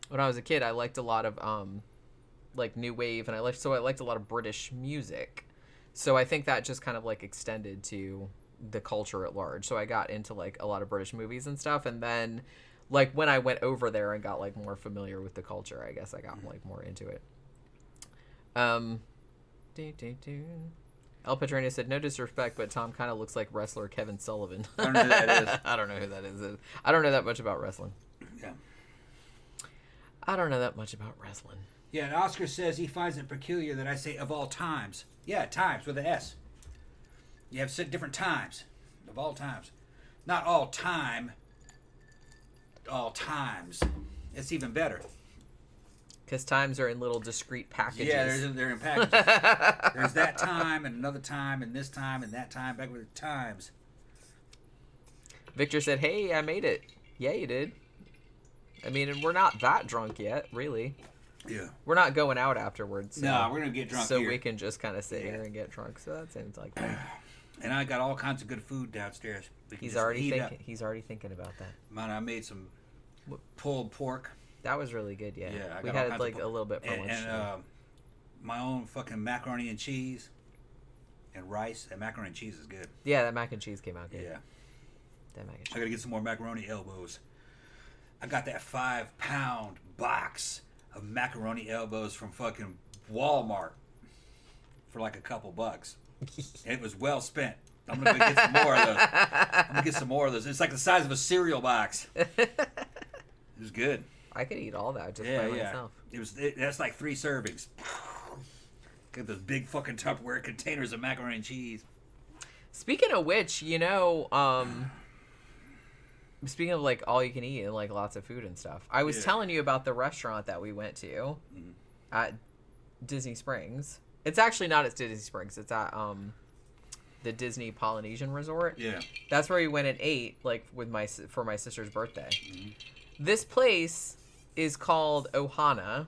when I was a kid, I liked a lot of, like new wave, and I liked a lot of British music. So I think that just kind of like extended to the culture at large. So I got into like a lot of British movies and stuff, and then like when I went over there and got like more familiar with the culture, I guess I got like more into it. El Patrino said, no disrespect, but Tom kind of looks like wrestler Kevin Sullivan. I don't know who that is. I don't know who that is. I don't know that much about wrestling. Yeah. I don't know that much about wrestling. Yeah, and Oscar says he finds it peculiar that I say of all times. Yeah, times with an S. You have said different times. Of all times. Not all time. All times. It's even better. Because times are in little discrete packages. Yeah, they're in packages. There's that time and another time and this time and that time. Back with the times. Victor said, hey, I made it. Yeah, you did. I mean, and we're not that drunk yet, really. Yeah. We're not going out afterwards. So, no, we're going to get drunk so here. we can just kind of sit here and get drunk. So that seems like fun. And I got all kinds of good food downstairs. He's already thinking about that. Man, I made some pulled pork. That was really good, yeah. Yeah, we had like a little bit for lunch. And my own fucking macaroni and cheese and rice. And macaroni and cheese is good. Yeah, that mac and cheese came out good. Yeah. That mac and cheese. I gotta get some more macaroni elbows. I got that 5-pound box of macaroni elbows from fucking Walmart for like a couple bucks. It was well spent. I'm gonna go get some more of those. I'm gonna get some more of those. It's like the size of a cereal box. It was good. I could eat all that just by myself. That's like 3 servings. Get those big fucking Tupperware containers of macaroni and cheese. Speaking of which, you know, speaking of like all you can eat and like lots of food and stuff, I was telling you about the restaurant that we went to at Disney Springs. It's actually not at Disney Springs. It's at the Disney Polynesian Resort. Yeah. That's where we went and ate like for my sister's birthday. Mm-hmm. This place is called Ohana,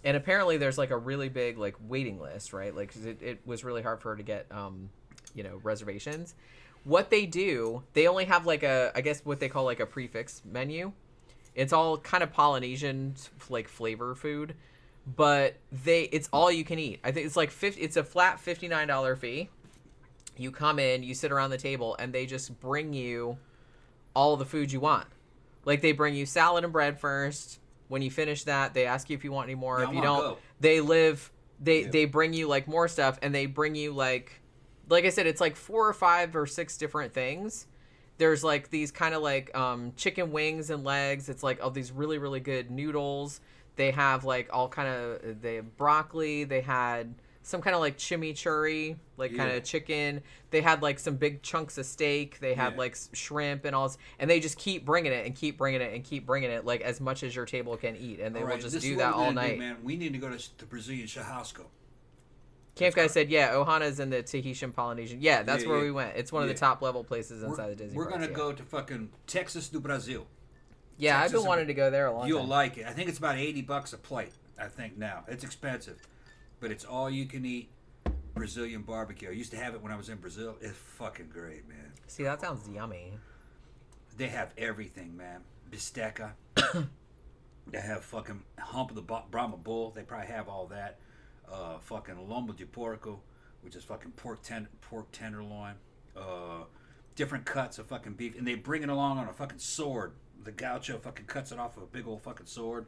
and apparently there's like a really big like waiting list, right? Like 'cause it was really hard for her to get reservations. What they do, they only have like I guess what they call like a prefix menu. It's all kind of Polynesian like flavor food, but it's all you can eat. I think it's like it's a flat $59 fee. You come in, you sit around the table, and they just bring you all the food you want. Like they bring you salad and bread first. When you finish that, they ask you if you want any more. Yeah, if you don't, they bring you like more stuff, and they bring you like I said, it's like 4 or 5 or 6 different things. There's like these kind of like chicken wings and legs. It's like all these really, really good noodles. They have like all kind of they have broccoli. They had some kind of like chimichurri, like kind of chicken. They had like some big chunks of steak. They had like shrimp and all this, and they just keep bringing it and keep bringing it and keep bringing it, like as much as your table can eat, and they will just do that all night. Man, we need to go to the Brazilian churrasco. Camp guy said, yeah, Ohana's in the Tahitian Polynesian. Yeah, that's where we went. It's one of the top level places inside the Disney We're parks, going to go to fucking Texas do Brazil. Yeah, Texas, I've been wanting to go there a long time. You'll like it. I think it's about $80 a plate, I think now. It's expensive. But it's all you can eat Brazilian barbecue. I used to have it when I was in Brazil. It's fucking great, man. See, that sounds yummy. They have everything, man. Bisteca. They have fucking hump of the Brahma bull. They probably have all that. Fucking lombo de porco, which is fucking pork tenderloin. Different cuts of fucking beef. And they bring it along on a fucking sword. The gaucho fucking cuts it off with a big old fucking sword.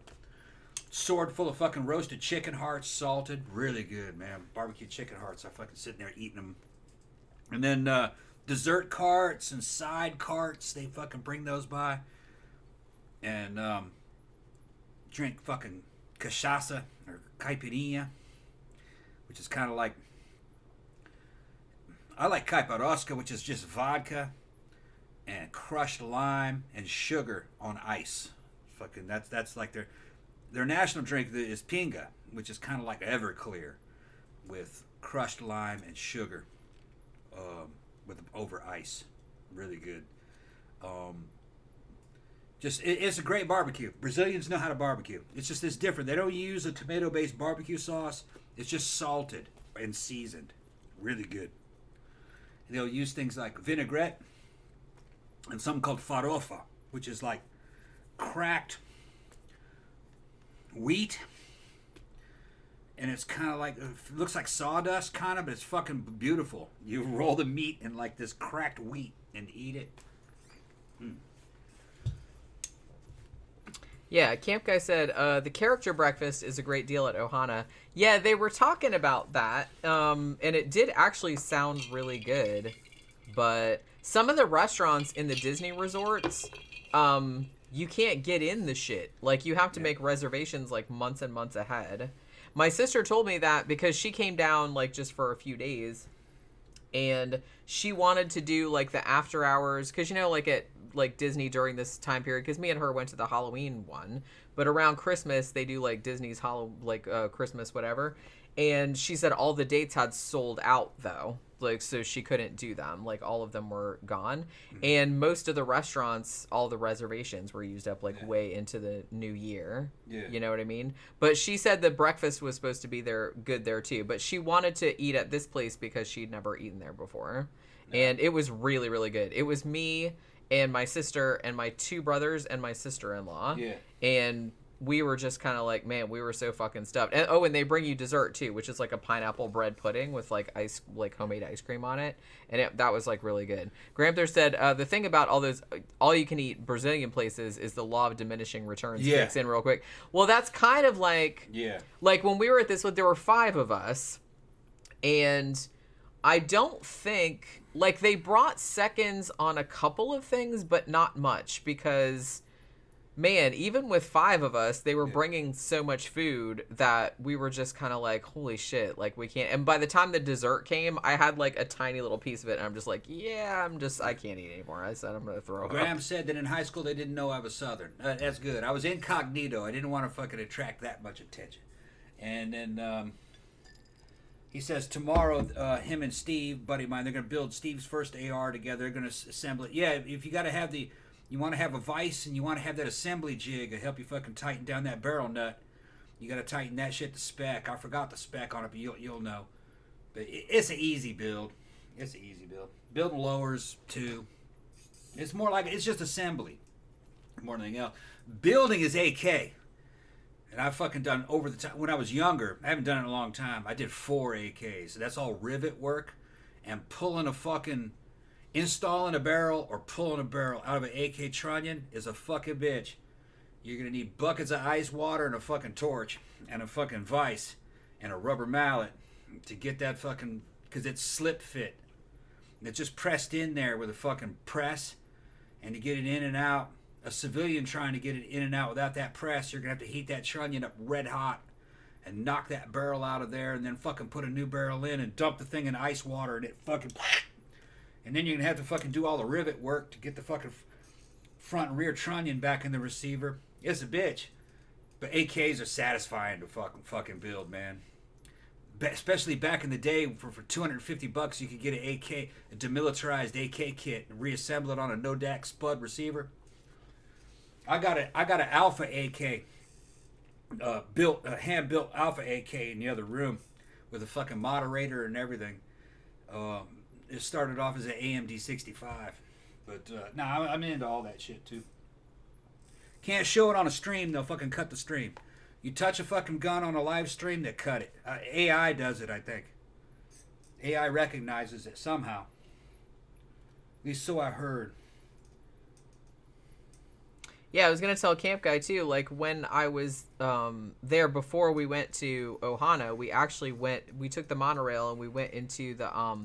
Sword full of fucking roasted chicken hearts, salted. Really good, man. Barbecue chicken hearts. I fucking sitting there eating them. And then dessert carts and side carts. They fucking bring those by. And drink fucking cachaça or caipirinha, which is kind of like, I like caipiroska, which is just vodka and crushed lime and sugar on ice. Fucking that's like their national drink is pinga, which is kind of like Everclear with crushed lime and sugar with over ice. Really good. It's a great barbecue. Brazilians know how to barbecue. It's just it's different. They don't use a tomato-based barbecue sauce. It's just salted and seasoned. Really good. They'll use things like vinaigrette and something called farofa, which is like cracked wheat and it's kind of like, it looks like sawdust, kind of, but it's fucking beautiful. You roll the meat in like this cracked wheat and eat it. Yeah, Camp Guy said, the character breakfast is a great deal at Ohana. Yeah, they were talking about that, and it did actually sound really good. But some of the restaurants in the Disney resorts, you can't get in the shit. Like, you have to make reservations, like, months and months ahead. My sister told me that because she came down, like, just for a few days, and she wanted to do, like, the after hours, because, you know, like, at like Disney during this time period, because me and her went to the Halloween one, but around Christmas they do like Disney's Christmas whatever, and she said all the dates had sold out though, like, so she couldn't do them, like all of them were gone. And most of the restaurants, all the reservations were used up like way into the new year. You know what I mean? But she said the breakfast was supposed to be good there too, but she wanted to eat at this place because she'd never eaten there before. And it was really, really good. It was me and my sister and my two brothers and my sister-in-law. And we were just kind of like, man, we were so fucking stuffed. And and they bring you dessert too, which is like a pineapple bread pudding with like homemade ice cream on it. And that was like really good. Gramthars said, the thing about all those all you can eat Brazilian places is the law of diminishing returns kicks in real quick. Well, that's kind of like, like when we were at this one, there were 5 of us, and I don't think, like, they brought seconds on a couple of things, but not much, because, man, even with 5 of us, they were bringing so much food that we were just kind of like, holy shit, like, we can't. And by the time the dessert came, I had, like, a tiny little piece of it, and I'm just like, I can't eat anymore. I said, I'm going to throw up. Graham said that in high school they didn't know I was Southern. That's good. I was incognito. I didn't want to fucking attract that much attention. And then, he says tomorrow, him and Steve, buddy of mine, they're going to build Steve's first AR together. They're going to assemble it. Yeah, if you got to have you want to have a vise and you want to have that assembly jig to help you fucking tighten down that barrel nut, you got to tighten that shit to spec. I forgot the spec on it, but you'll know. But it's an easy build. Building lowers, too. It's more like, it's just assembly more than anything else. Building is AK. And I've fucking done over the time. When I was younger, I haven't done it in a long time, I did 4 AKs. So that's all rivet work. And installing a barrel or pulling a barrel out of an AK trunnion is a fucking bitch. You're going to need buckets of ice water and a fucking torch and a fucking vise and a rubber mallet to get that fucking, because it's slip fit. And it's just pressed in there with a fucking press, and to get it in and out. A civilian trying to get it in and out without that press, you're going to have to heat that trunnion up red hot and knock that barrel out of there, and then fucking put a new barrel in and dump the thing in ice water, and it fucking... And then you're going to have to fucking do all the rivet work to get the fucking front and rear trunnion back in the receiver. It's a bitch. But AKs are satisfying to fucking build, man. Especially back in the day, for $250 you could get an AK, a demilitarized AK kit, and reassemble it on a no-DAC spud receiver. I got an Alpha AK, hand-built Alpha AK in the other room with a fucking moderator and everything. It started off as an AMD 65, but I'm into all that shit too. Can't show it on a stream; they'll fucking cut the stream. You touch a fucking gun on a live stream, they cut it. AI does it, I think. AI recognizes it somehow. At least so I heard. Yeah, I was gonna tell Camp Guy too. Like, when I was there before we went to Ohana, we took the monorail and we went into the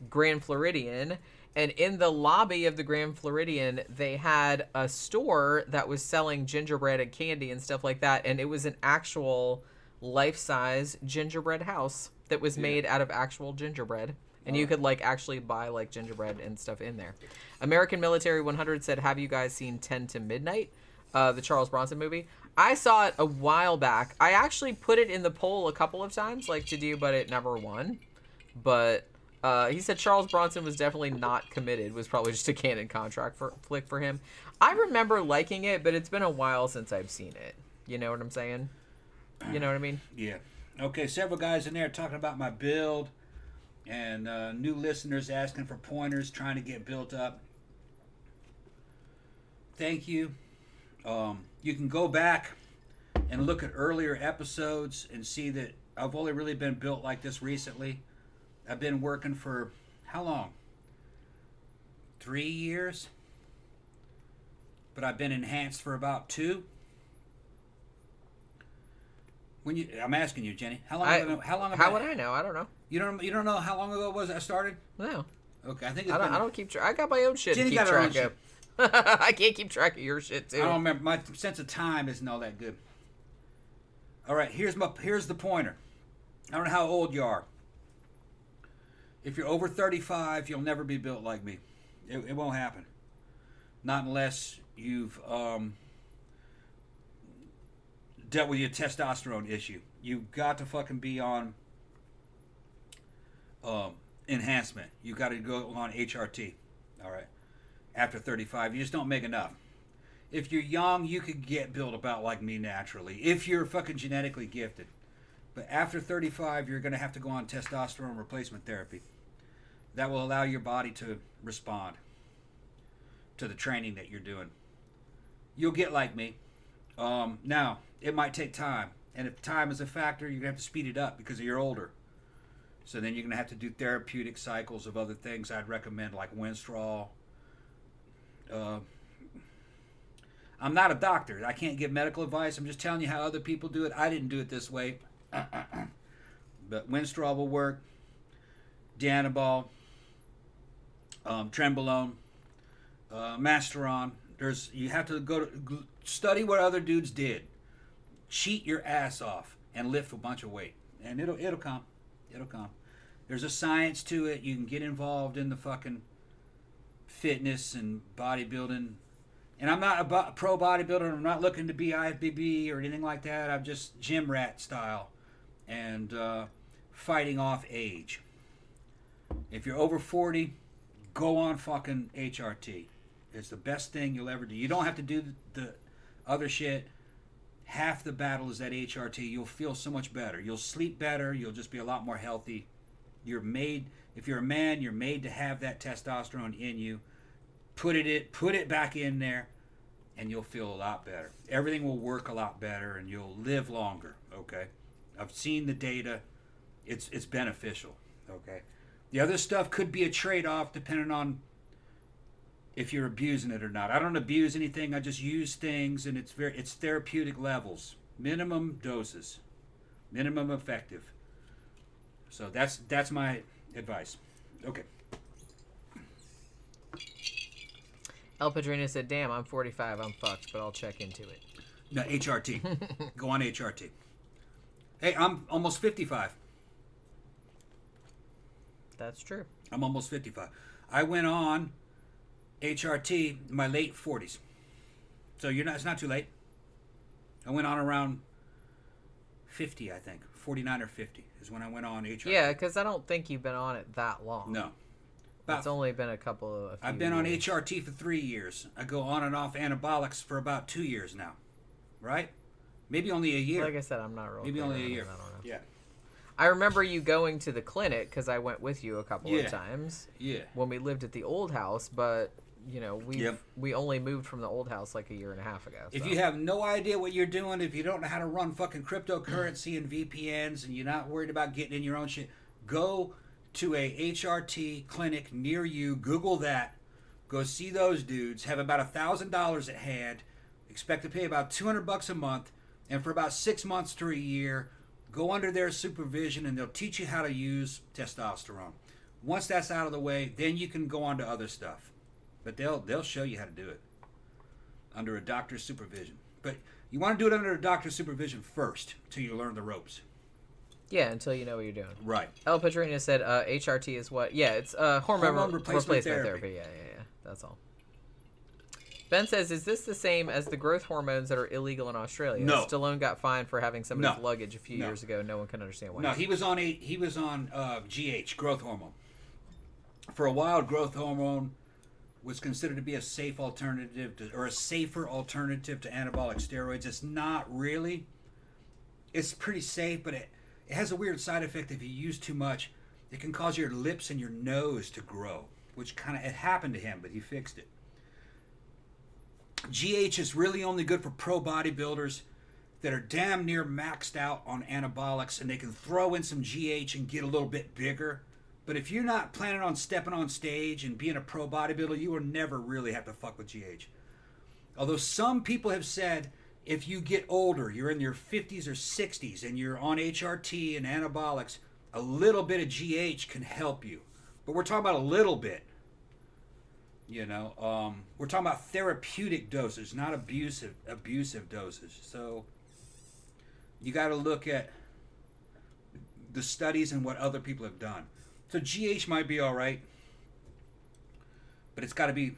Grand Floridian, and in the lobby of the Grand Floridian, they had a store that was selling gingerbread and candy and stuff like that, and it was an actual life-size gingerbread house that was made out of actual gingerbread. And you could, like, actually buy, like, gingerbread and stuff in there. American Military 100 said, have you guys seen 10 to Midnight, the Charles Bronson movie? I saw it a while back. I actually put it in the poll a couple of times, like, to do, but it never won. But he said Charles Bronson was definitely not committed, was probably just a canon contract flick for him. I remember liking it, but it's been a while since I've seen it. You know what I'm saying? You know what I mean? Yeah. Okay, several guys in there talking about my build. And new listeners asking for pointers, trying to get built up. Thank you. You can go back and look at earlier episodes and see that I've only really been built like this recently. I've been working for how long? 3 years? But I've been enhanced for about 2. I'm asking you, Jenny. How long? How would I know? I don't know. You don't know how long ago it was I started? No. Okay, I think I don't keep track. I got my own shit Jenny to keep got her own track of. I can't keep track of your shit too. I don't remember. My sense of time isn't all that good. All right, here's the pointer. I don't know how old you are. If you're over 35, you'll never be built like me. It won't happen. Not unless you've dealt with your testosterone issue. You've got to fucking be on enhancement. You've got to go on HRT. All right. After 35, you just don't make enough. If you're young, you could get built about like me naturally. If you're fucking genetically gifted. But after 35, you're going to have to go on testosterone replacement therapy. That will allow your body to respond to the training that you're doing. You'll get like me. Now, it might take time. And if time is a factor, you're going to have to speed it up because you're older. So then you're going to have to do therapeutic cycles of other things I'd recommend, like Winstrol. I'm not a doctor. I can't give medical advice. I'm just telling you how other people do it. I didn't do it this way. But Winstrol will work. Dianabol. Trenbolone. Masteron. You have to go to study what other dudes did. Cheat your ass off and lift a bunch of weight. And it'll come. It'll come. There's a science to it. You can get involved in the fucking fitness and bodybuilding. And I'm not a pro bodybuilder. I'm not looking to be IFBB or anything like that. I'm just gym rat style and fighting off age. If you're over 40, go on fucking HRT. It's the best thing you'll ever do. You don't have to do the other shit. Half the battle is that HRT. You'll feel so much better. You'll sleep better. You'll just be a lot more healthy. If you're a man, you're made to have that testosterone in you. Put it back in there, and you'll feel a lot better. Everything will work a lot better, and you'll live longer. Okay, I've seen the data. It's beneficial. Okay, the other stuff could be a trade-off depending on if you're abusing it or not. I don't abuse anything. I just use things, and it's therapeutic levels, minimum doses, minimum effective. So that's my advice. Okay. El Padrino said, "Damn, I'm 45. I'm fucked, but I'll check into it." No, HRT. Go on HRT. Hey, I'm almost 55. That's true. I'm almost 55. I went on HRT in my late 40s. So it's not too late. I went on around 50, I think. 49 or 50 is when I went on HRT. Yeah, because I don't think you've been on it that long. No. It's only been a few I've been on years. HRT for 3 years. I go on and off anabolics for about 2 years now. Right? Maybe only a year. Like I said, I'm not really. Maybe only a year. I don't know. Yeah. I remember you going to the clinic because I went with you a couple of times. Yeah. When we lived at the old house, but we only moved from the old house like a year and a half ago. If you have no idea what you're doing, if you don't know how to run fucking cryptocurrency and VPNs, and you're not worried about getting in your own shit, go to a HRT clinic near you. Google that. Go see those dudes. Have about $1,000 at hand. Expect to pay about $200 a month, and for about 6 months to a year, go under their supervision, and they'll teach you how to use testosterone. Once that's out of the way, then you can go on to other stuff. But they'll show you how to do it under a doctor's supervision. But you want to do it under a doctor's supervision first, till you learn the ropes. Yeah, until you know what you're doing. Right. El Padrino said HRT is what? Yeah, it's hormone replacement therapy. Yeah. That's all. Ben says, is this the same as the growth hormones that are illegal in Australia? No. Stallone got fined for having some of his luggage a few years ago. No one can understand why. No, he was on GH, growth hormone. For a while, growth hormone was considered to be a safe alternative or a safer alternative to anabolic steroids. It's not really. It's pretty safe, but it has a weird side effect if you use too much. It can cause your lips and your nose to grow, which it happened to him, but he fixed it. GH is really only good for pro bodybuilders that are damn near maxed out on anabolics, and they can throw in some GH and get a little bit bigger. But if you're not planning on stepping on stage and being a pro bodybuilder, you will never really have to fuck with GH. Although some people have said if you get older, you're in your 50s or 60s, and you're on HRT and anabolics, a little bit of GH can help you. But we're talking about a little bit. You know, we're talking about therapeutic dosage, not abusive dosage. So you got to look at the studies and what other people have done. So GH might be all right, but it's got to be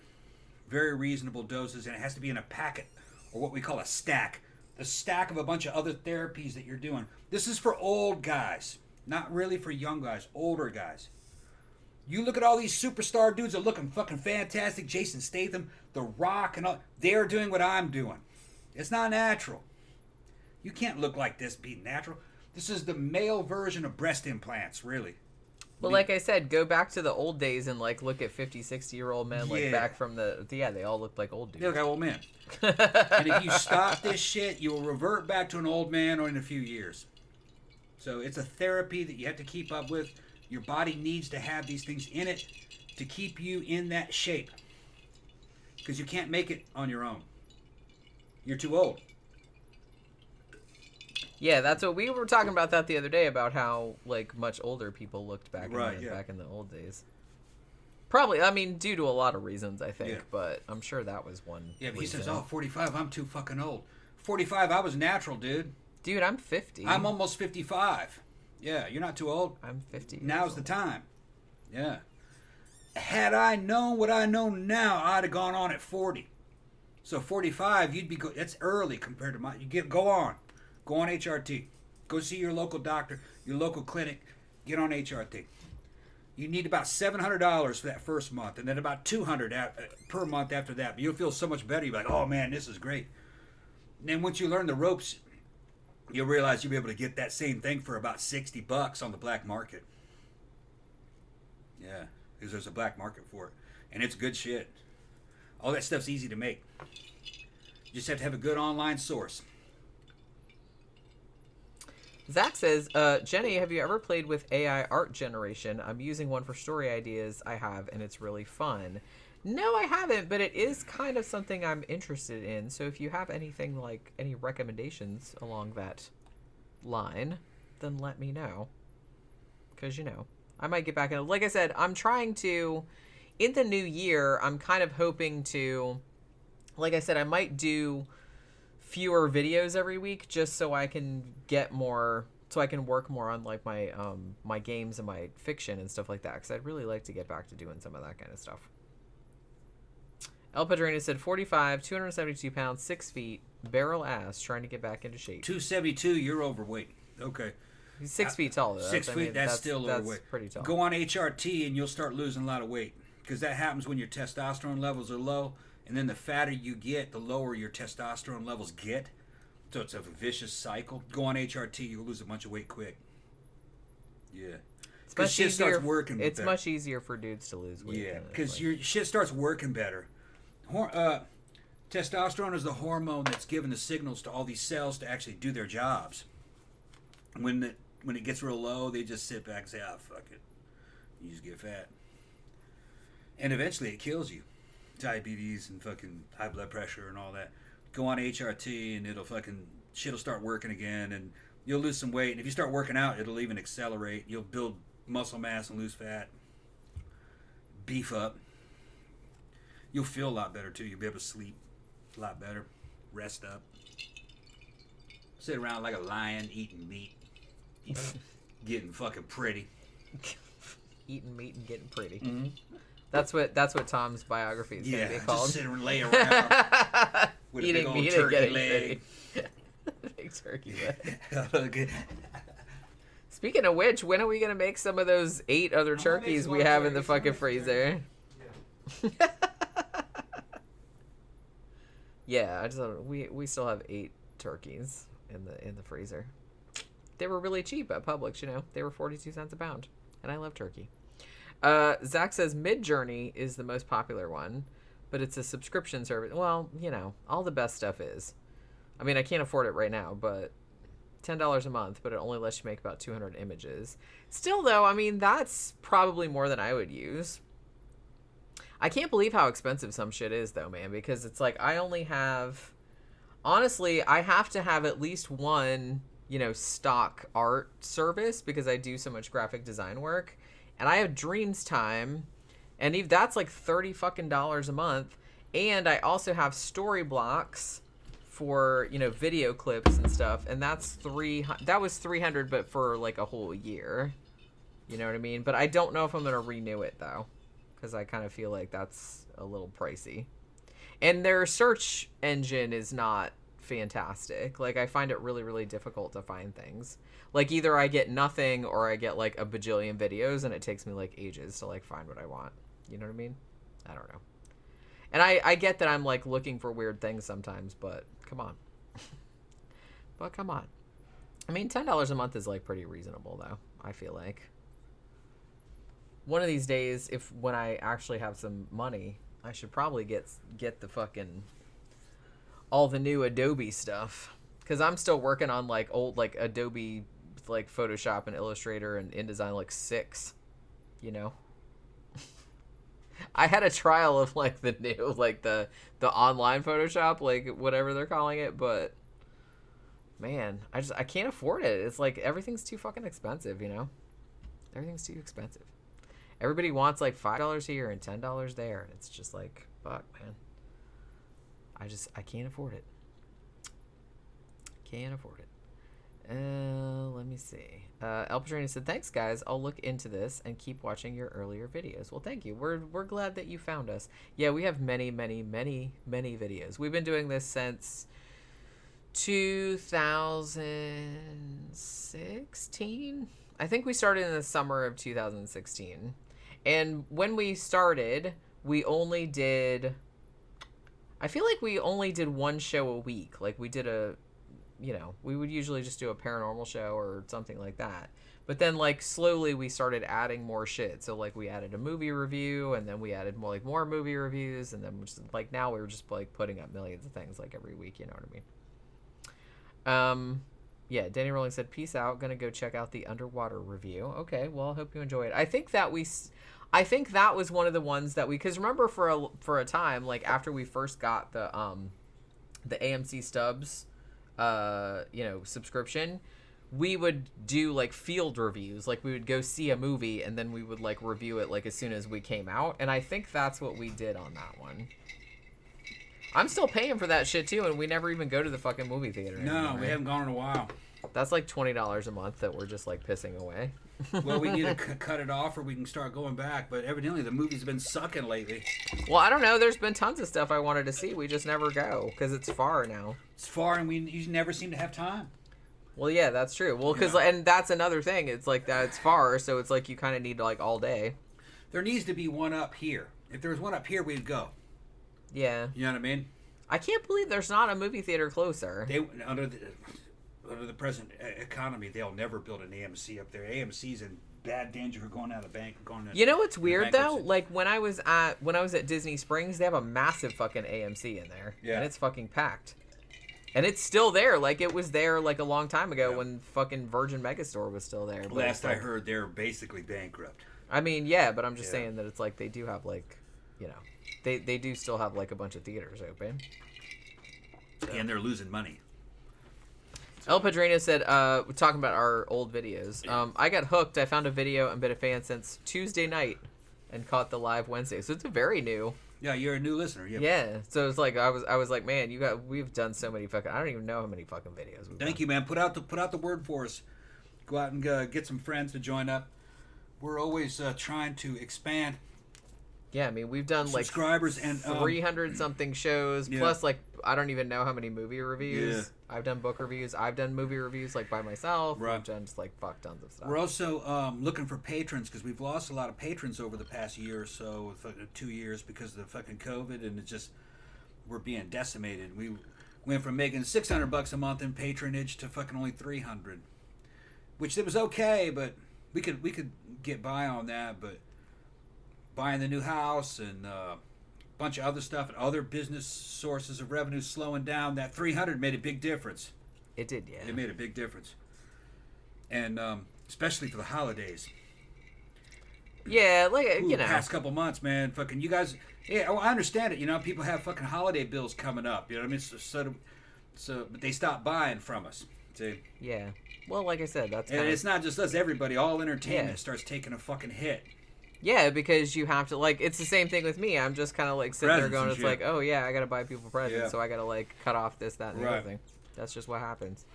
very reasonable doses, and it has to be in a packet, or what we call a stack. The stack of a bunch of other therapies that you're doing. This is for old guys, not really for young guys, older guys. You look at all these superstar dudes that are looking fucking fantastic. Jason Statham, The Rock, and all. They're doing what I'm doing. It's not natural. You can't look like this, be natural. This is the male version of breast implants, really. Well, like I said, go back to the old days and, like, look at 50, 60-year-old men, like, back from the... Yeah, they all look like old dudes. They look like old men. And if you stop this shit, you will revert back to an old man or in a few years. So it's a therapy that you have to keep up with. Your body needs to have these things in it to keep you in that shape. Because you can't make it on your own. You're too old. Yeah, that's what we were talking about that the other day, about how, like, much older people looked back back in the old days. Probably, I mean, due to a lot of reasons, I think, Yeah. But I'm sure that was one Yeah, but reason. he says, 45, I'm too fucking old. 45, I was natural, dude. Dude, I'm 50. I'm almost 55. Yeah, you're not too old. I'm 50. Now's the time. Yeah. Had I known what I know now, I'd have gone on at 40. So 45, you'd be good. That's early compared to my. Go on HRT. Go see your local doctor, your local clinic. Get on HRT. You need about $700 for that first month, and then about $200 per month after that. But you'll feel so much better. You'll be like, oh man, this is great. And then once you learn the ropes, you'll realize you'll be able to get that same thing for about $60 on the black market. Yeah, because there's a black market for it. And it's good shit. All that stuff's easy to make. You just have to have a good online source. Zach says, Jenny, have you ever played with AI art generation? I'm using one for story ideas I have, and it's really fun. No, I haven't, but it is kind of something I'm interested in. So if you have anything, like any recommendations along that line, then let me know. Because, you know, I might get back in. Like I said, I'm trying to, in the new year, I'm kind of hoping to, like I said, I might do fewer videos every week just so I can get more, so I can work more on like my my games and my fiction and stuff like that, because I'd really like to get back to doing some of that kind of stuff. El Padrino said 45, 272 pounds, 6 feet, barrel ass, trying to get back into shape. 272, you're overweight. Okay. He's 6 feet tall, though. 6 feet, that's still overweight. That's pretty tall. Go on HRT and you'll start losing a lot of weight. Because that happens when your testosterone levels are low. And then the fatter you get, the lower your testosterone levels get. So it's a vicious cycle. Go on HRT, you'll lose a bunch of weight quick. Yeah. Because shit starts working better. It's much easier for dudes to lose weight. Yeah, because your shit starts working better. Testosterone is the hormone that's giving the signals to all these cells to actually do their jobs. When it gets real low, they just sit back and say, "Ah, fuck it." You just get fat, and eventually it kills you. Diabetes and fucking high blood pressure and all that. Go on HRT and shit'll start working again, and you'll lose some weight. And if you start working out, it'll even accelerate. You'll build muscle mass and lose fat. Beef up. You'll feel a lot better too. You'll be able to sleep a lot better. Rest up. Sit around like a lion eating meat. Getting fucking pretty. Eating meat and getting pretty. Mm-hmm. That's what Tom's biography is going to be called. Just sit and lay around with eating a big old meat turkey and getting leg. Big turkey leg. Okay. Speaking of which, when are we going to make some of those 8 other turkeys we have in the fucking freezer? Yeah. Yeah, we still have 8 turkeys in the freezer. They were really cheap at Publix, you know. They were 42 cents a pound, and I love turkey. Zach says Midjourney is the most popular one, but it's a subscription service. Well, you know, all the best stuff is. I mean, I can't afford it right now, but $10 a month, but it only lets you make about 200 images. Still, though, I mean, that's probably more than I would use. I can't believe how expensive some shit is, though, man, because it's like I only have... Honestly, I have to have at least one, you know, stock art service because I do so much graphic design work. And I have Dreams Time, and that's like $30 fucking a month. And I also have Story Blocks for, you know, video clips and stuff, and that was $300, but for like a whole year. You know what I mean? But I don't know if I'm gonna renew it though, because I kind of feel like that's a little pricey. And their search engine is not fantastic. Like, I find it really, really difficult to find things. Like, either I get nothing or I get like a bajillion videos, and it takes me like ages to like find what I want. You know what I mean? I don't know. And I get that I'm like looking for weird things sometimes, but come on. But come on. I mean, $10 a month is like pretty reasonable though, I feel like. One of these days, when I actually have some money, I should probably get the fucking all the new Adobe stuff, because I'm still working on like old like Adobe like Photoshop and Illustrator and InDesign like 6, you know. I had a trial of like the new like the online Photoshop, like whatever they're calling it, but man, I can't afford it. It's like everything's too fucking expensive, you know. Everything's too expensive. Everybody wants like $5 here and $10 there, and it's just like, fuck, man. I can't afford it. Can't afford it. Let me see. El Padrino said, "Thanks, guys. I'll look into this and keep watching your earlier videos." Well, thank you. We're glad that you found us. Yeah, we have many, many, many, many videos. We've been doing this since 2016. I think we started in the summer of 2016. And when we started, we only did... I feel like we only did one show a week. Like, we did you know, we would usually just do a paranormal show or something like that. But then, like, slowly we started adding more shit. So, like, we added a movie review, and then we added more movie reviews, and then just, like, now we're just, like, putting up millions of things, like, every week, you know what I mean? Yeah, Danny Rowling said, "Peace out. Gonna go check out the underwater review." Okay, well, I hope you enjoy it. I think that was one of the ones that because remember for a time, like, after we first got the AMC Stubs, you know, subscription, we would do like field reviews. Like, we would go see a movie and then we would like review it like as soon as we came out. And I think that's what we did on that one. I'm still paying for that shit too, and we never even go to the fucking movie theater anymore, we haven't gone in a while. That's like $20 a month that we're just like pissing away. Well, we need to cut it off, or we can start going back. But evidently, the movies have been sucking lately. Well, I don't know. There's been tons of stuff I wanted to see. We just never go because it's far now. It's far, and you never seem to have time. Well, yeah, that's true. Well, because and that's another thing. It's like that it's far, so it's like you kind of need like all day. There needs to be one up here. If there was one up here, we'd go. Yeah. You know what I mean? I can't believe there's not a movie theater closer. Under the present economy, they'll never build an AMC up there. AMC's in bad danger of going out of bank. You know what's weird though? Like when I was at Disney Springs, they have a massive fucking AMC in there, and it's fucking packed. And it's still there. Like, it was there like a long time ago when fucking Virgin Megastore was still there. But last I heard, they're basically bankrupt. I mean, yeah, but I'm just saying that it's like they do have like, you know, they do still have like a bunch of theaters open. So. And they're losing money. El Padrino said, we're talking about our old videos. I got hooked. I found a video and been a fan since Tuesday night and caught the live Wednesday. So it's a very new. Yeah, you're a new listener. Yeah. So it's like I was like, man, we've done so many fucking. I don't even know how many fucking videos we've Thank done. you, man. Put out the word for us. Go out and get some friends to join up. We're always trying to expand. Yeah, I mean, we've done like subscribers and 300 something shows, plus like I don't even know how many movie reviews. Yeah. I've done book reviews. I've done movie reviews like by myself. Right. I've done just like fuck tons of stuff. We're also looking for patrons because we've lost a lot of patrons over the past year or so, 2 years because of the fucking COVID, and it's just we're being decimated. We went from making $600 a month in patronage to fucking only $300, which it was okay, but we could get by on that, but. Buying the new house and bunch of other stuff and other business sources of revenue slowing down, that 300 made a big difference. It did, yeah. It made a big difference. And especially for the holidays. Yeah, like, you know. Past couple months, man. Fucking you guys. Yeah, well, I understand it. You know, people have fucking holiday bills coming up. You know what I mean? So but they stop buying from us. See? Yeah. Well, like I said, that's and it's not just us. Everybody, all entertainment starts taking a fucking hit. Yeah, because you have to, like, it's the same thing with me. I'm just kind of, like, sitting there going, it's shit. like, oh, yeah, I got to buy people presents, so I got to, like, cut off this, that, and the other thing. That's just what happens.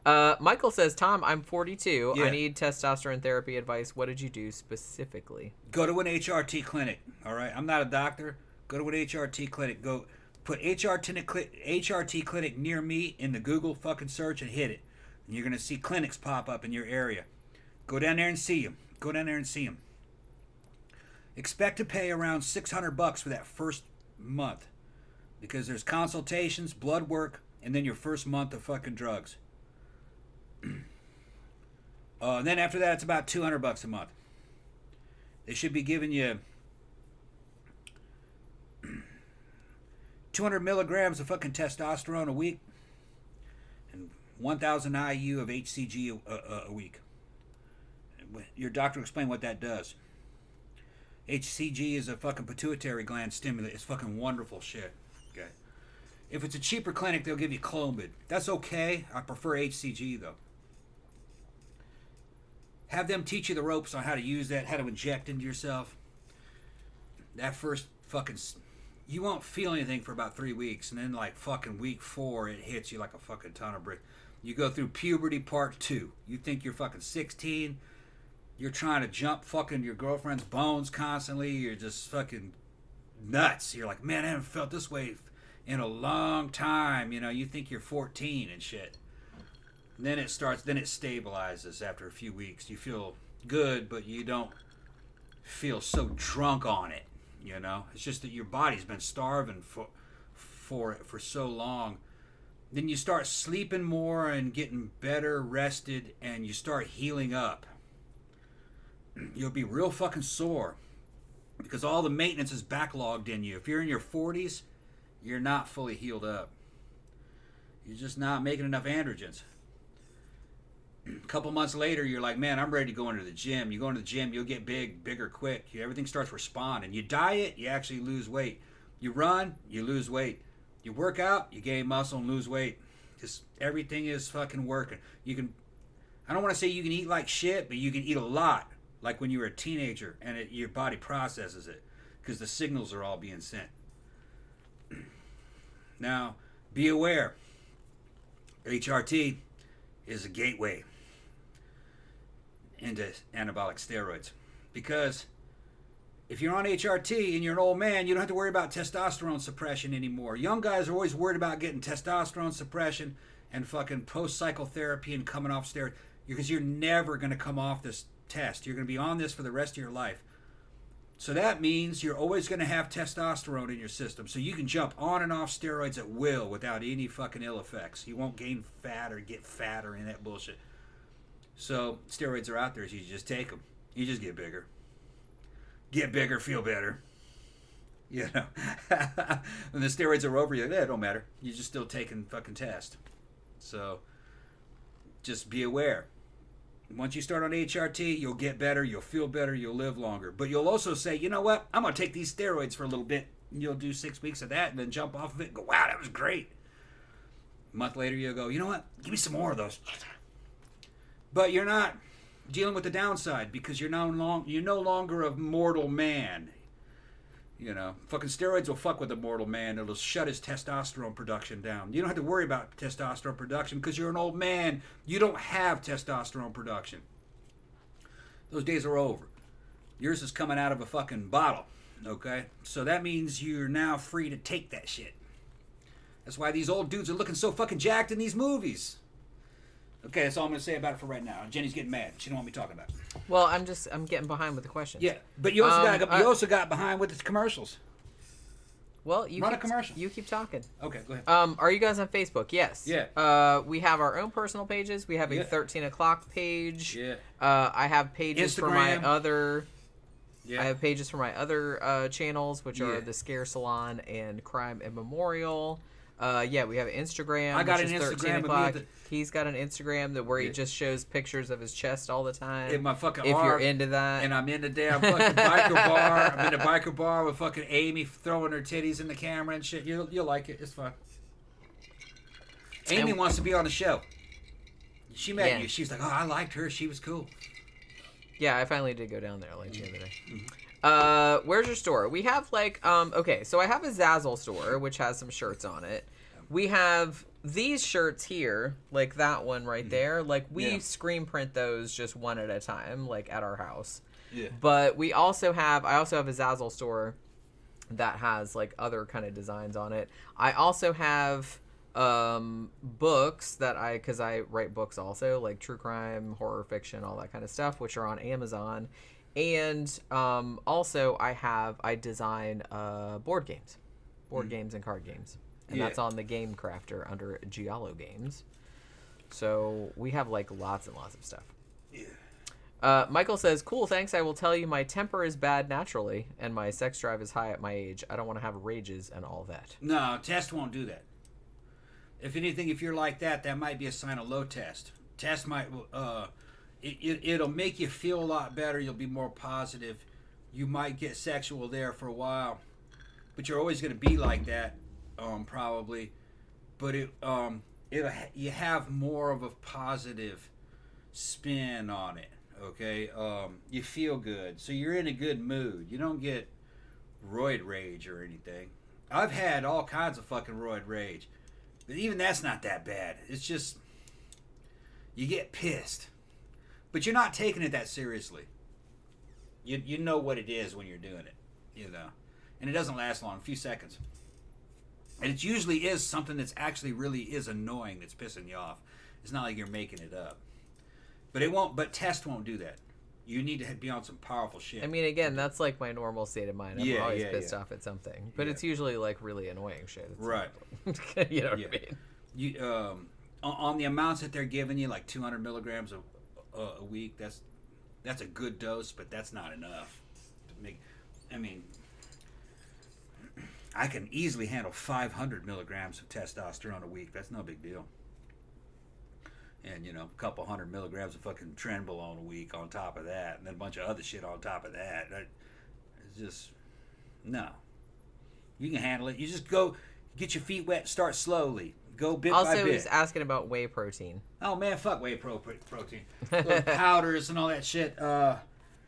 Michael says, Tom, I'm 42. I need testosterone therapy advice. What did you do specifically? Go to an HRT clinic, all right? I'm not a doctor. Go to an HRT clinic. Go put HRT clinic near me in the Google fucking search and hit it. And you're going to see clinics pop up in your area. Go down there and see them. Go down there and see them. Expect to pay around $600 for that first month. Because there's consultations, blood work, and then your first month of fucking drugs. And then after that, it's about $200 a month. They should be giving you 200 milligrams of fucking testosterone a week and 1,000 IU of HCG a week. Your doctor will explain what that does. HCG is a fucking pituitary gland stimulant. It's fucking wonderful shit. Okay. If it's a cheaper clinic, they'll give you Clomid. That's okay. I prefer HCG though. Have them teach you the ropes on how to use that, how to inject into yourself. That first fucking... You won't feel anything for about 3 weeks, and then like fucking week 4, it hits you like a fucking ton of brick. You go through puberty part 2. You think you're fucking 16. You're trying to jump fucking your girlfriend's bones constantly. You're just fucking nuts. You're like, man, I haven't felt this way in a long time. You know, you think you're 14 and shit. Then it stabilizes after a few weeks. You feel good, but you don't feel so drunk on it, you know? It's just that your body's been starving for it for so long. Then you start sleeping more and getting better rested, and you start healing up. You'll be real fucking sore because all the maintenance is backlogged in you. If you're in your 40s, you're not fully healed up. You're just not making enough androgens. A couple months later, you're like, man, I'm ready to go into the gym. You go into the gym, you'll get bigger quick. Everything starts responding. You diet, you actually lose weight. You run, you lose weight. You work out, you gain muscle and lose weight. Just everything is fucking working. You can, I don't want to say you can eat like shit, but you can eat a lot, like when you were a teenager, and your body processes it because the signals are all being sent. Now, be aware, HRT is a gateway into anabolic steroids, because if you're on HRT and you're an old man, you don't have to worry about testosterone suppression anymore. Young guys are always worried about getting testosterone suppression and fucking post-cycle therapy and coming off steroids, because you're never going to come off this test. You're going to be on this for the rest of your life. So that means you're always going to have testosterone in your system, so you can jump on and off steroids at will without any fucking ill effects. You won't gain fat or get fat or any of that bullshit. So steroids are out there, so you just take them. You just get bigger. Get bigger, feel better. You know? When the steroids are over, you're like, it don't matter. You're just still taking fucking test. So just be aware. Once you start on HRT, you'll get better, you'll feel better, you'll live longer. But you'll also say, you know what? I'm going to take these steroids for a little bit. And you'll do 6 weeks of that and then jump off of it and go, wow, that was great. A month later, you'll go, you know what? Give me some more of those. But you're not dealing with the downside because you're no longer a mortal man. You know, fucking steroids will fuck with a mortal man. It'll shut his testosterone production down. You don't have to worry about testosterone production because you're an old man. You don't have testosterone production. Those days are over. Yours is coming out of a fucking bottle, okay? So that means you're now free to take that shit. That's why these old dudes are looking so fucking jacked in these movies. Okay, that's all I'm going to say about it for right now. Jenny's getting mad. She don't want me talking about it. Well, I'm getting behind with the questions. Yeah, but you also got behind with the commercials. Well, you run a commercial. You keep talking. Okay, go ahead. Are you guys on Facebook? Yes. Yeah. We have our own personal pages. We have a 13 o'clock page. Yeah. I have pages for my other Yeah. I have pages for my other channels, which are Yeah. the Scare Salon and Crime and Memorial. Yeah, we have Instagram. I got which an is 13 Instagram of me o'clock. at He's got an Instagram where he Yeah. just shows pictures of his chest all the time. in my fucking if arm, you're into that. and I'm in the damn fucking biker bar. I'm in a biker bar with fucking Amy throwing her titties in the camera and shit. You'll like it. It's fun. Amy wants to be on the show. She met you. She's like, oh, I liked her. She was cool. Yeah, I finally did go down there like the other day. Where's your store? We have like okay, so I have a Zazzle store which has some shirts on it. We have these shirts here, like that one right there. Like we screen print those just one at a time, like at our house. Yeah. But I also have a Zazzle store that has like other kind of designs on it. I also have books that because I write books also, like true crime, horror fiction, all that kind of stuff, which are on Amazon. And also I design board games and card games, and that's on the Game Crafter under Giallo Games. So we have like lots and lots of stuff. Michael says, cool, thanks. I will tell you my temper is bad naturally and my sex drive is high at my age. I don't want to have rages and all that. No, test won't do that. If anything, if you're like that, that might be a sign of low test. Test might, it'll make you feel a lot better. You'll be more positive. You might get sexual there for a while, but you're always going to be like that, probably. But you have more of a positive spin on it. Okay, you feel good, so you're in a good mood. You don't get roid rage or anything. I've had all kinds of fucking roid rage. But even that's not that bad. It's just, you get pissed. But you're not taking it that seriously. You know what it is when you're doing it, you know. And it doesn't last long, a few seconds. And it usually is something that's actually really is annoying that's pissing you off. It's not like you're making it up. But test won't do that. You need to be on some powerful shit. I mean, again, that's like my normal state of mind. I'm always pissed off at something. But it's usually like really annoying shit. It's right. You know what I mean? You on the amounts that they're giving you, like 200 milligrams a week, that's a good dose, but that's not enough to make. I mean, I can easily handle 500 milligrams of testosterone a week. That's no big deal. And, you know, a couple 100 milligrams of fucking trenbolone a week on top of that, and then a bunch of other shit on top of that. It's just, no. You can handle it. You just go, get your feet wet, start slowly. Go bit by bit. Also, he's asking about whey protein. Oh, man, fuck whey protein. Little powders and all that shit.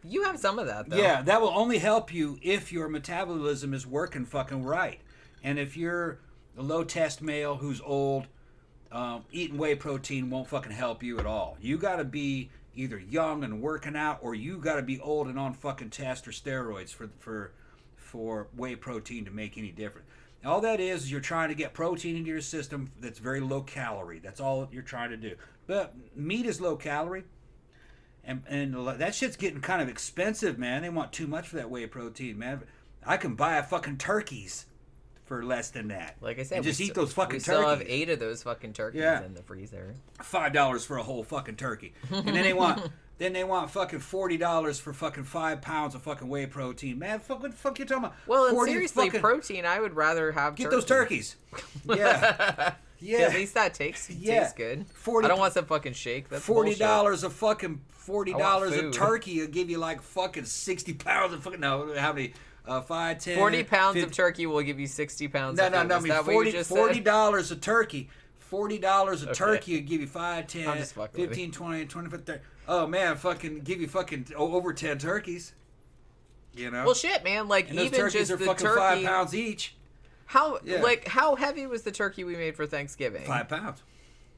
You have some of that, though. Yeah, that will only help you if your metabolism is working fucking right. And if you're a low-test male who's old, eating whey protein won't fucking help you at all. You got to be either young and working out, or you got to be old and on fucking test or steroids for whey protein to make any difference. All that is you're trying to get protein into your system that's very low calorie. That's all you're trying to do. But meat is low calorie, and that shit's getting kind of expensive, man. They want too much for that whey protein, man. I can buy a fucking turkeys for less than that. Like I said, and just eat those fucking we turkeys. still have 8 of those fucking turkeys in the freezer. $5 for a whole fucking turkey. And then they want fucking $40 for fucking 5 pounds of fucking whey protein. Man, what the fuck you talking about? Well, and seriously, protein, I would rather have get those turkeys. Yeah. Yeah. At least that tastes good. I don't want some fucking shake. That's $40 a fucking $40 a turkey will give you like fucking 60 pounds of fucking how many 5, 10, 40 pounds 50. of turkey will give you 60 pounds No, of food. I mean, $40 a turkey. $40 a turkey will give you 5, 10, 15, 20, 25, 30. Oh, man, fucking give you fucking over 10 turkeys. You know? Well, shit, man. Like, and even those turkeys just are the fucking turkey. 5 pounds each. How heavy was the turkey we made for Thanksgiving? 5 pounds.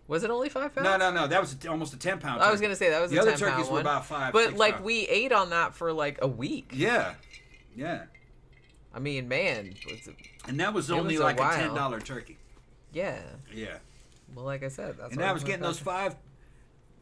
Was it only 5 pounds? No. That was almost a 10-pound turkey. I was going to say, that was the a 10-pound other turkeys one. were about 5, But, 6 like, pounds. we ate on that for, like, a week. Yeah. I mean, man. And that was only like a $10 turkey. Yeah. Yeah. Well, like I said, that's. And I was getting those $5,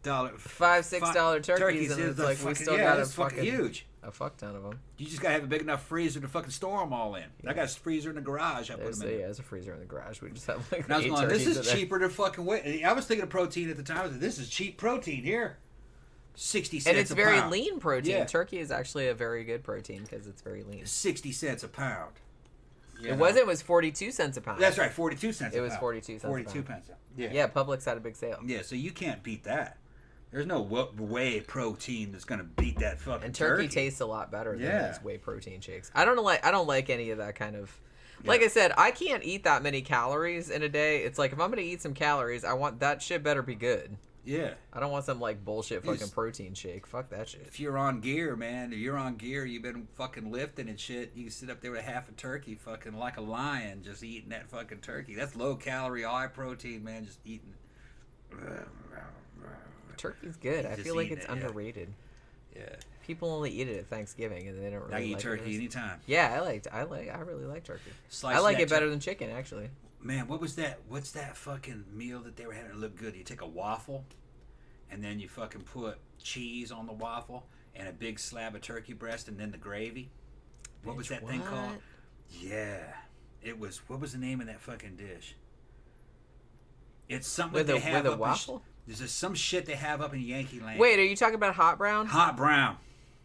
$6 turkeys, and it's like we still got a fucking huge. A fuck ton of them. You just gotta have a big enough freezer to fucking store them all in. I got a freezer in the garage. I put them in. Yeah, there's a freezer in the garage. We just have like. And I was going, this is cheaper to fucking wait. I was thinking of protein at the time. I was like, this is cheap protein here. 60 cents And it's a very pound. lean protein. Yeah. Turkey is actually a very good protein because it's very lean. 60 cents a pound. It wasn't. It was 42 cents a pound. That's right, 42 cents a pound. It was 42 cents 42 a pound. pence. Yeah. Yeah, Publix had a big sale. Yeah, so you can't beat that. There's no whey protein that's gonna beat that fucking And turkey tastes a lot better than Yeah. those whey protein shakes. I don't like any of that kind of. Like I said, I can't eat that many calories in a day. It's like if I'm gonna eat some calories, I want that shit better be good. Yeah. I don't want some like bullshit fucking protein shake. Fuck that shit. If you're on gear, man, you're on gear, you've been fucking lifting and shit, you can sit up there with half a turkey fucking like a lion just eating that fucking turkey. That's low calorie, high protein, man, just eating. Turkey's good. I Just feel like eating it's it, yeah. underrated. Yeah. People only eat it at Thanksgiving and they don't really I eat like turkey it. anytime. Yeah, I really like turkey. Slice I like that it better than chicken, actually. Man, what was that? What's that fucking meal that they were having that looked good? You take a waffle, and then you fucking put cheese on the waffle, and a big slab of turkey breast, and then the gravy. What was that thing called? Yeah. It was, what was the name of that fucking dish? It's something With they a have up waffle? There's just some shit they have up in Yankee Land. Wait, are you talking about hot brown? Hot brown.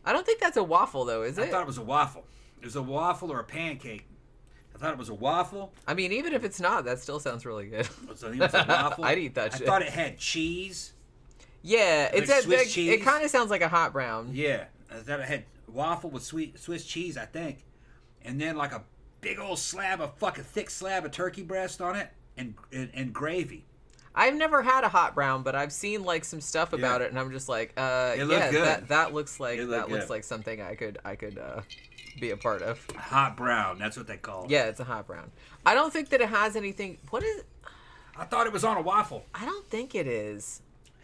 I don't think that's a waffle, though, is I it? thought it was a waffle. It was a waffle or a pancake. I thought it was a waffle. I mean, even if it's not, that still sounds really good. So it was a waffle. I'd eat that shit. I thought it had cheese. Yeah, Like it's Swiss it cheese? kind of sounds like a hot brown. Yeah, I thought it had waffle with sweet Swiss cheese, I think, and then like a big old slab of fucking thick slab of turkey breast on it, and gravy. I've never had a hot brown, but I've seen like some stuff about it, and I'm just like, It looked yeah, good. that looks like It that looked looks good. like something I could be a part of. Hot brown, that's what they call it. Yeah, it's a hot brown. I don't think that it has anything. What is? I thought it was on a waffle. I don't think it is.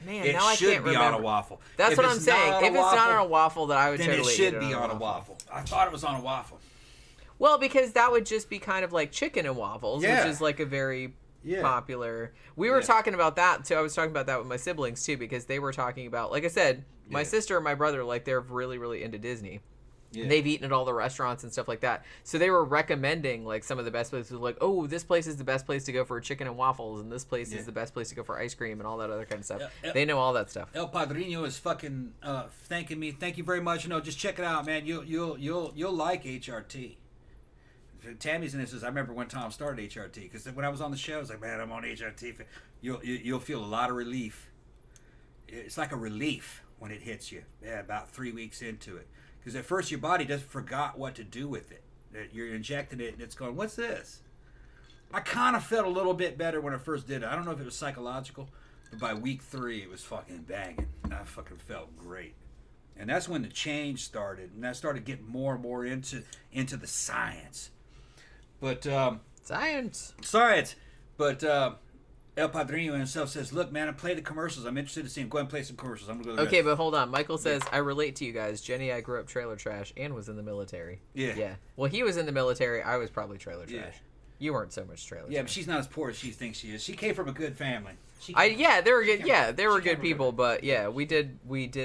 Man, It now I should can't be remember. on a waffle. That's If what I'm it's not saying. on a If it's not waffle, on a waffle, then I would then totally it should eat it be on a waffle. I thought it was on a waffle. Well, because that would just be kind of like chicken and waffles, Yeah. which is like a very Yeah. popular. We were Yeah. talking about that too. I was talking about that with my siblings too, because they were talking about, like I said, my Yeah. sister and my brother, like they're really, really into Disney. Yeah. And they've eaten at all the restaurants and stuff like that. So they were recommending like some of the best places. Like, oh, this place is the best place to go for chicken and waffles, and this place Yeah. is the best place to go for ice cream and all that other kind of stuff. Yeah. They know all that stuff. El Padrino is fucking thanking me. Thank you very much. Just check it out, man. You'll like HRT. Tammy's in this. I remember when Tom started HRT, because when I was on the show, I was like, man, I'm on HRT. You'll feel a lot of relief. It's like a relief when it hits you. Yeah, about 3 weeks into it, because at first your body just forgot what to do with it. You're injecting it and it's going, what's this? I kind of felt a little bit better when I first did it. I don't know if it was psychological, but by week 3 it was fucking banging. I fucking felt great. And that's when the change started, and I started getting more and more into the science. But Science. But El Padrino himself says, look, man, I played the commercials. I'm interested in seeing Gwen play some commercials. I'm gonna go to the Okay, rest. but hold on. Michael says, I relate to you guys. Jenny, I grew up trailer trash and was in the military. Yeah. Yeah. Well, he was in the military. I was probably trailer trash. Yeah. You weren't so much trailer Yeah, trash. but she's not as poor as she thinks she is. She came from a good family. Yeah, they were good. Yeah, they were She can't good people, but yeah, we did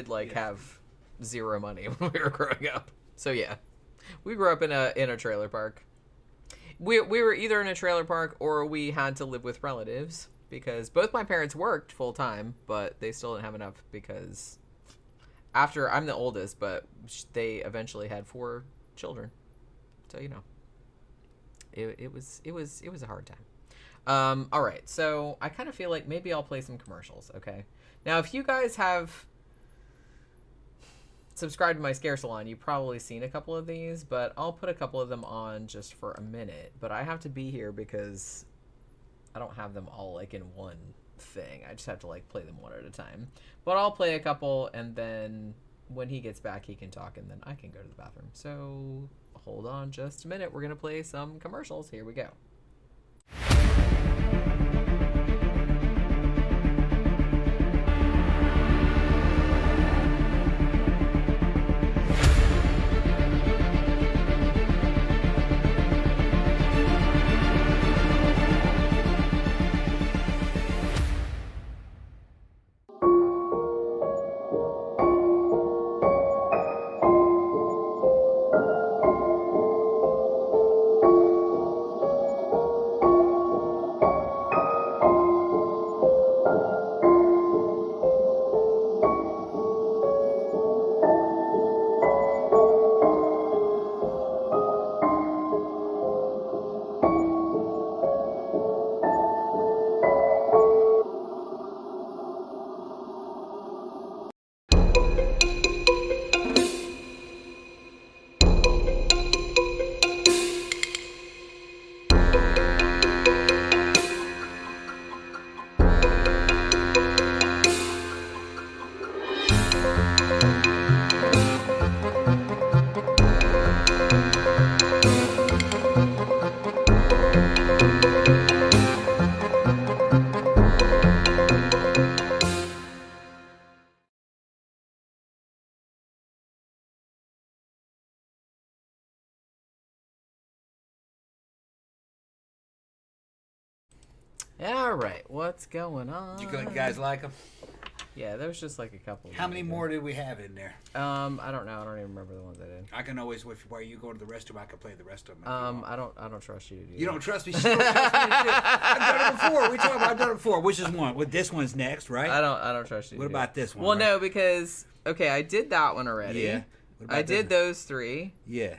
like Yeah. have zero money when we were growing up. So yeah, we grew up in a trailer park. We were either in a trailer park or we had to live with relatives because both my parents worked full time, but they still didn't have enough because after I'm the oldest, but they eventually had 4 children. So you know, it was a hard time. All right, so I kind of feel like maybe I'll play some commercials. Okay, now if you guys have subscribed to my Scare Salon, you've probably seen a couple of these, but I'll put a couple of them on just for a minute. But I have to be here because I don't have them all like in one thing. I just have to like play them one at a time. But I'll play a couple, and then when he gets back, he can talk, and then I can go to the bathroom. So hold on just a minute. We're gonna play some commercials. Here we go. All right, what's going on? Did you guys like them? Yeah, there was just like a couple. How many more did we have in there? I don't know. I don't even remember the ones I did. I can always wait while you go to the restroom. I can play the rest of them. I don't trust you to do You that. don't trust me? She don't trust me to do it. I've done it before. We talked about I've done it before. Which is one? Well, this one's next, right? I don't trust you. What about this one? Well, right? no, because okay, I did that one already. Yeah. What about I this did one? those 3. Yeah.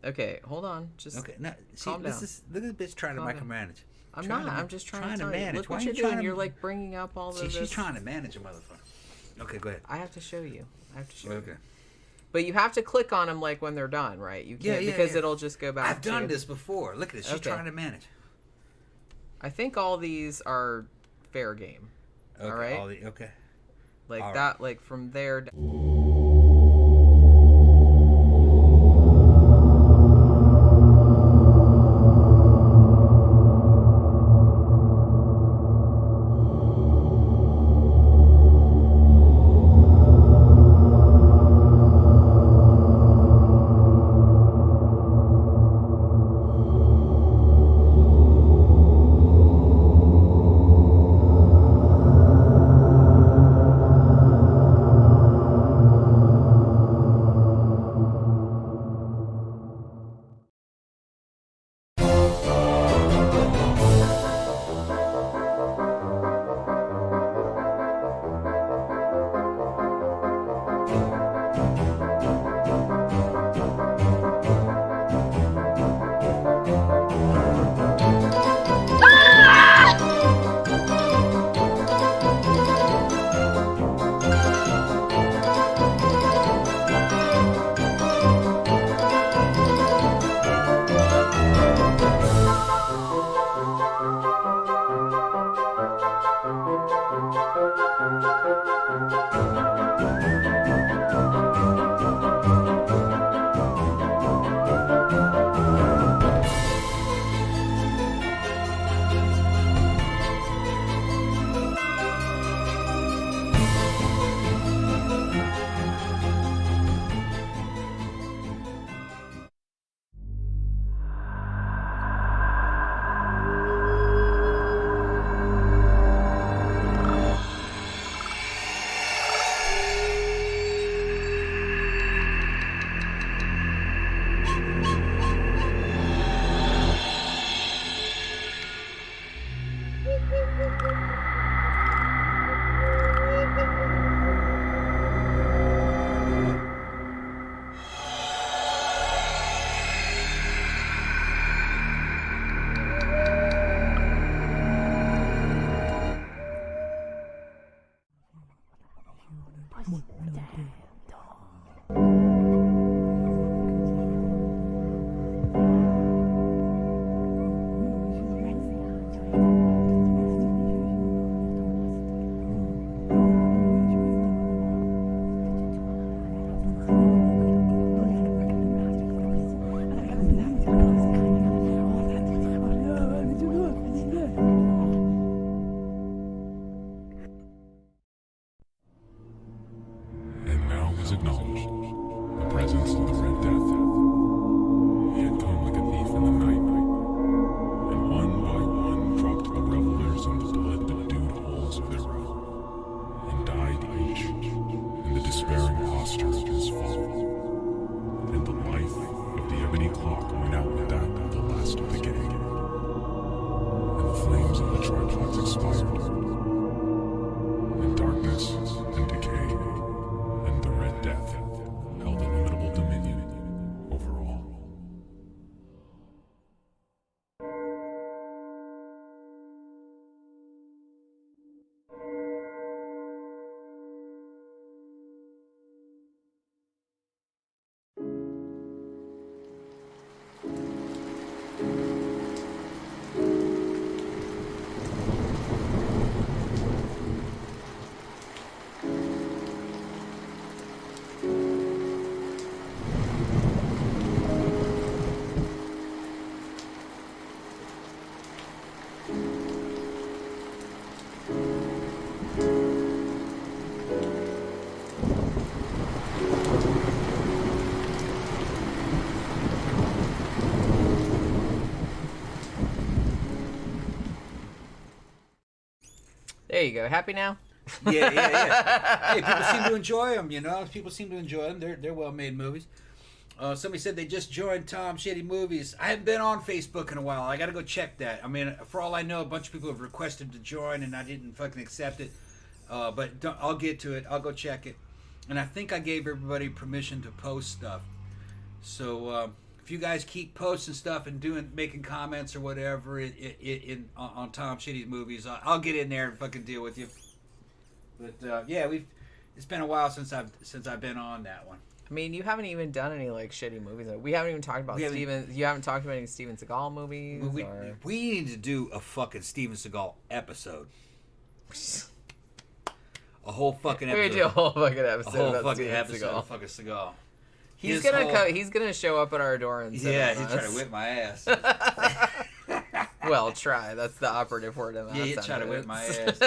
Okay, hold on. Just Okay. Now, see, calm this down. is look at this bitch trying Calm to down. micromanage. I'm not. I'm just trying to to tell manage. you. Look Why what are you're you trying doing. to- You're like bringing up all of See, this. she's trying to manage a motherfucker. Okay, go ahead. I have to show you. Okay. But you have to click on them like when they're done, right? You can't because it'll just go back. I've done to, this before. Look at this. She's Okay. trying to manage. I think all these are fair game. Okay, all right. Okay. Like all that. Like from there. And now was acknowledged the presence of the Red Death. He had come like a thief in the night, and one by one dropped the revelers in the blood-bedewed holes of their road, and died each in the despairing posture of his fall. And the life of the ebony clock went out with that of the last of the gang, and the flames of the tripods expired, and darkness and decay and the Red Death held illimitable dominion over all. you go. Happy now? Yeah. Hey, people seem to enjoy them, you know. People seem to enjoy them. They're well-made movies. Somebody said they just joined Tom Shitty Movies. I haven't been on Facebook in a while. I got to go check that. I mean, for all I know, a bunch of people have requested to join, and I didn't fucking accept it. But I'll get to it. I'll go check it. And I think I gave everybody permission to post stuff. So if you guys keep posting stuff and making comments or whatever on Tom Shitty's movies, I'll get in there and fucking deal with you. But yeah, it's been a while since I've been on that one. I mean, you haven't even done any like shitty movies. We haven't even talked about Steven. You haven't talked about any Steven Seagal movies. We need to do a fucking Steven Seagal episode. A whole fucking episode. We do a whole fucking episode. A whole about fucking Steven episode Seagal. of fucking Seagal. He's gonna show up at our door and sit yeah, on he's us. trying to whip my ass. Well, try. That's the operative word in that Yeah, he's sentence. trying to whip my ass.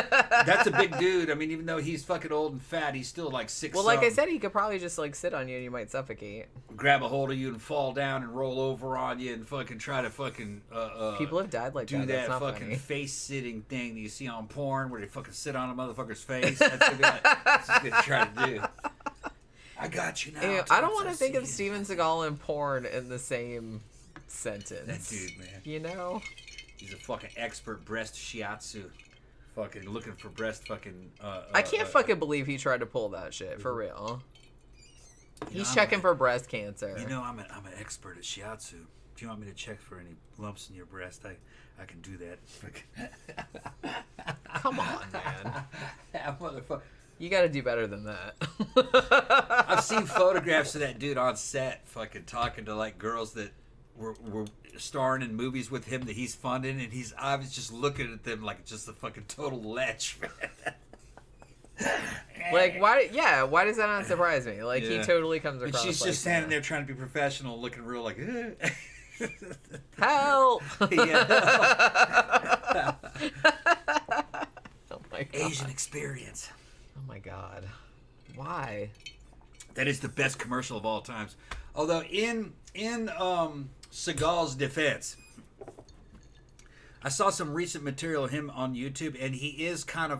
That's a big dude. I mean, even though he's fucking old and fat, he's still like 6'. Well, like I said, he could probably just like sit on you and you might suffocate. Grab a hold of you and fall down and roll over on you and fucking try to fucking People have died like do that. that That's not fucking funny. face sitting thing that you see on porn where they fucking sit on a motherfucker's face. That's gonna be like, that's what he's gonna try to do. I got you now. Ew, I don't want to think of Steven Seagal and porn in the same sentence. That dude, man. You know? He's a fucking expert breast shiatsu. Fucking looking for breast fucking... I can't fucking believe he tried to pull that shit, for real. He's checking for breast cancer. You know, I'm an expert at shiatsu. If you want me to check for any lumps in your breast, I can do that. Come on, man. That motherfucker. You gotta do better than that. I've seen photographs of that dude on set fucking talking to like girls that were starring in movies with him that he's funding, and I was just looking at them like just a fucking total lech. Like, why does that not surprise me? Like, he totally comes across and she's like just standing there trying to be professional, looking real like help. Yeah. Oh my god. Asian experience. Oh my god. Why? That is the best commercial of all times. Although in Seagal's defense, I saw some recent material of him on YouTube, and he is kind of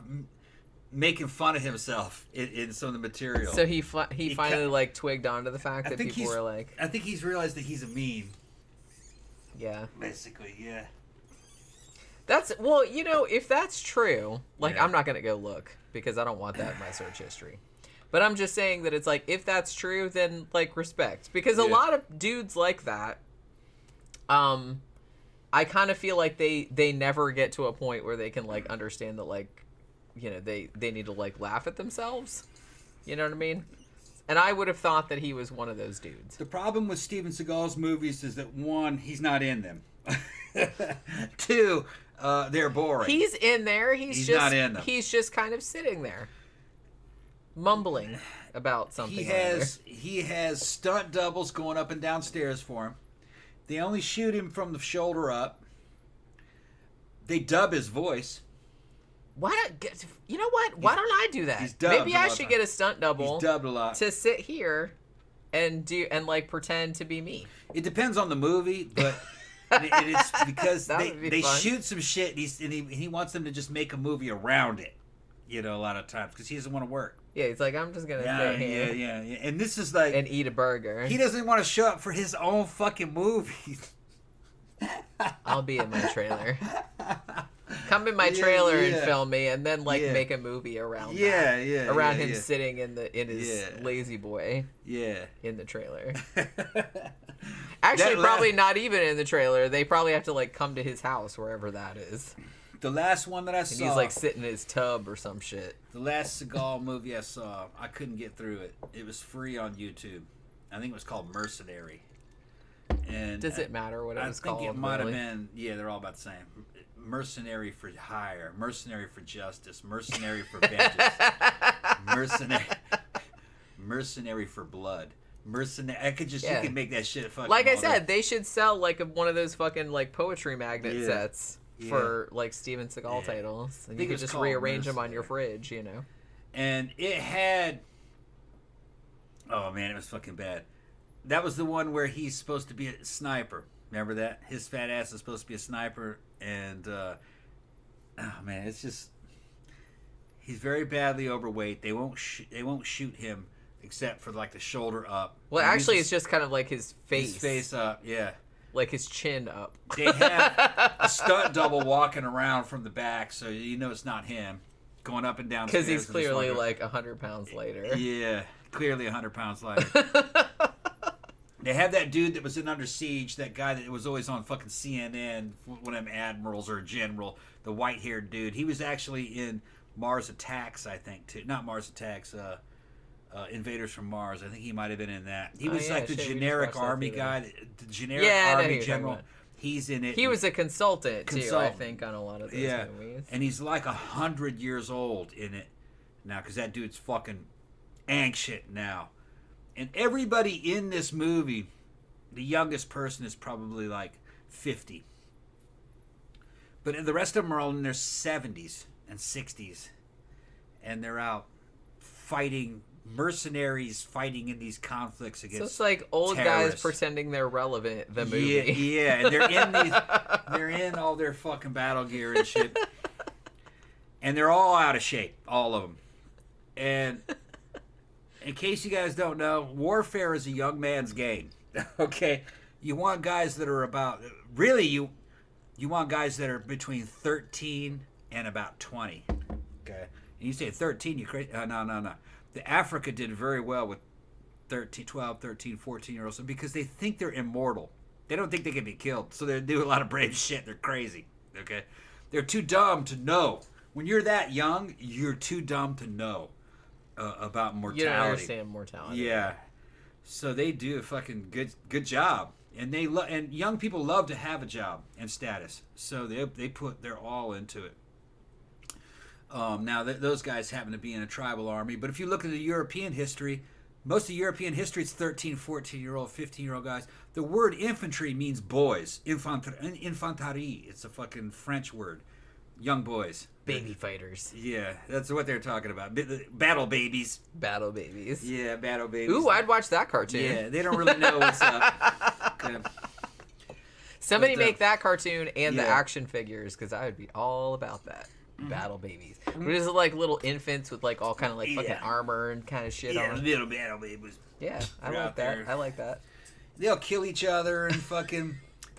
making fun of himself in some of the material. So he finally like twigged onto the fact that people were like, I think he's realized that he's a meme. Yeah. Basically, yeah. That's, well, you know, if that's true, like, Yeah. I'm not gonna go look because I don't want that in my search history. But I'm just saying that it's like, if that's true, then like respect, because a lot of dudes like that, I kind of feel like they never get to a point where they can like understand that, like, you know, they need to like laugh at themselves. You know what I mean? And I would have thought that he was one of those dudes. The problem with Steven Seagal's movies is that, one, he's not in them. Two, they're boring. He's in there. He's just not in them. He's just kind of sitting there, mumbling about something. He has stunt doubles going up and down stairs for him. They only shoot him from the shoulder up. They dub his voice. You know what? Why don't I do that? He's dubbed Maybe a I lot should of get a stunt double. He's dubbed a lot. To sit here and like pretend to be me. It depends on the movie, but it's because they fun. shoot some shit, and he wants them to just make a movie around it. You know, a lot of times because he doesn't want to work. Yeah, he's like, I'm just gonna stay here. Yeah. And this is like, and eat a burger. He doesn't want to show up for his own fucking movie. I'll be in my trailer. Come in my trailer and film me, and then like make a movie around that. Around him sitting in his lazy boy. Yeah. In the trailer. Actually, probably not even in the trailer. They probably have to like come to his house, wherever that is. The last one that I saw, he's like sitting in his tub or some shit. The last Seagal movie I saw, I couldn't get through it. It was free on YouTube. I think it was called Mercenary. And does it matter what it was called? I think it might have been. Yeah, they're all about the same. Mercenary for hire, mercenary for justice, mercenary for vengeance, mercenary for blood. I could just you can make that shit fucking. Like I said, they should sell like one of those fucking like poetry magnet sets for like Steven Seagal titles, and you could just rearrange them on your fridge, you know. And it had, oh man, it was fucking bad. That was the one where he's supposed to be a sniper. Remember that? His fat ass is supposed to be a sniper, and oh man, it's just He's very badly overweight. They won't shoot him except for like the shoulder up. Well, actually, it's just kind of like his face. His face up, yeah. Like his chin up. They have a stunt double walking around from the back, so you know it's not him going up and down the stairs. Because he's clearly like 100 pounds lighter. Yeah, clearly 100 pounds lighter. They have that dude that was in Under Siege, that guy that was always on fucking CNN, one of them admirals or a general, the white-haired dude. He was actually in Mars Attacks, I think, too. Not Mars Attacks, Invaders from Mars. I think he might have been in that. He was like the generic army guy, the generic army general. He's in it. He was a consultant, too, I think, on a lot of those movies. And he's like 100 years old in it now, because that dude's fucking anxious now. And everybody in this movie, the youngest person is probably like 50. But the rest of them are all in their 70s and 60s. And they're out fighting, mercenaries fighting in these conflicts against terrorists. So it's like old guys pretending they're relevant, the movie. Yeah, and they're in all their fucking battle gear and shit. And they're all out of shape, all of them. And in case you guys don't know, warfare is a young man's game. Okay? You want guys that are about... Really, you want guys that are between 13 and about 20. Okay? And you say 13, you crazy? No. The Africa did very well with 12, 13, 14-year-olds because they think they're immortal. They don't think they can be killed. So they do a lot of brave shit. They're crazy. Okay? They're too dumb to know. When you're that young, you're too dumb to know about mortality. You don't understand mortality. Yeah. So they do a fucking good job. And and young people love to have a job and status. So they put their all into it. Now, those guys happen to be in a tribal army. But if you look at the European history, most of European history is 13, 14-year-old, 15-year-old guys. The word infantry means boys. Infanterie. It's a fucking French word. Young boys. Baby fighters. Yeah, that's what they're talking about. Battle babies. Battle babies. Yeah, battle babies. Ooh, I'd watch that cartoon. Yeah, they don't really know what's up. Okay. Somebody make that cartoon and the action figures, because I would be all about that. Battle babies. But is it like little infants with like all kind of like fucking armor and kind of shit on? Yeah, little battle babies. Yeah, I like that. I like that. They'll kill each other and fucking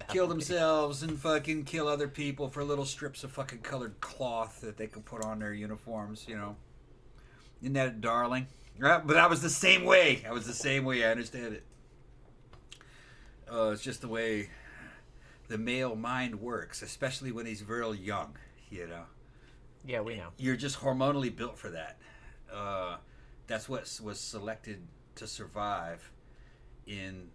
kill themselves and fucking kill other people for little strips of fucking colored cloth that they can put on their uniforms, you know. Isn't that darling? Right? But I was the same way. I understand it. It's just the way the male mind works, especially when he's real young, you know. Yeah, we know. You're just hormonally built for that. That's what was selected to survive in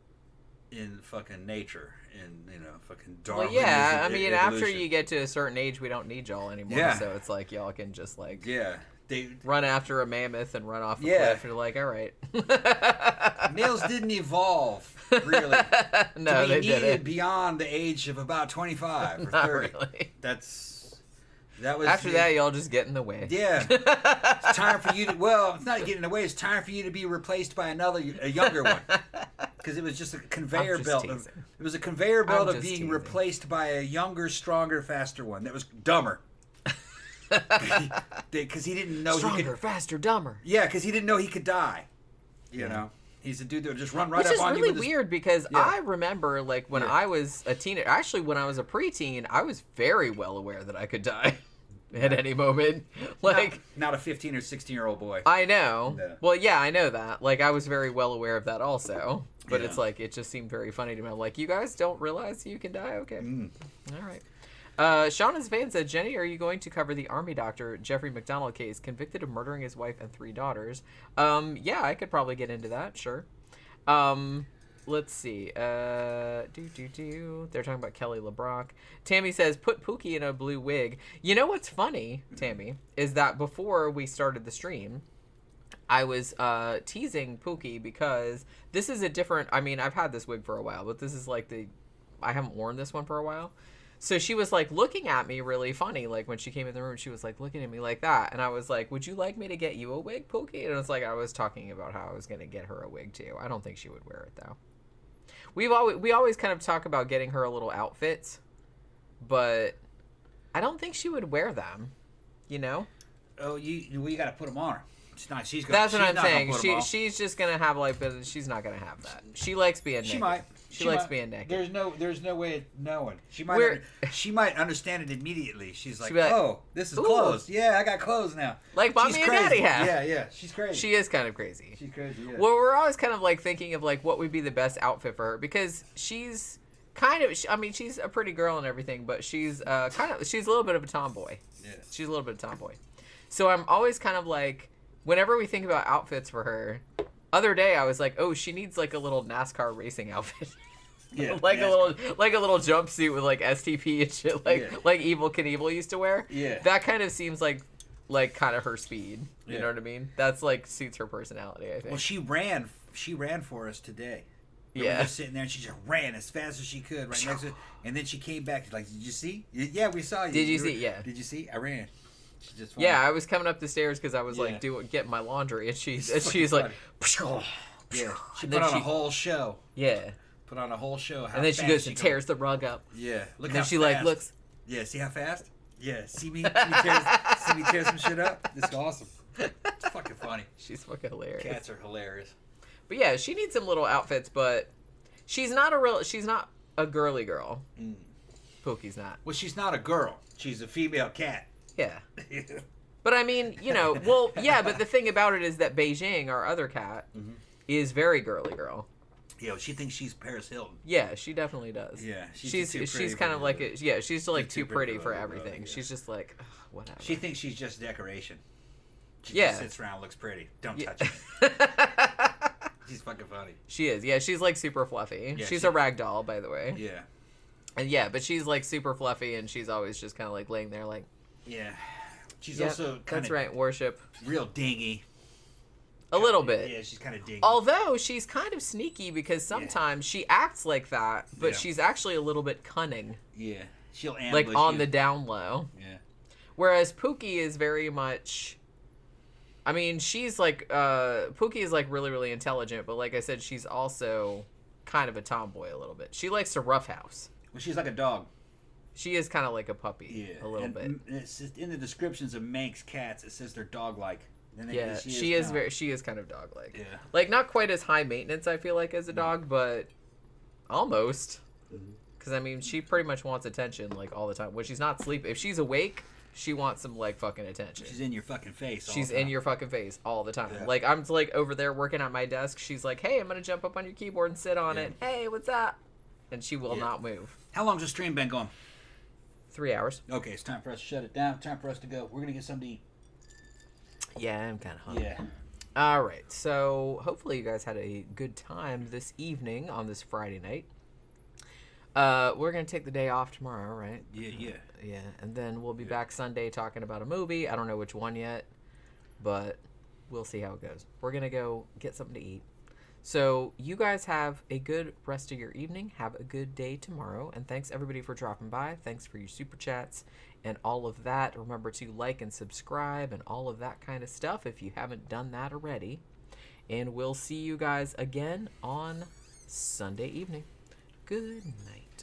fucking nature, in fucking Darwin. Well, yeah, I mean, after you get to a certain age, we don't need y'all anymore. Yeah. So it's like y'all can just like they run after a mammoth and run off a cliff. And you're like, all right. Males didn't evolve really. No, to be they needed didn't. beyond the age of about 25 or 30. Not really. That was after that, y'all just get in the way. Yeah. It's time for you to... Well, it's not getting in the way. It's time for you to be replaced by a younger one. Because it was just a conveyor belt. It was a conveyor belt of being replaced by a younger, stronger, faster one that was dumber. Because he didn't know Stronger, he could... faster, dumber. Yeah, because he didn't know he could die. You know? He's a dude that would just run right up on you. Which is really weird because I remember, like, when I was a teenager, actually, when I was a preteen, I was very well aware that I could die at any moment. Like, not a 15 or 16-year-old boy. I know. Yeah. Well, yeah, I know that. Like, I was very well aware of that also. But it's like, it just seemed very funny to me. I'm like, you guys don't realize you can die? Okay. All right. Shauna's fan said, Jenny, are you going to cover the army doctor Jeffrey McDonald case, convicted of murdering his wife and 3 daughters? Yeah, I could probably get into that, sure. Let's see. They're talking about Kelly LeBrock. Tammy says, put Pookie in a blue wig. You know what's funny, Tammy, is that before we started the stream, I was teasing Pookie because this is a different... I mean, I've had this wig for a while, but this is like I haven't worn this one for a while. So she was like looking at me really funny. Like when she came in the room, she was like looking at me like that. And I was like, would you like me to get you a wig, Pookie? And it's like I was talking about how I was going to get her a wig too. I don't think she would wear it though. We always kind of talk about getting her a little outfits, but I don't think she would wear them, you know? Oh, you got to put them on her. It's not. That's what I'm saying. She's just gonna have like, but she's not gonna have that. She likes being naked. She might. She likes being naked. There's no way of knowing. She might understand it immediately. She's like, oh, this is clothes. Yeah, I got clothes now. Like mommy and daddy have. Yeah. She's crazy. She is kind of crazy. She's crazy. Yeah. Well, we're always kind of like thinking of like what would be the best outfit for her because she's kind of. I mean, she's a pretty girl and everything, but she's she's a little bit of a tomboy. Yeah. She's a little bit of a tomboy. So I'm always kind of like, whenever we think about outfits for her, other day I was like, oh, she needs like a little NASCAR racing outfit. Yeah, like a little jumpsuit with like STP and shit, like Evel Knievel used to wear. Yeah, that kind of seems like kind of her speed. You know what I mean? That's like suits her personality, I think. Well, she ran for us today. We were just sitting there and she just ran as fast as she could right next to it. And then she came back. She's like, did you see? Yeah, we saw you. Did you see? Yeah. Did you see? I ran. Yeah, I was coming up the stairs because I was like getting my laundry, and she's like, yeah. She put on a whole show. Yeah. Put on a whole show. And then she goes and tears the rug up. Yeah. Look and then she fast. Like looks. Yeah. See how fast? Yeah. See me tear some shit up. It's awesome. It's fucking funny. She's fucking hilarious. Cats are hilarious. But yeah, she needs some little outfits, but she's not a girly girl. Pookie's not. Well, she's not a girl. She's a female cat. Yeah. But I mean, well, yeah, but the thing about it is that Beijing, our other cat, is very girly girl. Yeah, she thinks she's Paris Hilton. Yeah, she definitely does. Yeah, she's kind of like she's like too pretty for everything. Yeah. She's just like whatever. She thinks she's just decoration. She just sits around, looks pretty. Don't touch me. She's fucking funny. She is. Yeah, she's like super fluffy. Yeah, she's a rag doll, by the way. Yeah. And yeah, but she's like super fluffy, and she's always just kind of like laying there like. Yeah. She's also kind of... That's right, worship. Real dingy. A little bit. Yeah, she's kind of dingy. Although, she's kind of sneaky because sometimes she acts like that, but she's actually a little bit cunning. Yeah. She'll ambush like on the down low. Yeah. Whereas Pookie is very much... I mean, she's like... Pookie is like really, really intelligent, but like I said, she's also kind of a tomboy a little bit. She likes to roughhouse. Well, she's like a dog. She is kind of like a puppy, a little bit. It's just in the descriptions of Manx cats, it says they're dog-like. Yeah, she is kind of dog-like. Yeah, like not quite as high maintenance, I feel like, as a dog, but almost. Because I mean, she pretty much wants attention like all the time. When she's not sleeping, if she's awake, she wants some like fucking attention. She's in your fucking face. She's in your fucking face all the time. Yeah. Like I'm like over there working at my desk. She's like, "Hey, I'm gonna jump up on your keyboard and sit on it. Hey, what's up?" And she will not move. How long's the stream been going? 3 hours. Okay, it's time for us to shut it down. Time for us to go. We're going to get something to eat. Yeah, I'm kind of hungry. Yeah. All right. So hopefully you guys had a good time this evening on this Friday night. We're going to take the day off tomorrow, right? Yeah. Yeah. And then we'll be back Sunday talking about a movie. I don't know which one yet, but we'll see how it goes. We're going to go get something to eat. So you guys have a good rest of your evening. Have a good day tomorrow. And thanks everybody for dropping by. Thanks for your super chats and all of that. Remember to like and subscribe and all of that kind of stuff if you haven't done that already. And we'll see you guys again on Sunday evening. Good night.